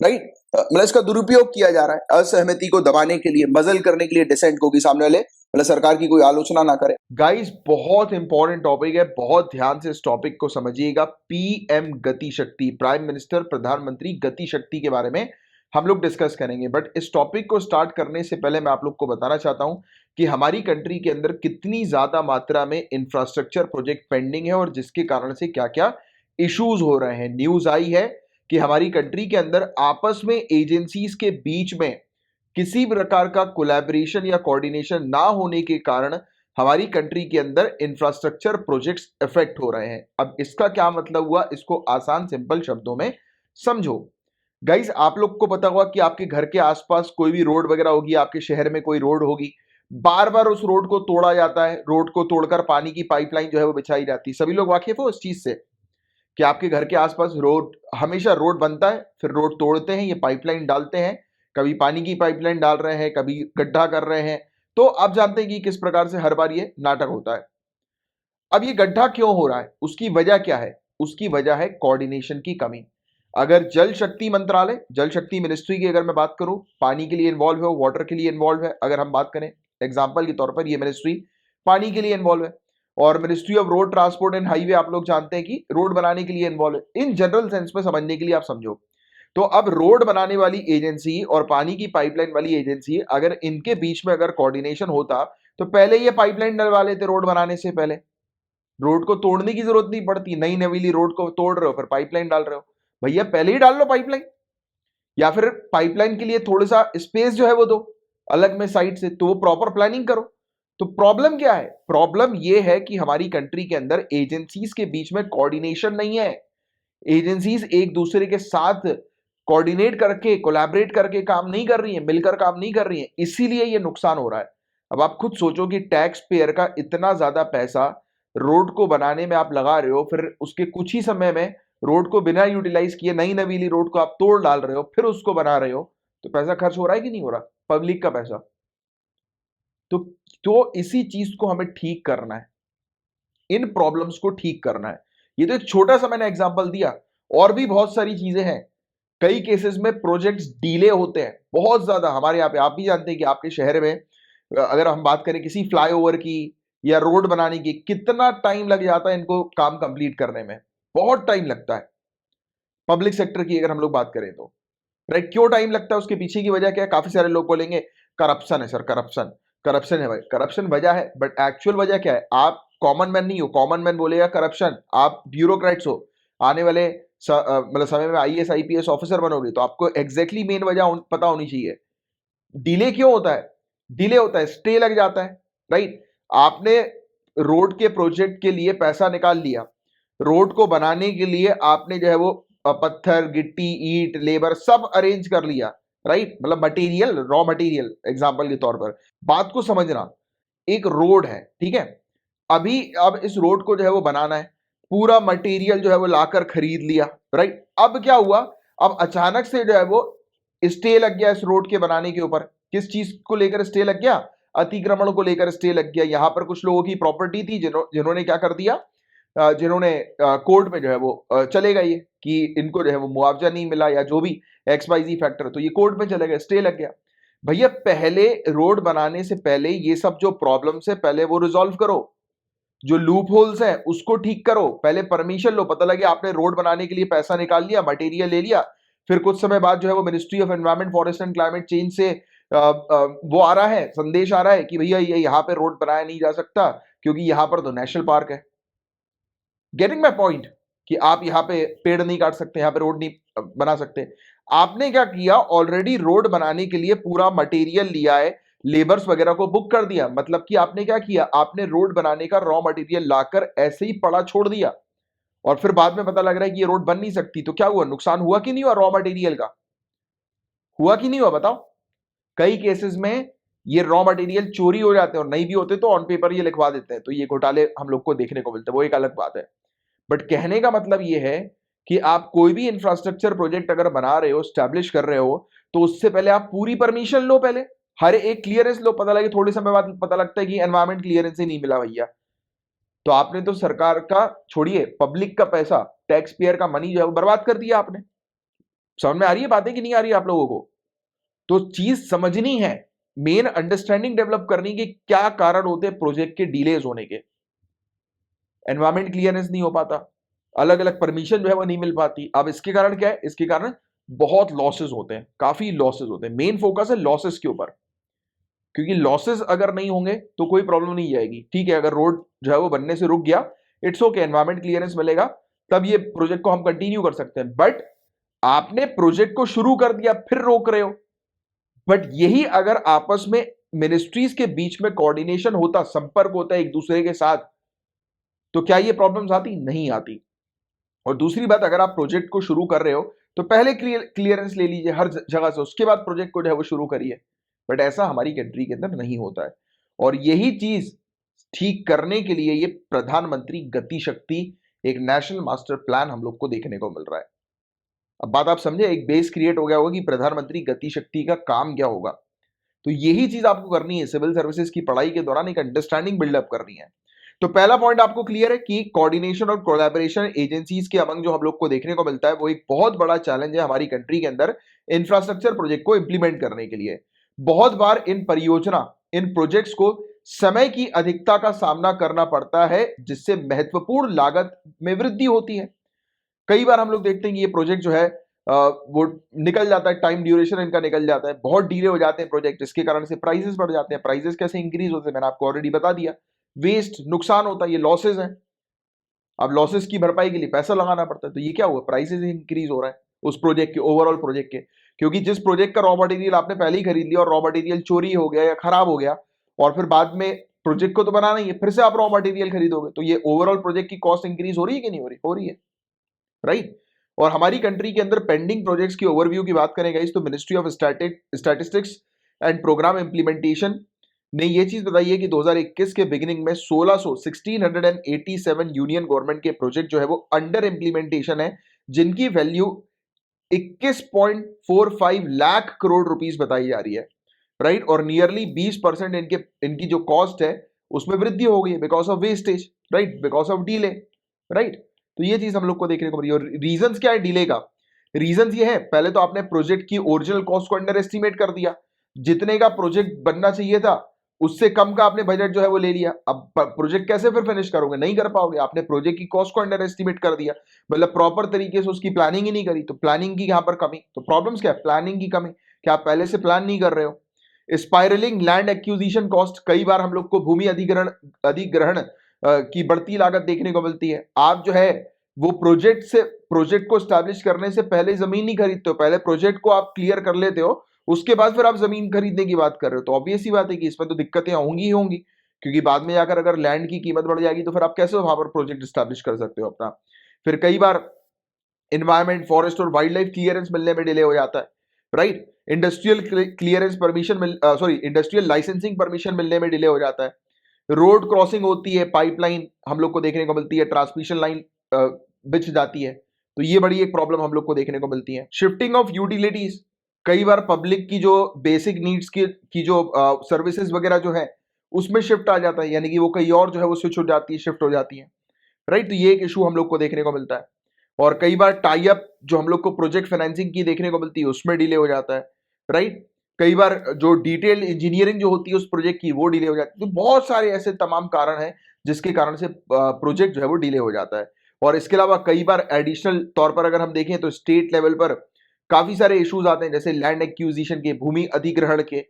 राइट। मतलब इसका दुरुपयोग किया जा रहा है असहमति को दबाने के लिए, मजल करने के लिए डिसेंट को, कि सामने वाले मतलब सरकार की कोई आलोचना ना करे। गाइस बहुत इंपॉर्टेंट टॉपिक है, बहुत ध्यान से इस टॉपिक को समझिएगा। पीएम गति शक्ति, प्राइम मिनिस्टर प्रधानमंत्री गति शक्ति के बारे में हम लोग डिस्कस करेंगे। बट इस टॉपिक को स्टार्ट करने से पहले मैं आप लोग को बताना चाहता हूं कि हमारी कंट्री के अंदर कितनी ज्यादा मात्रा में इंफ्रास्ट्रक्चर प्रोजेक्ट पेंडिंग है और जिसके कारण से क्या क्या इश्यूज हो रहे हैं। न्यूज आई है कि हमारी कंट्री के अंदर आपस में एजेंसीज के बीच में किसी प्रकार का कोलैबोरेशन या कोऑर्डिनेशन ना होने के कारण हमारी कंट्री के अंदर इंफ्रास्ट्रक्चर प्रोजेक्ट्स इफेक्ट हो रहे हैं। अब इसका क्या मतलब हुआ, इसको आसान सिंपल शब्दों में समझो। गाइस, आप लोग को पता होगा कि आपके घर के आसपास कोई भी रोड वगैरह होगी, आपके शहर में कोई रोड होगी, बार बार उस रोड को तोड़ा जाता है, रोड को तोड़कर पानी की पाइपलाइन जो है वो बिछाई जाती है। सभी लोग वाकिफ हो इस चीज से कि आपके घर के आसपास रोड, हमेशा रोड बनता है, फिर रोड तोड़ते हैं, ये पाइपलाइन डालते हैं, कभी पानी की पाइपलाइन डाल रहे हैं, कभी गड्ढा कर रहे हैं। तो आप जानते हैं कि किस प्रकार से हर बार ये नाटक होता है। अब ये गड्ढा क्यों हो रहा है, उसकी वजह क्या है? उसकी वजह है कोऑर्डिनेशन की कमी। अगर जल शक्ति मंत्रालय, जल शक्ति मिनिस्ट्री की अगर मैं बात करूं, पानी के लिए इन्वॉल्व है, वाटर के लिए इन्वॉल्व है, अगर हम बात करें एग्जाम्पल के तौर पर, ये मिनिस्ट्री पानी के लिए इन्वॉल्व है। और ministry of road transport and highway आप लोग जानते हैं कि रोड बनाने के लिए इन्वॉल्व है। इन जनरल सेंस में समझने के लिए आप समझो, तो अब रोड बनाने वाली एजेंसी और पानी की पाइपलाइन वाली एजेंसी, अगर इनके बीच में अगर कोऑर्डिनेशन होता तो पहले ये पाइपलाइन डलवा लेते। रोड बनाने से पहले रोड को तोड़ने की जरूरत नहीं पड़ती, नई नवीली रोड को तोड़ रहे हो फिर पाइपलाइन डाल रहे हो, भैया पहले ही डाल लो पाइपलाइन, या फिर पाइपलाइन के लिए थोड़ा सा स्पेस जो है वो दो अलग में साइड से, तो वो प्रॉपर प्लानिंग करो। तो प्रॉब्लम क्या है? प्रॉब्लम ये है कि हमारी कंट्री के अंदर एजेंसीज के बीच में कोऑर्डिनेशन नहीं है। एजेंसीज एक दूसरे के साथ कोऑर्डिनेट करके, कोलैबोरेट करके काम नहीं कर रही है, मिलकर काम नहीं कर रही है, इसीलिए ये नुकसान हो रहा है। अब आप खुद सोचो कि टैक्स पेयर का इतना ज्यादा पैसा रोड को बनाने में आप लगा रहे हो, फिर उसके कुछ ही समय में रोड को बिना यूटिलाइज किए नई नवीली रोड को आप तोड़ डाल रहे हो, फिर उसको बना रहे हो, तो पैसा खर्च हो रहा है कि नहीं हो रहा? पब्लिक का पैसा। तो इसी चीज को हमें ठीक करना है, इन प्रॉब्लम्स को ठीक करना है। ये तो एक छोटा सा मैंने एग्जांपल दिया, और भी बहुत सारी चीजें हैं। कई केसेस में प्रोजेक्ट्स डिले होते हैं बहुत ज्यादा हमारे यहाँ पे। आप भी जानते हैं कि आपके शहर में अगर हम बात करें किसी फ्लाईओवर की या रोड बनाने की, कितना टाइम लग जाता है इनको काम कंप्लीट करने में, बहुत टाइम लगता है। पब्लिक सेक्टर की अगर हम लोग बात करें तो, राइट, क्यों टाइम लगता है? उसके पीछे की वजह क्या है? काफी सारे लोग बोलेंगे करप्शन है सर, करप्शन, करप्शन है भाई। करप्शन वजह है, बट एक्चुअल वजह क्या है? आप कॉमन मैन नहीं हो, कॉमन मैन बोलेगा करप्शन, आप ब्यूरोक्रेट्स हो। आने वाले मतलब समय में आईएएस आईपीएस ऑफिसर बनोगे तो आपको एग्जैक्टली मेन वजह पता होनी चाहिए। डिले क्यों होता है? डिले होता है, स्टे लग जाता है, राइट। आपने रोड के प्रोजेक्ट के लिए पैसा निकाल लिया, रोड को बनाने के लिए आपने जो है वो पत्थर, गिट्टी, ईंट, लेबर सब अरेंज कर लिया, राइट, मतलब मटेरियल, रॉ मटेरियल एग्जांपल के तौर पर। बात को समझना, एक रोड है, ठीक है, अभी अब इस रोड को जो है वो बनाना है, पूरा मटेरियल जो है वो लाकर खरीद लिया, राइट। अब क्या हुआ? अब अचानक से जो है वो स्टे लग गया इस रोड के बनाने के ऊपर। किस चीज को लेकर स्टे लग गया? अतिक्रमण को लेकर स्टे लग गया। यहां पर कुछ लोगों की प्रॉपर्टी थी जिन्होंने क्या कर दिया, जिन्होंने कोर्ट में जो है वो चले गए कि इनको जो है वो मुआवजा नहीं मिला या जो भी XYZ फैक्टर, तो ये कोर्ट में चले गए, स्टे लग गया। भैया पहले रोड बनाने से पहले ये सब जो प्रॉब्लम्स है पहले वो रिजॉल्व करो, जो लूप होल्स हैं उसको ठीक करो, पहले परमिशन लो। पता लगे आपने रोड बनाने के लिए पैसा निकाल लिया, मटेरियल ले लिया, फिर कुछ समय बाद जो है वो ministry of environment, forest and climate change से वो आ रहा है, संदेश आ रहा है कि भैया ये यहाँ पे रोड बनाया नहीं जा सकता क्योंकि यहाँ पर तो नेशनल पार्क है। Getting my point? कि आप यहाँ पे पेड़ नहीं काट सकते, यहाँ पे रोड नहीं बना सकते। आपने क्या किया? ऑलरेडी रोड बनाने के लिए पूरा मटेरियल लिया है, लेबर्स वगैरह को बुक कर दिया, मतलब कि आपने क्या किया? आपने रोड बनाने का रॉ मटेरियल लाकर ऐसे ही पड़ा छोड़ दिया, और फिर बाद में पता लग रहा है कि ये रोड बन नहीं सकती, तो क्या हुआ? नुकसान हुआ कि नहीं हुआ रॉ मटेरियल का? हुआ कि नहीं हुआ बताओ? कई केसेस में ये रॉ मटेरियल चोरी हो जाते हैं, और नहीं भी होते तो ऑन पेपर ये लिखवा देते हैं, तो ये घोटाले हम लोग को देखने को मिलते हैं, वो एक अलग बात है। बट कहने का मतलब ये है कि आप कोई भी इंफ्रास्ट्रक्चर प्रोजेक्ट अगर बना रहे हो, स्टैब्लिश कर रहे हो, तो उससे पहले आप पूरी परमिशन लो, पहले हर एक क्लियरेंस लो। पता लगे थोड़े समय बाद पता लगता है कि एनवायरमेंट क्लियरेंस ही नहीं मिला भैया, तो आपने तो सरकार का छोड़िए, पब्लिक का पैसा, टैक्स पेयर का मनी जो है वो बर्बाद कर दिया आपने। समझ में आ रही है बातें कि नहीं आ रही है आप लोगों को? तो चीज समझनी है, मेन अंडरस्टैंडिंग डेवलप करनी कि क्या कारण होते हैं प्रोजेक्ट के डिलेज होने के। एनवायरमेंट क्लियरेंस नहीं हो पाता, अलग अलग परमिशन जो है वो नहीं मिल पाती। अब इसके कारण क्या है? इसके कारण बहुत लॉसेस होते हैं, काफी लॉसेस होते हैं। मेन फोकस है लॉसेस के ऊपर, क्योंकि लॉसेस अगर नहीं होंगे तो कोई प्रॉब्लम नहीं जाएगी। ठीक है, अगर रोड जो है वो बनने से रुक गया, इट्स ओके, एनवायरमेंट क्लियरेंस मिलेगा, तब ये प्रोजेक्ट को हम कंटिन्यू कर सकते हैं। बट आपने प्रोजेक्ट को शुरू कर दिया फिर रोक रहे हो, बट यही अगर आपस में मिनिस्ट्रीज के बीच में कोऑर्डिनेशन होता, संपर्क होता है एक दूसरे के साथ, तो क्या ये प्रॉब्लम्स आती? नहीं आती। और दूसरी बात, अगर आप प्रोजेक्ट को शुरू कर रहे हो तो पहले क्लियरेंस ले लीजिए हर जगह से, उसके बाद प्रोजेक्ट को जो है वो शुरू करिए। बट ऐसा हमारी कंट्री के अंदर नहीं होता है, और यही चीज ठीक करने के लिए ये प्रधानमंत्री गति शक्ति, एक नेशनल मास्टर प्लान हम लोग को देखने को मिल रहा है। अब बात आप समझे, एक बेस क्रिएट हो गया होगा कि प्रधानमंत्री गति शक्ति का काम क्या होगा। तो यही चीज आपको करनी है, सिविल सर्विसेज की पढ़ाई के दौरान एक अंडरस्टैंडिंग बिल्डअप करनी है। तो पहला पॉइंट आपको क्लियर है कि कोऑर्डिनेशन और कोलैबोरेशन एजेंसीज के अमंग जो हम लोग को देखने को मिलता है वो एक बहुत बड़ा चैलेंज है हमारी कंट्री के अंदर इंफ्रास्ट्रक्चर प्रोजेक्ट को इंप्लीमेंट करने के लिए। बहुत बार इन परियोजना, इन प्रोजेक्ट्स को समय की अधिकता का सामना करना पड़ता है, जिससे महत्वपूर्ण लागत में वृद्धि होती है। कई बार हम लोग देखते हैं कि ये प्रोजेक्ट जो है वो निकल जाता है, टाइम ड्यूरेशन इनका निकल जाता है, बहुत डिले हो जाते हैं प्रोजेक्ट, जिसके कारण से प्राइसेस बढ़ जाते हैं। प्राइसेस कैसे इंक्रीज होते हैं मैंने आपको ऑलरेडी बता दिया, वेस्ट, नुकसान होता है, ये लॉसेज हैं। अब लॉसेस की भरपाई के लिए पैसा लगाना पड़ता है, तो ये क्या हुआ, प्राइसेस इंक्रीज हो रहा है उस प्रोजेक्ट के, ओवरऑल प्रोजेक्ट के। क्योंकि जिस प्रोजेक्ट का रॉ मटेरियल आपने पहले ही खरीद लिया और रॉ मटेरियल चोरी हो गया या खराब हो गया, और फिर बाद में प्रोजेक्ट को तो बनाना ही है, फिर से आप रॉ मटेरियल खरीदोगे, तो ये ओवरऑल प्रोजेक्ट की कॉस्ट इंक्रीज हो रही है कि नहीं हो रही? हो रही है, राइट। और हमारी कंट्री के अंदर पेंडिंग प्रोजेक्ट्स की ओवरव्यू की बात करें गाइस, तो Ministry of Statistics and Programme Implementation ने ये चीज बताई है कि 2021 के बिगिनिंग में 1687 यूनियन गवर्नमेंट के प्रोजेक्ट जो है वो अंडर इंप्लीमेंटेशन है, जिनकी वैल्यू 21.45 लाख करोड़ रुपीस बताई जा रही है, राइट। और नियरली 20% इनकी जो कॉस्ट है उसमें वृद्धि हो गई है because of wastage, right, because of delay, right. तो ये चीज हम लोग को देखने को मिली। और रीजंस क्या है डिले का? रीजंस ये है, पहले तो आपने प्रोजेक्ट की ओरिजिनल कॉस्ट को अंडर एस्टिमेट कर दिया, जितने का प्रोजेक्ट बनना चाहिए था उससे कम का आपने बजट जो है वो ले लिया। अब प्रोजेक्ट कैसे फिर फिनिश करोगे? नहीं कर पाओगे, आपने प्रोजेक्ट की कॉस्ट को अंडर एस्टिमेट कर दिया, मतलब प्रॉपर तरीके से उसकी प्लानिंग ही नहीं करी, तो प्लानिंग की यहां पर कमी। तो प्रॉब्लम्स क्या है? प्लानिंग की कमी, क्या आप पहले से प्लान नहीं कर रहे हो। स्पाइरलिंग लैंड एक्विजिशन कॉस्ट, कई बार हम लोग को भूमि अधिग्रहण की बढ़ती लागत देखने को मिलती है। आप जो है वो प्रोजेक्ट को स्टैब्लिश करने से पहले जमीन नहीं खरीदते हो, पहले प्रोजेक्ट को आप क्लियर कर लेते हो, उसके बाद फिर आप जमीन खरीदने की बात कर रहे हो। तो ऑब्वियस ही बात है कि इसमें तो दिक्कतें होंगी ही होंगी, क्योंकि बाद में जाकर अगर लैंड की कीमत बढ़ जाएगी तो फिर आप कैसे वहां पर प्रोजेक्ट स्टैब्लिश कर सकते हो अपना। फिर कई बार इन्वायरमेंट, फॉरेस्ट और वाइल्ड लाइफ क्लियरेंस मिलने में डिले हो जाता है, right. Industrial clearance permission industrial licensing permission मिलने में डिले हो जाता है। रोड क्रॉसिंग होती है, पाइपलाइन हम लोग को देखने को मिलती है, ट्रांसमिशन लाइन बिछ जाती है, तो ये बड़ी एक प्रॉब्लम हम लोग को देखने को मिलती है। शिफ्टिंग ऑफ यूटिलिटीज, कई बार पब्लिक की जो बेसिक नीड्स की जो सर्विसेज वगैरह जो है उसमें शिफ्ट आ जाता है, यानी कि वो कहीं और जो है वो स्विच हो जाती है, शिफ्ट हो जाती है, राइट। तो ये एक इशू हम लोग को देखने को मिलता है। और कई बार टाई अप जो हम लोग को प्रोजेक्ट फाइनेंसिंग की देखने को मिलती है उसमें डिले हो जाता है, राइट। कई बार जो डिटेल इंजीनियरिंग जो होती है उस प्रोजेक्ट की वो डिले हो जाती है। तो बहुत सारे ऐसे तमाम कारण हैं जिसके कारण से प्रोजेक्ट जो है वो डिले हो जाता है। और इसके अलावा कई बार एडिशनल तौर पर अगर हम देखें तो स्टेट लेवल पर काफी सारे इश्यूज आते हैं, जैसे लैंड एक्विजिशन के, भूमि अधिग्रहण के,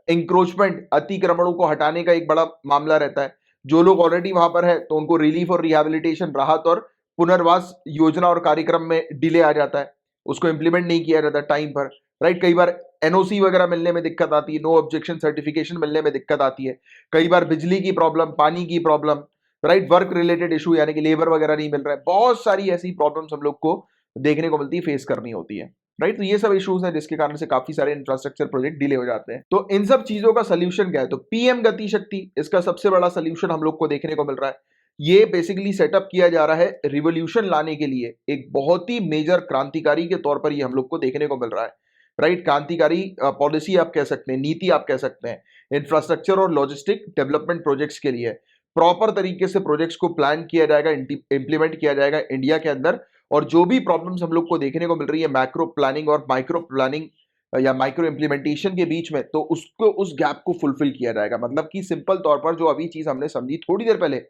इंक्रोचमेंट, अतिक्रमणों को हटाने का एक बड़ा मामला रहता है। जो लोग ऑलरेडी वहां पर है तो उनको रिलीफ और रिहेबिलिटेशन, राहत और पुनर्वास योजना और कार्यक्रम में डिले आ जाता है, उसको इंप्लीमेंट नहीं किया जाता टाइम पर, राइट। कई बार एनओसी वगैरह मिलने में दिक्कत आती है, नो ऑब्जेक्शन सर्टिफिकेशन मिलने में दिक्कत आती है। कई बार बिजली की प्रॉब्लम, पानी की problem, right, work related issue, यानी कि लेबर वगैरह नहीं मिल रहा है। बहुत सारी ऐसी प्रॉब्लम्स हम लोग को देखने को मिलती है, फेस करनी होती है, राइट। तो ये सब इश्यूज हैं जिसके कारण से काफी सारे इंफ्रास्ट्रक्चर प्रोजेक्ट डिले हो जाते हैं। तो इन सब चीजों का सोल्यूशन क्या है? तो पीएम गति शक्ति इसका सबसे बड़ा सोल्यूशन हम लोग को देखने को मिल रहा है। ये बेसिकली सेटअप किया जा रहा है रिवोल्यूशन लाने के लिए, एक बहुत ही मेजर क्रांतिकारी के तौर पर ये हम लोग को देखने को मिल रहा है, राइट। क्रांतिकारी पॉलिसी आप कह सकते हैं, नीति आप कह सकते हैं, इंफ्रास्ट्रक्चर और लॉजिस्टिक डेवलपमेंट प्रोजेक्ट्स के लिए। प्रॉपर तरीके से प्रोजेक्ट्स को प्लान किया जाएगा, इंप्लीमेंट किया जाएगा इंडिया के अंदर। और जो भी प्रॉब्लम्स हम लोग को देखने को मिल रही है मैक्रो प्लानिंग और माइक्रो प्लानिंग या माइक्रो इम्प्लीमेंटेशन के बीच में, तो उसको, उस गैप को फुलफिल किया जाएगा। मतलब कि सिंपल तौर पर जो अभी चीज हमने समझी थोड़ी देर पहले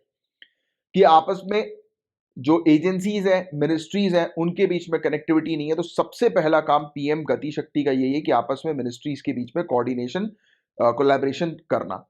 कि आपस में जो एजेंसीज है, मिनिस्ट्रीज हैं, उनके बीच में कनेक्टिविटी नहीं है, तो सबसे पहला काम पीएम गति शक्ति का यही है कि आपस में मिनिस्ट्रीज के बीच में कोऑर्डिनेशन, कोलैबोरेशन करना।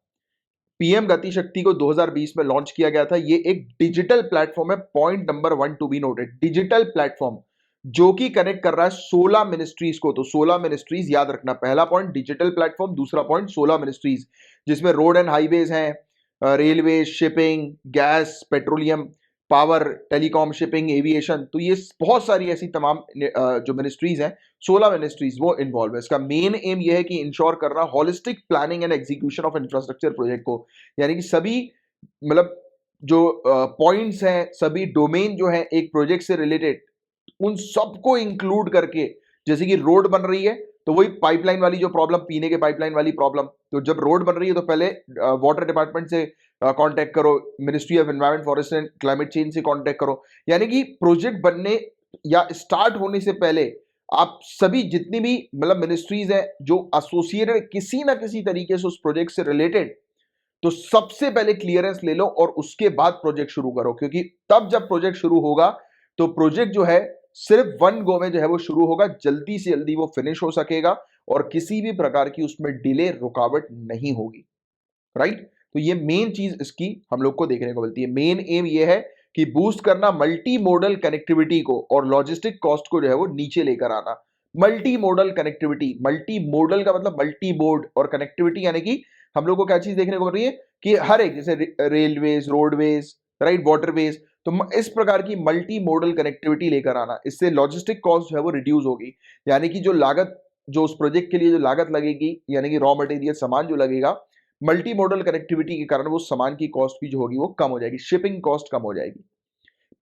पीएम गति शक्ति को 2020 में लॉन्च किया गया था। ये एक डिजिटल प्लेटफॉर्म है, point number 1 to be noted, digital platform. जो कि कनेक्ट कर रहा है 16 मिनिस्ट्रीज को। तो 16 मिनिस्ट्रीज याद रखना, पहला पॉइंट डिजिटल प्लेटफॉर्म, दूसरा पॉइंट 16 मिनिस्ट्रीज, जिसमें रोड एंड हाईवेज हैं, railway, shipping, gas, petroleum, power, telecom, shipping, aviation. तो ये बहुत सारी ऐसी तमाम जो मिनिस्ट्रीज हैं, 16 मिनिस्ट्रीज वो इन्वॉल्व है। इसका मेन एम ये है कि इंश्योर करना holistic planning and execution of infrastructure project को, यानी कि सभी मतलब जो पॉइंट्स हैं, सभी डोमेन जो है एक प्रोजेक्ट से रिलेटेड, उन सबको इंक्लूड करके, जैसे कि रोड बन रही है तो वही पाइपलाइन वाली जो प्रॉब्लम, पीने के पाइपलाइन वाली प्रॉब्लम, तो जब रोड बन रही है तो पहले वाटर डिपार्टमेंट से कांटेक्ट करो, ministry of environment, forest and climate change से कांटेक्ट करो। यानी कि प्रोजेक्ट बनने या स्टार्ट होने से पहले आप सभी जितनी भी मतलब मिनिस्ट्रीज हैं जो एसोसिएटेड किसी ना किसी तरीके से उस प्रोजेक्ट से रिलेटेड, तो सबसे पहले क्लियरेंस ले लो और उसके बाद प्रोजेक्ट शुरू करो, क्योंकि तब जब प्रोजेक्ट शुरू होगा तो प्रोजेक्ट जो है सिर्फ वन गो में जो है वो शुरू होगा, जल्दी से जल्दी वो फिनिश हो सकेगा और किसी भी प्रकार की उसमें डिले, रुकावट नहीं होगी। राइट? तो ये मेन चीज इसकी हम लोग को देखने को मिलती है। मेन एम ये है कि बूस्ट करना मल्टी मोडल कनेक्टिविटी को और लॉजिस्टिक कॉस्ट को जो है वो नीचे लेकर आना। Multi modal connectivity, multi modal का मतलब मल्टी मोड, और कनेक्टिविटी यानी कि हम लोग को क्या चीज देखने को मिल रही है कि हर एक, जैसे रेलवेज, रोडवेज, राइट, वाटरवेज, तो इस प्रकार की मल्टी मोडल कनेक्टिविटी लेकर आना। इससे लॉजिस्टिक कॉस्ट जो है वो रिड्यूस होगी, यानी कि जो लागत, जो उस प्रोजेक्ट के लिए जो लागत लगेगी, यानी कि रॉ मटेरियल, सामान जो लगेगा, मल्टी मॉडल कनेक्टिविटी के कारण वो सामान की कॉस्ट भी जो होगी वो कम हो जाएगी, शिपिंग कॉस्ट कम हो जाएगी।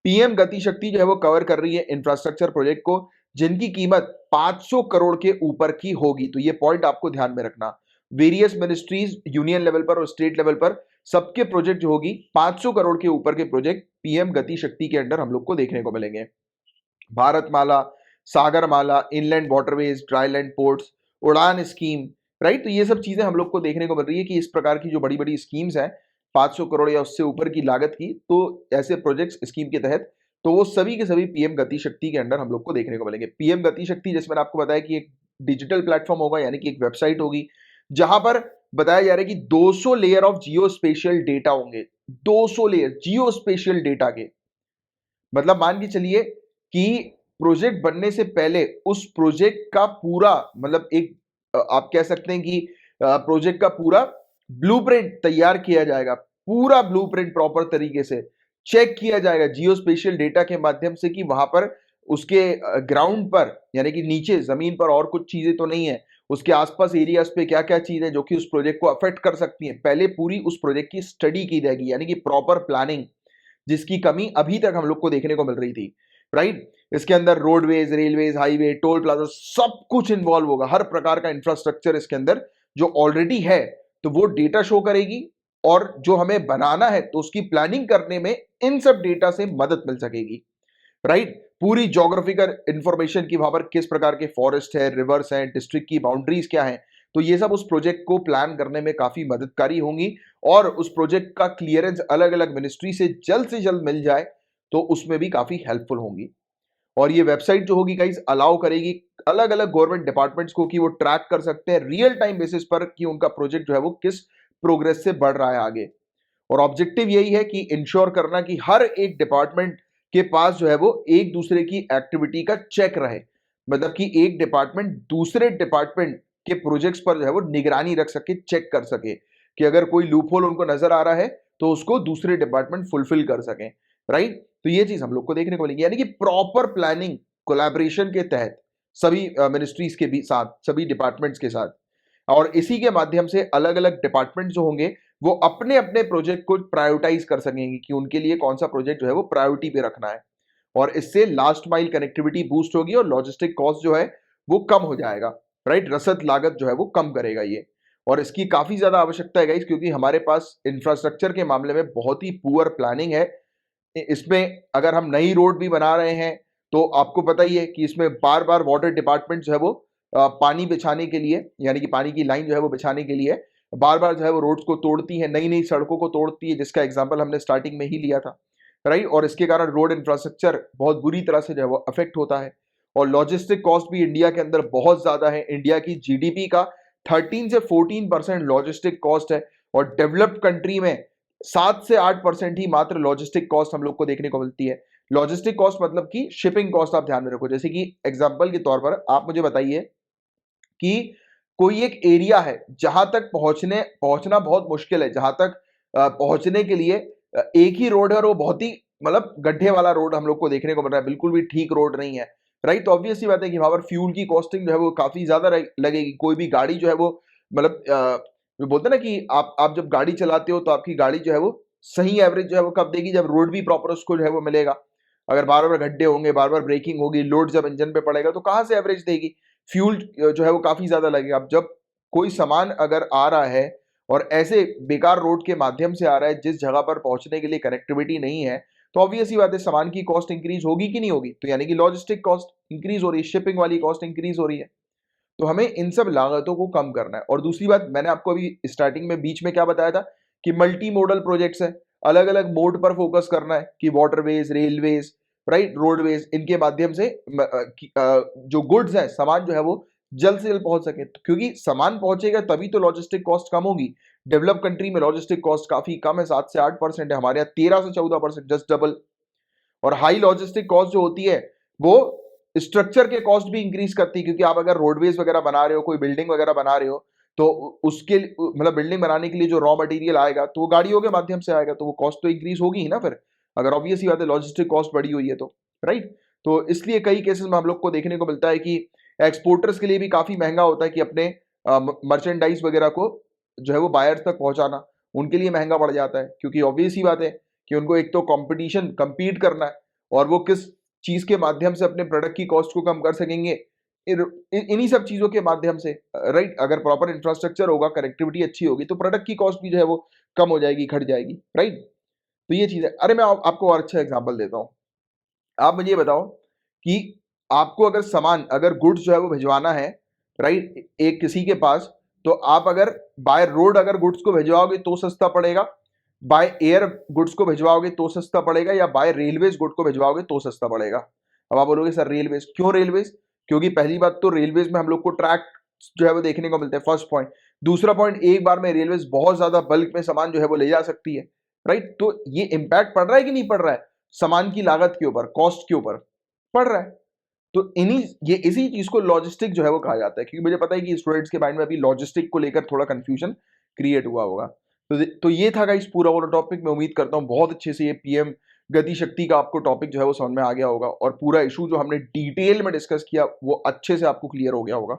पीएम गति शक्ति जो है वो कवर कर रही है इंफ्रास्ट्रक्चर प्रोजेक्ट को जिनकी कीमत 500 करोड़ के ऊपर की होगी। तो ये पॉइंट आपको ध्यान में रखना। वेरियस मिनिस्ट्रीज, यूनियन लेवल पर और स्टेट लेवल पर सबके प्रोजेक्ट जो होगी 500 करोड़ के ऊपर के प्रोजेक्ट पीएम गति शक्ति के अंडर हम लोग को देखने को मिलेंगे। Bharatmala, Sagarmala, inland waterways, dryland ports, उड़ान स्कीम, राइट। तो ये सब चीजें हम लोग को देखने को मिल रही है कि इस प्रकार की जो बड़ी बड़ी स्कीम्स हैं 500 करोड़ या उससे ऊपर की लागत की, तो ऐसे प्रोजेक्ट्स स्कीम के तहत, तो वो सभी के सभी पीएम गति शक्ति के अंडर हम लोग को देखने को मिलेंगे। पीएम गति शक्ति, जैसे मैंने आपको बताया कि एक डिजिटल प्लेटफॉर्म होगा, यानी कि एक वेबसाइट होगी जहां पर बताया जा रहा है कि 200 layer of geospatial data होंगे। 200 लेयर जियो स्पेशियल डेटा के, मतलब मान के चलिए कि प्रोजेक्ट बनने से पहले उस प्रोजेक्ट का पूरा मतलब एक आप कह सकते हैं कि प्रोजेक्ट का पूरा ब्लूप्रिंट तैयार किया जाएगा, पूरा ब्लूप्रिंट प्रॉपर तरीके से चेक किया जाएगा जियो स्पेशियल डेटा के माध्यम से कि वहां पर उसके ग्राउंड पर, यानी कि नीचे जमीन पर और कुछ चीजें तो नहीं है, उसके आसपास एरियाज पे क्या क्या चीज है जो कि उस प्रोजेक्ट को अफेक्ट कर सकती है, पहले पूरी उस प्रोजेक्ट की स्टडी की जाएगी, यानी कि प्रॉपर प्लानिंग, जिसकी कमी अभी तक हम लोग को देखने को मिल रही थी। राइट? इसके अंदर roadways, railways, highway, toll plaza सब कुछ इन्वॉल्व होगा, हर प्रकार का इंफ्रास्ट्रक्चर इसके अंदर जो ऑलरेडी है, तो वो डेटा शो करेगी और जो हमें बनाना है तो उसकी प्लानिंग करने में इन सब डेटा से मदद मिल सकेगी। राइट? पूरी जोग्राफिकल इंफॉर्मेशन की वहां पर किस प्रकार के फॉरेस्ट है, रिवर्स है, डिस्ट्रिक्ट की बाउंड्रीज क्या है, तो ये सब उस प्रोजेक्ट को प्लान करने में काफी मददगारी होंगी और उस प्रोजेक्ट का क्लियरेंस अलग अलग मिनिस्ट्री से जल्द मिल जाए तो उसमें भी काफी हेल्पफुल होंगी। और ये वेबसाइट जो होगी गाइस अलाउ करेगी अलग अलग गवर्नमेंट डिपार्टमेंट्स को कि वो ट्रैक कर सकते हैं रियल टाइम बेसिस पर कि उनका प्रोजेक्ट जो है वो किस प्रोग्रेस से बढ़ रहा है आगे। और ऑब्जेक्टिव यही है कि इंश्योर करना कि हर एक डिपार्टमेंट के पास जो है वो एक दूसरे की एक्टिविटी का चेक रहे, मतलब कि एक डिपार्टमेंट दूसरे डिपार्टमेंट के प्रोजेक्ट्स पर जो है वो निगरानी रख सके, चेक कर सके कि अगर कोई लूपहोल उनको नजर आ रहा है तो उसको दूसरे डिपार्टमेंट फुलफिल कर सकें। राइट? तो ये चीज हम लोग को देखने को मिलेगी, यानी कि प्रॉपर प्लानिंग कोलैबोरेशन के तहत सभी मिनिस्ट्रीज के भी साथ, सभी डिपार्टमेंट्स के साथ, और इसी के माध्यम से अलग अलग डिपार्टमेंट जो होंगे वो अपने अपने प्रोजेक्ट को प्रायोरिटाइज कर सकेंगे कि उनके लिए कौन सा प्रोजेक्ट जो है वो प्रायोरिटी पे रखना है। और इससे लास्ट माइल कनेक्टिविटी बूस्ट होगी और लॉजिस्टिक कॉस्ट जो है वो कम हो जाएगा। राइट? रसद लागत जो है वो कम करेगा ये, और इसकी काफी ज्यादा आवश्यकता है गाइस, क्योंकि हमारे पास इंफ्रास्ट्रक्चर के मामले में बहुत ही पुअर प्लानिंग है। इसमें अगर हम नई रोड भी बना रहे हैं तो आपको पता ही है कि इसमें बार बार वाटर डिपार्टमेंट जो है वो पानी बिछाने के लिए, यानी कि पानी की लाइन जो है वो बिछाने के लिए बार बार जो है वो रोड्स को तोड़ती है, नई नई सड़कों को तोड़ती है, जिसका एग्जाम्पल हमने स्टार्टिंग में ही लिया था। राइट? और इसके कारण रोड इंफ्रास्ट्रक्चर बहुत बुरी तरह से जो है वो अफेक्ट होता है। और लॉजिस्टिक कॉस्ट भी इंडिया के अंदर बहुत ज्यादा है। इंडिया की जीडीपी का 13 से 14% लॉजिस्टिक कॉस्ट है और डेवलप्ड कंट्री में 7 से 8% ही मात्र लॉजिस्टिक कॉस्ट हम लोग को देखने को मिलती है। लॉजिस्टिक कॉस्ट मतलब कि शिपिंग कॉस्ट आप ध्यान में रखो। जैसे कि एग्जांपल के तौर पर आप मुझे बताइए कि कोई एक एरिया है जहां तक पहुंचना बहुत मुश्किल है, जहां तक पहुंचने के लिए एक ही रोड है और वो बहुत ही मतलब गड्ढे वाला रोड हम लोग को देखने को मिल रहा है, बिल्कुल भी ठीक रोड नहीं है, राइट। तो ऑब्वियस सी बात है कि वहां पर फ्यूल की कॉस्टिंग जो है वो काफी ज्यादा लगेगी। कोई भी गाड़ी जो है वो मतलब वो बोलते हैं ना कि आप जब गाड़ी चलाते हो तो आपकी गाड़ी जो है वो सही एवरेज जो है वो कब देगी, जब रोड भी प्रॉपर उसको जो है वो मिलेगा। अगर बार बार गड्ढे होंगे, बार बार ब्रेकिंग होगी, लोड जब इंजन पे पड़ेगा तो कहां से एवरेज देगी। फ्यूल जो है वो काफी ज्यादा लगेगा। अब जब कोई सामान अगर आ रहा है और ऐसे बेकार रोड के माध्यम से आ रहा है जिस जगह पर पहुंचने के लिए कनेक्टिविटी नहीं है, तो ऑब्वियस ही बात है सामान की कॉस्ट इंक्रीज होगी कि नहीं होगी। तो यानी कि लॉजिस्टिक कॉस्ट इंक्रीज हो रही है, शिपिंग वाली कॉस्ट इंक्रीज हो रही है। तो हमें इन सब लागतों को कम करना है। और दूसरी बात, मैंने आपको अभी स्टार्टिंग में बीच में क्या बताया था कि मल्टी मोडल प्रोजेक्ट्स है, अलग अलग मोड पर फोकस करना है कि वाटरवेज, रेलवेज, राइट, रोडवेज, इनके माध्यम से जो गुड्स है, सामान जो है वो जल्द से जल्द पहुंच सके। तो क्योंकि सामान पहुंचेगा तभी तो लॉजिस्टिक कॉस्ट कम होगी। डेवलप कंट्री में लॉजिस्टिक कॉस्ट काफी कम है, 7 से 8% है, हमारे यहाँ 13 से 14%, जस्ट डबल। और हाई लॉजिस्टिक कॉस्ट जो होती है वो स्ट्रक्चर के कॉस्ट भी इंक्रीज करती है, क्योंकि आप अगर रोडवेज वगैरह बना रहे हो, कोई बिल्डिंग वगैरह बना रहे हो, तो उसके मतलब बिल्डिंग बनाने के लिए जो रॉ मटेरियल आएगा तो वो गाड़ियों के माध्यम से आएगा, तो वो कॉस्ट तो इंक्रीज होगी ही ना फिर, अगर ऑब्वियस ही बात है लॉजिस्टिक कॉस्ट बढ़ी हुई है तो, राइट। तो इसलिए कई केसेस में हम लोग को देखने को मिलता है कि एक्सपोर्टर्स के लिए भी काफी महंगा होता है कि अपने मर्चेंडाइज वगैरह को जो है वो बायर्स तक पहुंचाना उनके लिए महंगा पड़ जाता है, क्योंकि ऑब्वियस ही बात है कि उनको एक तो कंपटीशन compete करना है, और वो किस चीज के माध्यम से अपने प्रोडक्ट की कॉस्ट को कम कर सकेंगे, इन्हीं सब चीजों के माध्यम से, राइट। अगर प्रॉपर इंफ्रास्ट्रक्चर होगा, कनेक्टिविटी अच्छी होगी, तो प्रोडक्ट की कॉस्ट भी जो है वो कम हो जाएगी, घट जाएगी, राइट। तो ये चीज है। अरे मैं आपको और अच्छा एग्जांपल देता हूँ। आप मुझे ये बताओ कि आपको अगर सामान, अगर गुड्स जो है वो भिजवाना है, राइट, एक किसी के पास, तो आप अगर बाय रोड अगर गुड्स को भिजवाओगे तो सस्ता पड़ेगा, बाय एयर गुड्स को भिजवाओगे तो सस्ता पड़ेगा, या बाय रेलवेज गुड को भिजवाओगे तो सस्ता पड़ेगा। अब आप बोलोगे सर रेलवेज क्यों? रेलवेज क्योंकि पहली बात तो रेलवेज में हम लोग को ट्रैक जो है वो देखने को मिलता है, फर्स्ट पॉइंट। दूसरा पॉइंट, एक बार में रेलवेज बहुत ज्यादा बल्क में सामान जो है वो ले जा सकती है, राइट। तो ये इंपैक्ट पड़ रहा है कि नहीं पड़ रहा है सामान की लागत के ऊपर, कॉस्ट के ऊपर पड़ रहा है। तो इसी चीज को लॉजिस्टिक जो है वो कहा जाता है, क्योंकि मुझे पता है कि स्टूडेंट्स के माइंड में अभी लॉजिस्टिक को लेकर थोड़ा कंफ्यूजन क्रिएट हुआ होगा। तो ये था गाइस पूरा वाला टॉपिक। मैं उम्मीद करता हूँ बहुत अच्छे से ये पीएम गति शक्ति का आपको टॉपिक जो है वो समझ में आ गया होगा, और पूरा इशू जो हमने डिटेल में डिस्कस किया वो अच्छे से आपको क्लियर हो गया होगा।